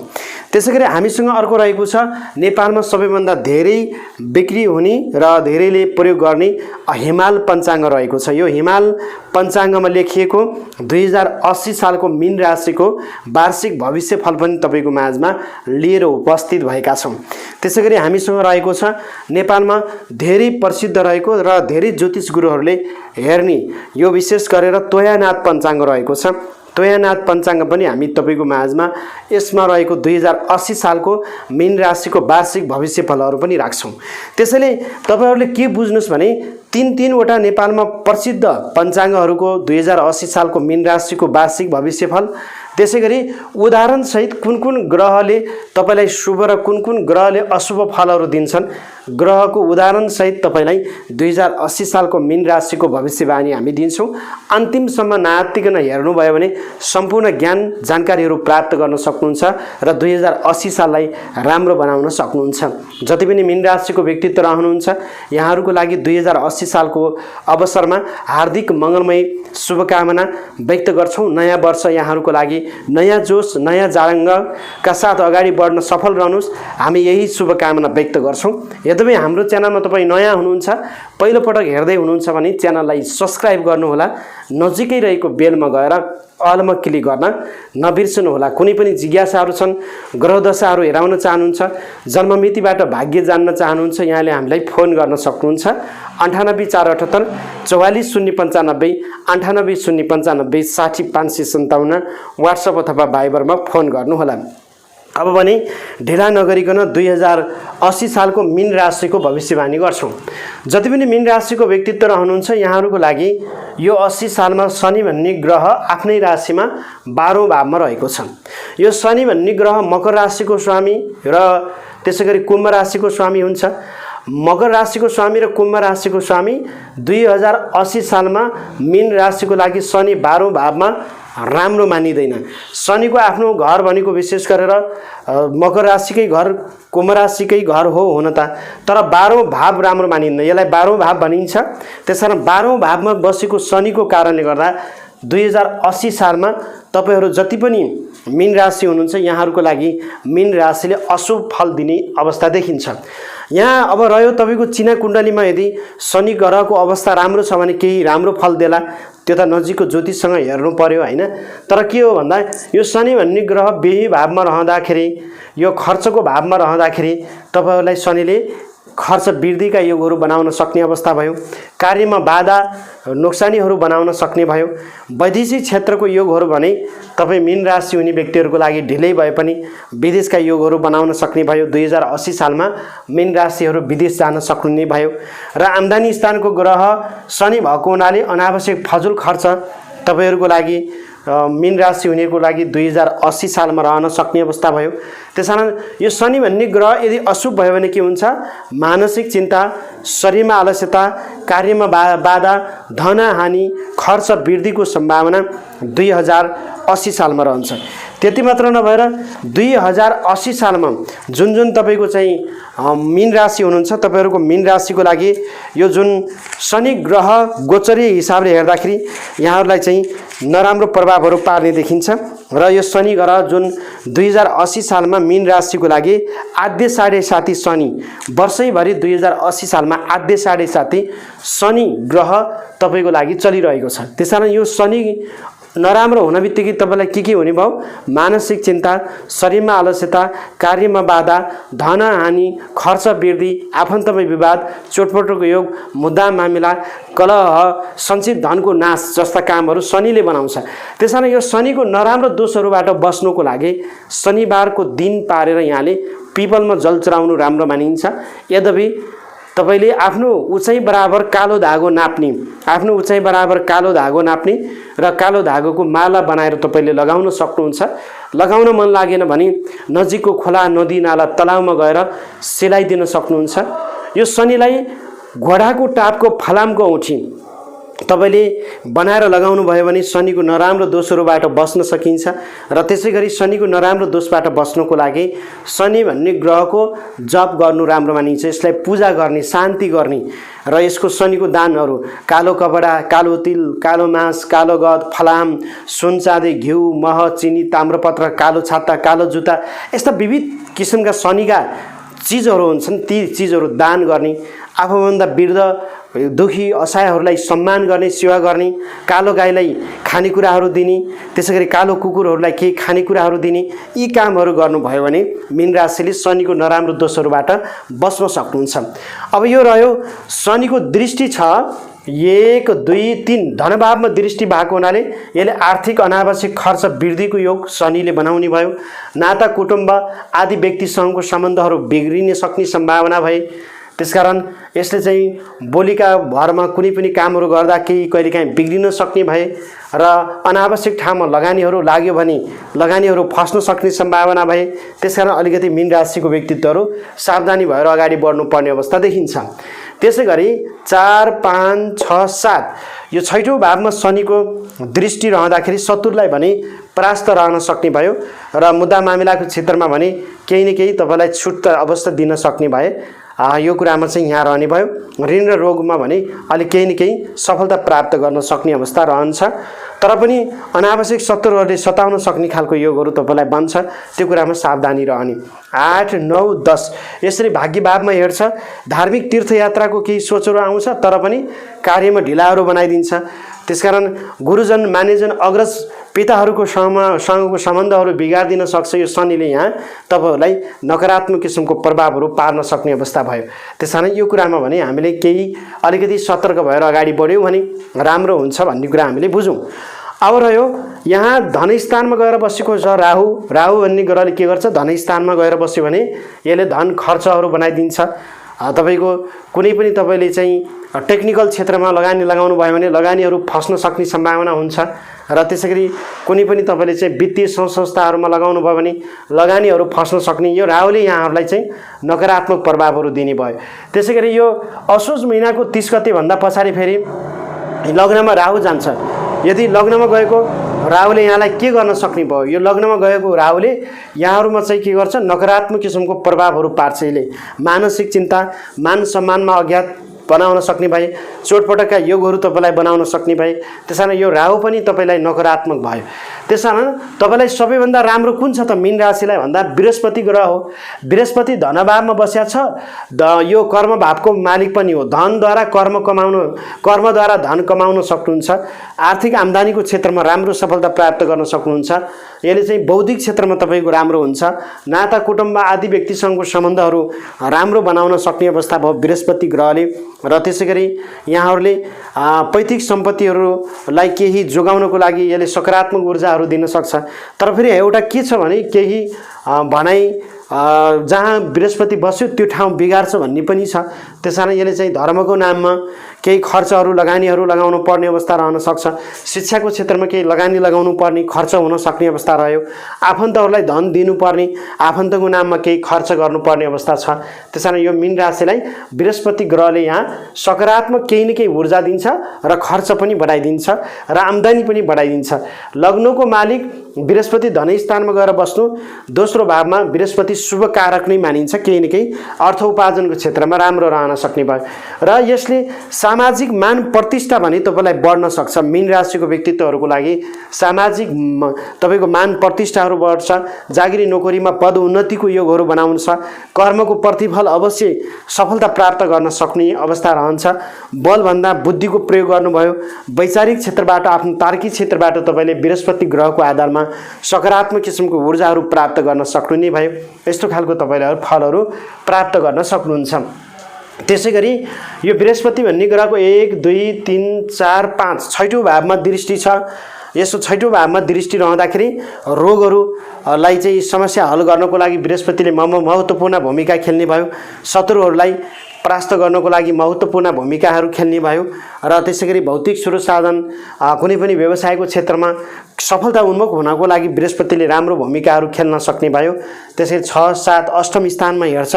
त्यसैगरी हामीसँग अर्को रहेको छ नेपालमा सबैभन्दा धेरै बिक्री हुने र धेरैले प्रयोग गर्ने हिमाल पञ्चाङ्ग रहेको छ। यो हिमाल पञ्चाङ्गमा लेखिएको 2080 सालको मीन राशिको वार्षिक भविष्यफल पनि तपाईँको माझमा लिएर उपस्थित भएका छौँ। त्यसैगरी हामीसँग रहेको छ नेपालमा धेरै प्रसिद्ध रहेको र धेरै ज्योतिष गुरुहरूले हेर्ने यो विशेष गरेर तोयानाथ पञ्चाङ्ग रहेको छ। तोयानाथ पञ्चाङ्ग पनि हामी तपाईँको माझमा यसमा रहेको 2080 सालको मीन राशिको वार्षिक भविष्यफलहरू पनि राख्छौँ। त्यसैले तपाईँहरूले के बुझ्नुहोस् भने तीनवटा नेपालमा प्रसिद्ध पञ्चाङ्गहरूको 2080 सालको मीन राशिको वार्षिक भविष्यफल, त्यसैगरी उदाहरणसहित कुन कुन ग्रहले तपाईँलाई शुभ र कुन कुन ग्रहले अशुभ फलहरू दिन्छन्, ग्रहको उदाहरणसहित तपाईँलाई 2080 सालको मीन राशिको भविष्यवाणी हामी दिन्छौँ। अन्तिमसम्म नआत्तिकन हेर्नुभयो भने सम्पूर्ण ज्ञान जानकारीहरू प्राप्त गर्न सक्नुहुन्छ र 2080 साललाई राम्रो बनाउन सक्नुहुन्छ। जति पनि मीन राशिको व्यक्तित्व रहनुहुन्छ यहाँहरूको लागि 2080 सालको अवसरमा हार्दिक मङ्गलमय शुभकामना व्यक्त गर्छौँ। नयाँ वर्ष यहाँहरूको लागि नयाँ जोश नयाँ जारङ्गका साथ अगाडि बढ्न सफल रहनुहोस्, हामी यही शुभकामना व्यक्त गर्छौँ। यद्यपि हाम्रो च्यानलमा तपाईँ नयाँ हुनुहुन्छ, पहिलोपटक हेर्दै हुनुहुन्छ भने च्यानललाई सब्सक्राइब गर्नुहोला, नजिकै रहेको बेलमा गएर अलमा क्लिक गर्न नबिर्सनुहोला। कुनै पनि जिज्ञासाहरू छन्, ग्रहदशाहरू हेराउन चाहनुहुन्छ, जन्ममितिबाट भाग्य जान्न चाहनुहुन्छ, यहाँले हामीलाई फोन गर्न सक्नुहुन्छ। 98 478 44 095 98 095 60 557 व्हाट्सएप अथवा भाइबरमा फोन गर्नुहोला। अब भने ढिला नगरिकन 2080 सालको मीन राशिको भविष्यवाणी गर्छौँ। जति पनि मीन राशिको व्यक्तित्व रहनुहुन्छ यहाँहरूको लागि यो 80 सालमा शनि भन्ने ग्रह आफ्नै राशिमा 12औं भावमा रहेको छ। यो शनि भन्ने ग्रह मकर राशिको स्वामी र त्यसैगरी कुम्भ राशिको स्वामी हुन्छ। मकर राशिको स्वामी र कुम्भ राशिको स्वामी 2080 सालमा मीन राशिको लागि शनि 12औं भावमा राम्रो मानिँदैन। शनिको आफ्नो घर भनेको विशेष गरेर मकर राशिकै घर कुम्भ राशिकै घर हो हुन त, तर 12औं भाव राम्रो मानिन्न, यसलाई 12औं भाव भनिन्छ। त्यसकारण 12औं भावमा बसेको शनिको कारणले गर्दा 2080 सालमा तपाईहरू जति पनि मीन राशि हुनुहुन्छ यहाँहरूको लागि मीन राशिले अशुभ फल दिने अवस्था देखिन्छ। यहाँ अब रह्यो तपाईको चिना कुण्डलीमा यदि शनि ग्रहको अवस्था राम्रो छ भने केही राम्रो फल देला, त्यो त नजिकको ज्योतिषसँग हेर्नु पर्यो हैन। तर के हो भन्दा यो शनि भन्ने ग्रह व्ययी भावमा रहँदाखेरि, यो खर्चको भावमा रहँदाखेरि तपाईहरुलाई शनिले खर्च वृद्धिका योगहरू बनाउन सक्ने अवस्था भयो, कार्यमा बाधा नोक्सानीहरू बनाउन सक्ने भयो। वैदेशिक क्षेत्रको योगहरू भने तपाई मीन राशि हुने व्यक्तिहरूको लागि ढिलै भए पनि विदेशका योगहरू बनाउन सक्ने भयो। 2080 सालमा मीन राशिहरू विदेश जान सक्ने भयो र आम्दानी स्थानको ग्रह शनि भएको हुनाले अनावश्यक फजुल खर्च तपाईहरूको लागि मीन राशि हुनेको लागि 2080 सालमा रहन सक्ने अवस्था भयो। त्यसकारण यो शनि भन्ने ग्रह यदि अशुभ भयो भने के हुन्छ, मानसिक चिन्ता, शरीरमा आलस्यता, कार्यमा बाधा, धन हानि, खर्च वृद्धिको सम्भावना 2080 सालमा रहन्छ। त्यति मात्र नभएर 2080 सालमा जुन तपाईको चाहिँ मीन राशि हुनुहुन्छ तपाईहरुको मीन राशिको लागि यो जुन शनि ग्रह गोचरीय हिसाबले हेर्दाखेरि यहाँहरुलाई चाहिँ नराम्रो प्रभावहरू पार्ने देखिन्छ र यो शनि ग्रह जुन 2080 सालमा मीन राशिको लागि आद्य साढे साथी शनि वर्षैभरि 2080 सालमा आद्य साढे साथी शनि ग्रह तपाईको लागि चलिरहेको छ। त्यसकारण यो शनि नराम्रो हुन बित्तिकै तपाईलाई के हुने भयो, मानसिक चिन्ता, शरीरमा आलस्यता, कार्यमा बाधा, धन हानि, खर्च वृद्धि, आफन्तमा विवाद, चोटपटकको योग, मुद्दा मामिला, कलह, सञ्चित धनको नाश जस्ता कामहरू शनिले बनाउँछ। त्यसैले यो शनिको नराम्रो दोषहरूबाट बस्नुको लागि शनिबारको दिन पारेर यहाँले पिपलमा जल चढाउनु राम्रो मानिन्छ। यद्यपि तपाईले आफ्नो उचाइ बराबर कालो धागो नाप्ने, आफ्नो उचाइ बराबर कालो धागो नाप्ने र कालो धागोको माला बनाएर तपाईले लगाउन सक्नुहुन्छ। लगाउन मन लागेन भने नजिकको खोला, नदी, नाला, तलाउमा गएर सिलाइदिन सक्नुहुन्छ। यो शनिलाई घोडाको टापको फलामको औँठी तपाईले बनाएर लगाउनु भयो भने शनिको नराम्रो दोषहरूबाट बस्न सकिन्छ र त्यसैगरी शनिको नराम्रो दोषबाट बस्नको लागि शनि भन्ने ग्रहको जप गर्नु राम्रो मानिन्छ। यसलाई पूजा गर्ने, शान्ति गर्ने र यसको शनिको दानहरू कालो कपडा, कालो तिल, कालो मांस, कालो गद, फलाम, सुन चाँदी, घिउ, मह, चिनी, ताम्रपत्र, कालो छाता, कालो जुत्ता, यस्ता विविध किसिमका शनिका चिजहरू हुन्छन् ती चिजहरू दान गर्ने, आफूभन्दा वृद्ध दुखी असहायहरूलाई सम्मान गर्ने, सेवा गर्ने, कालो गाईलाई खानेकुराहरू दिने, त्यसै गरी कालो कुकुरहरूलाई केही खानेकुराहरू दिने, यी कामहरू गर्नुभयो भने मीन राशिले शनिको नराम्रो दोषहरूबाट बच्न सक्नुहुन्छ। अब यो रह्यो शनिको दृष्टि छ 1 2 3 धनभावमा दृष्टि भएको हुनाले यसले आर्थिक अनावश्यक खर्च वृद्धिको योग शनिले बनाउने भयो। नाता कुटुम्ब आदि व्यक्तिसँगको सम्बन्धहरू बिग्रिन सक्ने सम्भावना भए, त्यसकारण यसले चाहिँ बोलीका भरमा कुनै पनि कामहरू गर्दा केही कहिलेकाहीँ बिग्रिन सक्ने भए र अनावश्यक ठाउँमा लगानीहरू लाग्यो भने लगानीहरू फस्न सक्ने सम्भावना भए, त्यसकारण अलिकति मीन राशिको व्यक्तित्वहरू सावधानी भएर अगाडि बढ्नुपर्ने अवस्था देखिन्छ। त्यसै गरी 4 5 6 7 यो 6औं भावमा शनिको दृष्टि रहँदाखेरि शत्रुलाई भने परास्त रहन सक्ने भयो र मुद्दा मामिलाको क्षेत्रमा भने केही न केही तपाईँलाई छुट अवस्था दिन सक्ने भए यो कुरामा चाहिँ यहाँ रहने भयो। ऋण र रोगमा भने अलि केही न केही सफलता प्राप्त गर्न सक्ने अवस्था रहन्छ, तर पनि अनावश्यक शत्रुहरूले सताउन सक्ने खालको योगहरू तपाईँलाई बन्छ, त्यो कुरामा सावधानी रहने। 8 9 10 यसरी भाग्य भावमा हेर्छ। धार्मिक तीर्थयात्राको केही सोचहरू आउँछ तर पनि कार्यमा ढिलाहरू बनाइदिन्छ, त्यसकारण गुरुजन मान्यजन अग्रज पिताहरूको सँगको सम्बन्धहरू बिगारिदिन सक्छ। यो शनिले यहाँ तपाईँहरूलाई नकारात्मक किसिमको प्रभावहरू पार्न सक्ने अवस्था भयो। त्यसकारण यो कुरामा भने हामीले केही अलिकति सतर्क भएर अगाडि बढ्यौँ भने राम्रो हुन्छ भन्ने कुरा हामीले बुझौँ। अब रह्यो यहाँ धनस्थानमा गएर बसेको छ राहु। राहु भन्ने ग्रहले के गर्छ, धनस्थानमा गएर बस्यो भने यसले धन खर्चहरू बनाइदिन्छ। तपाईँको कुनै पनि तपाईँले चाहिँ टेक्निकल क्षेत्रमा लगानी लगाउनु भयो भने लगानीहरू फस्न सक्ने सम्भावना हुन्छ र त्यसै गरी कुनै पनि तपाईँले चाहिँ वित्तीय संस्थाहरूमा लगाउनु भयो भने लगानीहरू फस्न सक्ने यो राहुले यहाँहरूलाई चाहिँ नकारात्मक प्रभावहरू दिने भयो। त्यसै गरी यो असोज महिनाको 30 गतेभन्दा पछाडि फेरि लग्नमा राहु जान्छ। यदि लग्नमा गएको राहुले यहाँलाई के गर्न सक्ने भयो, यो लग्नमा गएको राहुले यहाँहरूमा चाहिँ के गर्छ, नकारात्मक किसिमको प्रभावहरू पार्छ। यसले मानसिक चिन्ता, मान सम्मानमा अज्ञात बनाउन सक्ने भए, चोटपटकका योगहरू तपाईँलाई बनाउन सक्ने भए, त्यसकारण यो राहु पनि तपाईँलाई नकारात्मक भयो। त्यसकारण तपाईँलाई सबैभन्दा राम्रो कुन छ त मीन राशिलाई भन्दा बृहस्पति ग्रह हो। बृहस्पति धनभावमा बसेको छ, यो कर्म भावको मालिक पनि हो। धनद्वारा कर्मद्वारा धन कमाउन सक्नुहुन्छ, आर्थिक आम्दानीको क्षेत्रमा राम्रो सफलता प्राप्त गर्न सक्नुहुन्छ। यसले चाहिँ बौद्धिक क्षेत्रमा तपाईँको राम्रो हुन्छ, नाता कुटुम्ब आदि व्यक्तिसँगको सम्बन्धहरू राम्रो बनाउन सक्ने अवस्था भयो बृहस्पति ग्रहले। र त्यसै गरी यहाँहरूले पैतृक सम्पत्तिहरूलाई केही जोगाउनको लागि यसले सकारात्मक ऊर्जाहरू दिन सक्छ। तर फेरि एउटा के छ भने केही भनाइ जहाँ बृहस्पति बस्यो त्यो ठाउँ बिगार्छ भन्ने पनि छ। त्यसकारण यसले चाहिँ धर्मको नाममा केही खर्चहरू लगानीहरू लगाउनु पर्ने अवस्था रहन सक्छ। शिक्षाको क्षेत्रमा केही लगानी लगाउनु पर्ने खर्च हुन सक्ने अवस्था रह्यो। आफन्तहरूलाई धन दिनुपर्ने, आफन्तको नाममा केही खर्च गर्नुपर्ने अवस्था छ। त्यसकारण यो मीन राशिलाई बृहस्पति ग्रहले यहाँ सकारात्मक केही न केही ऊर्जा दिन्छ र खर्च पनि बढाइदिन्छ र आम्दानी पनि बढाइदिन्छ। लग्नको मालिक बृहस्पति धनस्थानमा गएर बस्नु, दोस्रो भावमा बृहस्पति शुभ कारक नै मानिन्छ, केही न केही अर्थ उपार्जनको क्षेत्रमा राम्रो रहन सक्ने भयो र यसले सामाजिक मान प्रतिष्ठा भने तपाईँलाई बढ्न सक्छ। मीन राशिको व्यक्तित्वहरूको लागि सामाजिक तपाईँको मान प्रतिष्ठाहरू बढ्छ, जागिरी नोकरीमा पद उन्नतिको योगहरू बनाउँछ, कर्मको प्रतिफल अवश्य सफलता प्राप्त गर्न सक्ने अवस्था रहन्छ। बलभन्दा बुद्धिको प्रयोग गर्नुभयो, वैचारिक क्षेत्रबाट आफ्नो तार्किक क्षेत्रबाट तपाईँले बृहस्पति ग्रहको आधारमा सकारात्मक किसिमको ऊर्जाहरू प्राप्त गर्न सक्नुहुने भयो। यस्तो खालको तपाईँले फलहरू प्राप्त गर्न सक्नुहुन्छ। त्यसै गरी यो बृहस्पति भन्ने ग्रहको 1 2 3 4 5 6औं भावमा दृष्टि छ। यसो 6औं भावमा दृष्टि रहँदाखेरि रोगहरूलाई चाहिँ समस्या हल गर्नको लागि बृहस्पतिले महत्त्वपूर्ण भूमिका खेल्ने भयो। शत्रुहरूलाई परास्त गर्नको लागि महत्त्वपूर्ण भूमिकाहरू खेल्ने भयो र त्यसै गरी भौतिक स्रोत साधन कुनै पनि व्यवसायको क्षेत्रमा सफलता उन्मुख हुनको लागि बृहस्पतिले राम्रो भूमिकाहरू खेल्न सक्ने भयो। त्यसै 6 7 अष्टम स्थानमा हेर्छ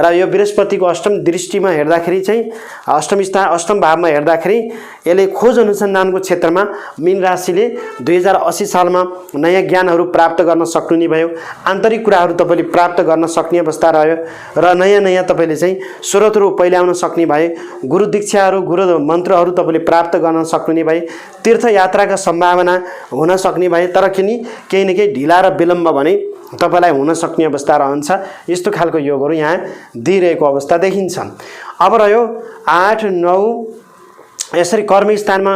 र यो बृहस्पतिको अष्टम दृष्टिमा हेर्दाखेरि चाहिँ अष्टम भावमा हेर्दाखेरि यसले खोज अनुसन्धानको क्षेत्रमा मीन राशिले 2080 सालमा नयाँ ज्ञानहरू प्राप्त गर्न सक्नुहुने भयो। आन्तरिक कुराहरू तपाईँले प्राप्त गर्न सक्ने अवस्था रह्यो र नयाँ तपाईँले चाहिँ स्रोतहरू गुरुहरू पहिल्याउन सक्ने भए, गुरु दीक्षाहरू गुरु मन्त्रहरू तपाईँले प्राप्त गर्न सक्ने भए, तीर्थयात्राका सम्भावना हुन सक्ने भए, तर केही न केही ढिला र विलम्ब भने तपाईँलाई हुन सक्ने अवस्था रहन्छ। यस्तो खालको योगहरू यहाँ दिइरहेको अवस्था देखिन्छ। अब रह्यो 8, 9 यसरी कर्मस्थानमा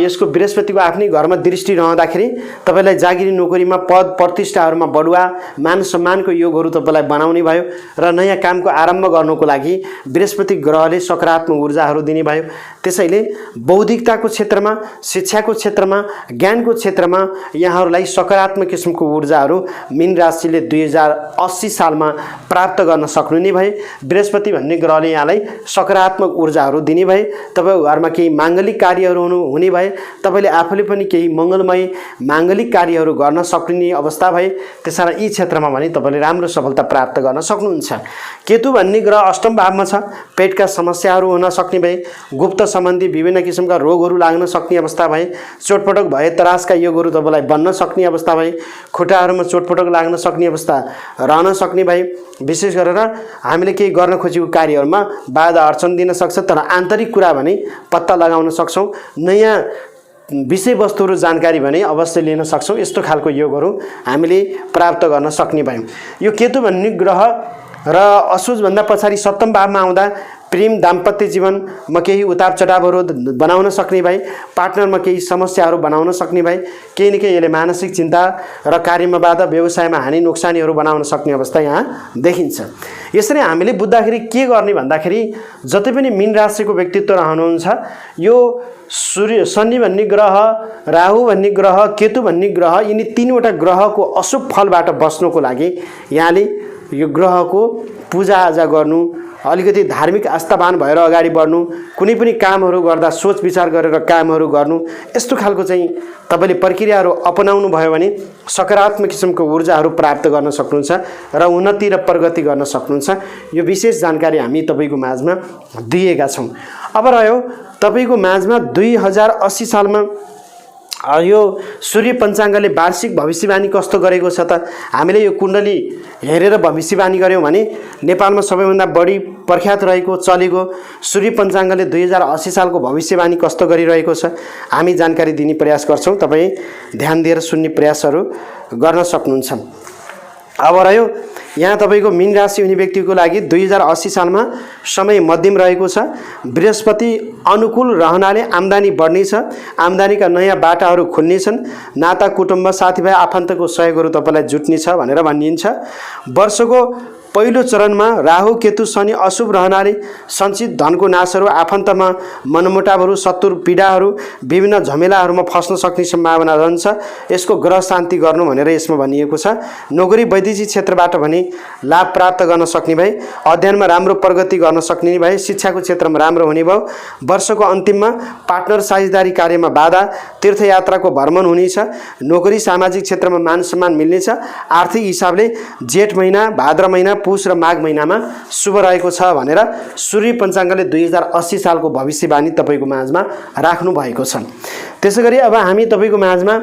यसको बृहस्पतिको आफ्नै घरमा दृष्टि रहँदाखेरि तपाईँलाई जागिरी नोकरीमा पद प्रतिष्ठाहरूमा बढुवा मान सम्मानको योगहरू तपाईँलाई बनाउने भयो र नयाँ कामको आरम्भ गर्नको लागि बृहस्पति ग्रहले सकारात्मक ऊर्जाहरू दिने भयो। त्यसैले बौद्धिकताको क्षेत्रमा, शिक्षाको क्षेत्रमा, ज्ञानको क्षेत्रमा यहाँहरूलाई सकारात्मक किसिमको ऊर्जाहरू मीन राशिले 2080 सालमा प्राप्त गर्न सक्नु भए। बृहस्पति भन्ने ग्रहले यहाँलाई सकारात्मक ऊर्जाहरू दिने भए। तपाईको घरमा केही माङ्गलिक कार्यहरू हुने भए, तपाईले आफूले पनि केही मङ्गलमय माङ्गलिक कार्यहरू गर्न सक्ने अवस्था भए। त्यसैले यी क्षेत्रमा भने तपाईले राम्रो सफलता प्राप्त गर्न सक्नुहुन्छ। केतु भन्ने ग्रह अष्टम भावमा छ, पेटका समस्याहरू हुन सक्ने भए, गुप्त सम्बन्धी विभिन्न किसिमका रोगहरू लाग्न सक्ने अवस्था भए, चोटपटक भए त्रासका योगहरू तपाईलाई बन्न सक्ने अवस्था भए, खुट्टाहरूमा चोटपटक लाग्न सक्ने अवस्था रहन सक्ने भए। विशेष गरेर हामीले केही गर्न खोजेको कार्यहरूमा बाधा अर्चन दिन सक्छ, तर आन्तरिक कुरा भने पत्ता लगाउन सक्छौं। नयाँ विषयवस्तुहरू जानकारी भने अवश्य लिन सक्छौं। यस्तो खालको योगहरू हामीले प्राप्त गर्न सक्ने भयौं। यो केतु भन्ने ग्रह र असोज भन्दा पछाडि सप्तम भावमा आउँदा प्रेम दाम्पत्य जीवनमा केही उतार चढावहरू बनाउन सक्ने भए, पार्टनरमा केही समस्याहरू बनाउन सक्ने भए, केही न केही यसले मानसिक चिन्ता र कार्यमा बाधा, व्यवसायमा हानि नोक्सानीहरू बनाउन सक्ने अवस्था यहाँ देखिन्छ। यसरी हामीले बुझ्दाखेरि के गर्ने भन्दाखेरि जति पनि मीन राशिको व्यक्तित्व रहनुहुन्छ, यो सूर्य, शनि भन्ने ग्रह, राहु भन्ने ग्रह, केतु भन्ने ग्रह, यिनी तीनवटा ग्रहको अशुभ फलबाट बच्नको लागि यहाँले यो ग्रहको पूजाआजा गर्नु, अलिकति धार्मिक आस्थावान भएर अगाडि बढ्नु, कुनै पनि कामहरू गर्दा सोच विचार गरेर कामहरू गर्नु, यस्तो खालको चाहिँ तपाईले प्रक्रियाहरू अपनाउनु भयो भने सकारात्मक किसिमको ऊर्जाहरू प्राप्त गर्न सक्नुहुन्छ र उन्नति र प्रगति गर्न सक्नुहुन्छ। यो विशेष जानकारी हामी तपाईको माझमा दिएका छौं। अब रह्यो तपाईको माझमा 2080 सालमा यो सूर्य पञ्चाङ्गले वार्षिक भविष्यवाणी कस्तो गरेको छ त हामीले यो कुण्डली हेरेर भविष्यवाणी गर्यौं भने नेपालमा सबैभन्दा बढी प्रख्यात रहेको चलेको सूर्य पञ्चाङ्गले 2080 सालको भविष्यवाणी कस्तो गरिरहेको छ हामी जानकारी दिने प्रयास गर्छौं। तपाई ध्यान दिएर सुन्ने प्रयासहरू गर्न सक्नुहुन्छ। अब रह्यो यहाँ तपाईको मीन राशि हुने व्यक्तिको लागि 2080 सालमा समय मध्यम रहेको छ। बृहस्पति अनुकूल रहनाले आम्दानी बढ्नेछ, आम्दानीका नयाँ बाटाहरू खुल्नेछन्, नाता कुटुम्ब साथीभाइ आफन्तको सहयोगहरू तपाईलाई जुट्नेछ भनेर भनिन्छ। वर्षको पहिलो चरणमा राहु केतु शनि अशुभ रहनाले सञ्चित धनको नाशहरू, आफन्तमा मनमुटावहरू, शत्रु पीडाहरू, विभिन्न झमेलाहरूमा फस्न सक्ने सम्भावना रहन्छ। यसको ग्रह शान्ति गर्नु भनेर यसमा भनिएको छ। नोकरी वैदेशिक क्षेत्रबाट भने लाभ प्राप्त गर्न सक्ने भए, अध्ययनमा राम्रो प्रगति गर्न सक्ने भए, शिक्षाको क्षेत्रमा राम्रो हुने भयो। वर्षको अन्तिममा पार्टनर साझेदारी कार्यमा बाधा, तीर्थयात्राको भ्रमण हुनेछ, नोकरी सामाजिक क्षेत्रमा मान सम्मान मिल्नेछ। आर्थिक हिसाबले जेठ महिना, भाद्र महिना, पुष र माघ महिनामा शुभ रहेको छ भनेर सूर्य पञ्चाङ्गले 2080 सालको भविष्यवाणी तपाईको माझमा राख्नु भएको छ। त्यसैगरी अब हामी तपाईको माझमा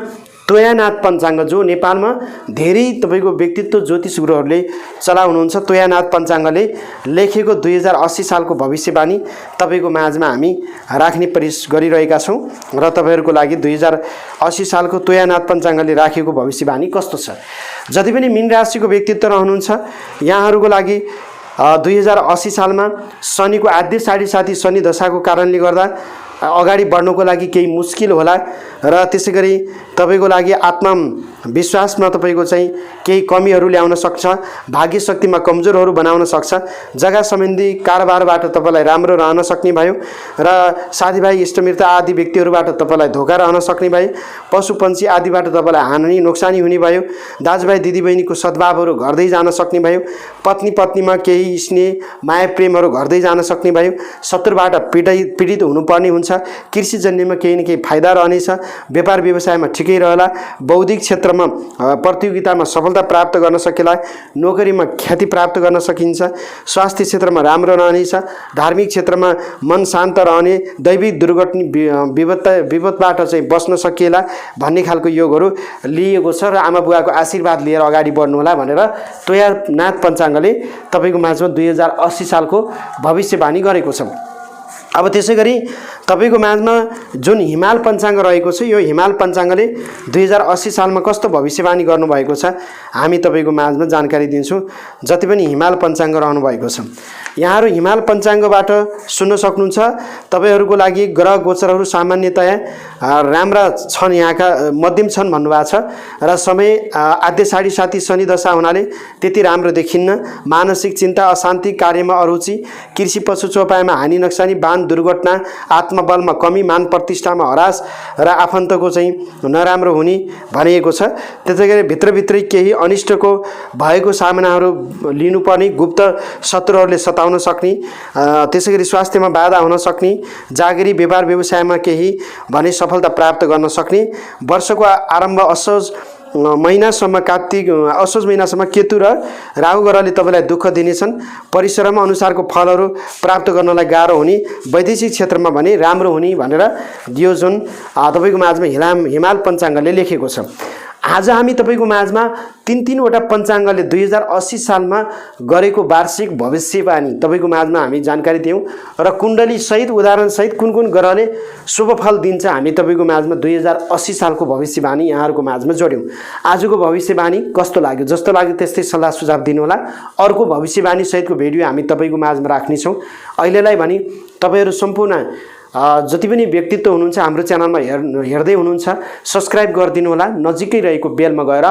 तोयानाथ पञ्चाङ्ग, जो नेपालमा धेरै तपाईको व्यक्तित्व ज्योतिष गुरुहरूले चलाउनुहुन्छ, तोयानाथ पञ्चाङ्गले लेखेको 2080 सालको भविष्यवाणी तपाईको माझमा हामी राख्ने प्रयास गरिरहेका छौं र तपाईहरुको लागि 2080 सालको तोयानाथ पञ्चाङ्गले राखेको भविष्यवाणी कस्तो छ। जति पनि मीन राशिको व्यक्तित्व रहनुहुन्छ यहाँहरुको लागि 2080 सालमा शनिको आद्य साढे साथी शनि दशाको कारणले गर्दा अगाडि बढ्नको लागि केही मुस्किल होला र त्यसैगरी तपाईको लागि आत्मविश्वासमा तपाईको चाहिँ केही कमीहरू ल्याउन सक्छ, भाग्य शक्तिमा कमजोरहरू बनाउन सक्छ, जग्गा सम्बन्धी कारोबारबाट तपाईलाई राम्रो रहन सक्ने भयो र साथीभाइ इष्टमित्र आदि व्यक्तिहरूबाट तपाईलाई धोका रहन सक्ने भयो, पशुपन्छी आदिबाट तपाईलाई हानि नोक्सानी हुने भयो, दाजुभाइ दिदीबहिनीको सद्भावहरू घट्दै जान सक्ने भयो, पत्नी पत्नीमा केही स्नेह माया प्रेमहरू घट्दै जान सक्ने भयो, शत्रुबाट पीडित हुनुपर्ने हुन्छ, कृषिजन्यमा केही न केही फाइदा रहनेछ, व्यापार व्यवसायमा ठिक ठिकै रहला। बौद्धिक क्षेत्रमा प्रतियोगितामा सफलता प्राप्त गर्न सकेला। नोकरीमा ख्याति प्राप्त गर्न सकिन्छ। स्वास्थ्य क्षेत्रमा राम्रो रहनेछ। धार्मिक क्षेत्रमा मन शान्त रहने, दैविक विपदबाट चाहिँ बस्न सकिएला भन्ने खालको योगहरू लिएको छ र आमा बुवाको आशीर्वाद लिएर अगाडि बढ्नु होला भनेर तोयानाथ पञ्चाङ्गले तपाईँको माझमा 2080 सालको भविष्यवाणी गरेको छ। अब त्यसै गरी तपाईँको माझमा जुन हिमाल पञ्चाङ्ग रहेको छ, यो हिमाल पञ्चाङ्गले 2080 सालमा कस्तो भविष्यवाणी गर्नुभएको छ हामी तपाईँको माझमा जानकारी दिन्छौँ। जति पनि हिमाल पञ्चाङ्ग रहनुभएको छ यहाँहरू हिमाल पञ्चाङ्गबाट सुन्न सक्नुहुन्छ। तपाईँहरूको लागि ग्रह गोचरहरू सामान्यतया राम्रा छन्, यहाँका मध्यम छन् भन्नुभएको छ र समय आद्य साढी साथी शनि दशा हुनाले त्यति राम्रो देखिन्न। मानसिक चिन्ता, अशान्ति, कार्यमा अरुचि, कृषि पशु चौपायामा हानि नोक्सानी, बान दुर्घटना, आत्मबलमा कमी, मान प्रतिष्ठामा हरास र आफन्तको चाहिँ नराम्रो हुने भनिएको छ। त्यसै गरी भित्रभित्रै केही अनिष्टको भएको सामनाहरू लिनुपर्ने, गुप्त शत्रुहरूले सताउन सक्ने, त्यसै गरी स्वास्थ्यमा बाधा हुन सक्ने, जागिरी व्यापार व्यवसायमा केही भने सफलता प्राप्त गर्न सक्ने। वर्षको आरम्भ असोज महिनासम्म असोज महिनासम्म केतु र राहु ग्रहले तपाईँलाई दुःख दिनेछन्। परिश्रम अनुसारको फलहरू प्राप्त गर्नलाई गाह्रो हुने, वैदेशिक क्षेत्रमा भने राम्रो हुने भनेर यो जुन तपाईँको माझमा हिमाल पञ्चाङ्गले लेखेको छ। आज हामी तपाईँको माझमा तीनवटा पञ्चाङ्गले 2080 सालमा गरेको वार्षिक भविष्यवाणी तपाईँको माझमा हामी जानकारी दियौँ र कुण्डली सहित उदाहरण सहित कुन कुन ग्रहले शुभ फल दिन्छ हामी तपाईँको माझमा 2080 सालको भविष्यवाणी यहाँहरूको माझमा जोड्यौँ। आजको भविष्यवाणी कस्तो लाग्यो, जस्तो लाग्यो त्यस्तै सल्लाह सुझाव दिनुहोला। अर्को भविष्यवाणी सहितको भिडियो हामी तपाईँको माझमा राख्नेछौँ। अहिलेलाई भने तपाईँहरू सम्पूर्ण जति पनि व्यक्तित्व हुनुहुन्छ हाम्रो च्यानलमा हेर्दै हुनुहुन्छ सब्स्क्राइब गरिदिनु होला। नजिकै रहेको बेलमा गएर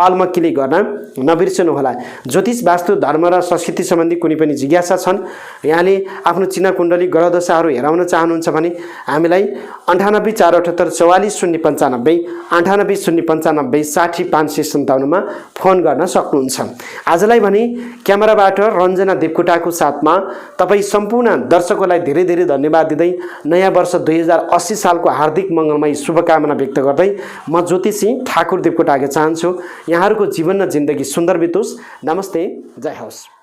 अलमा क्लिक गर्न नबिर्सनु होला। ज्योतिष, वास्तु, धर्म र संस्कृति सम्बन्धी कुनै पनि जिज्ञासा छन्, यहाँले आफ्नो चिन्ह कुण्डली ग्रह दशाहरू हेराउन चाहनुहुन्छ भने हामीलाई 98 478 44 095 98 095 60 557 मा फोन गर्न सक्नुहुन्छ। आजलाई भने क्यामेराबाट रञ्जना देवकोटाको साथमा तपाईँ सम्पूर्ण दर्शकहरूलाई धेरै धेरै धन्यवाद दिँदै नयाँ वर्ष 2080 सालको हार्दिक मङ्गलमय शुभकामना व्यक्त गर्दै म ज्योतिषी ठाकुर देवकोटाके चाहन्छु यहाँहरूको जीवन र जिन्दगी सुन्दर बितोस्। नमस्ते, जय होस्।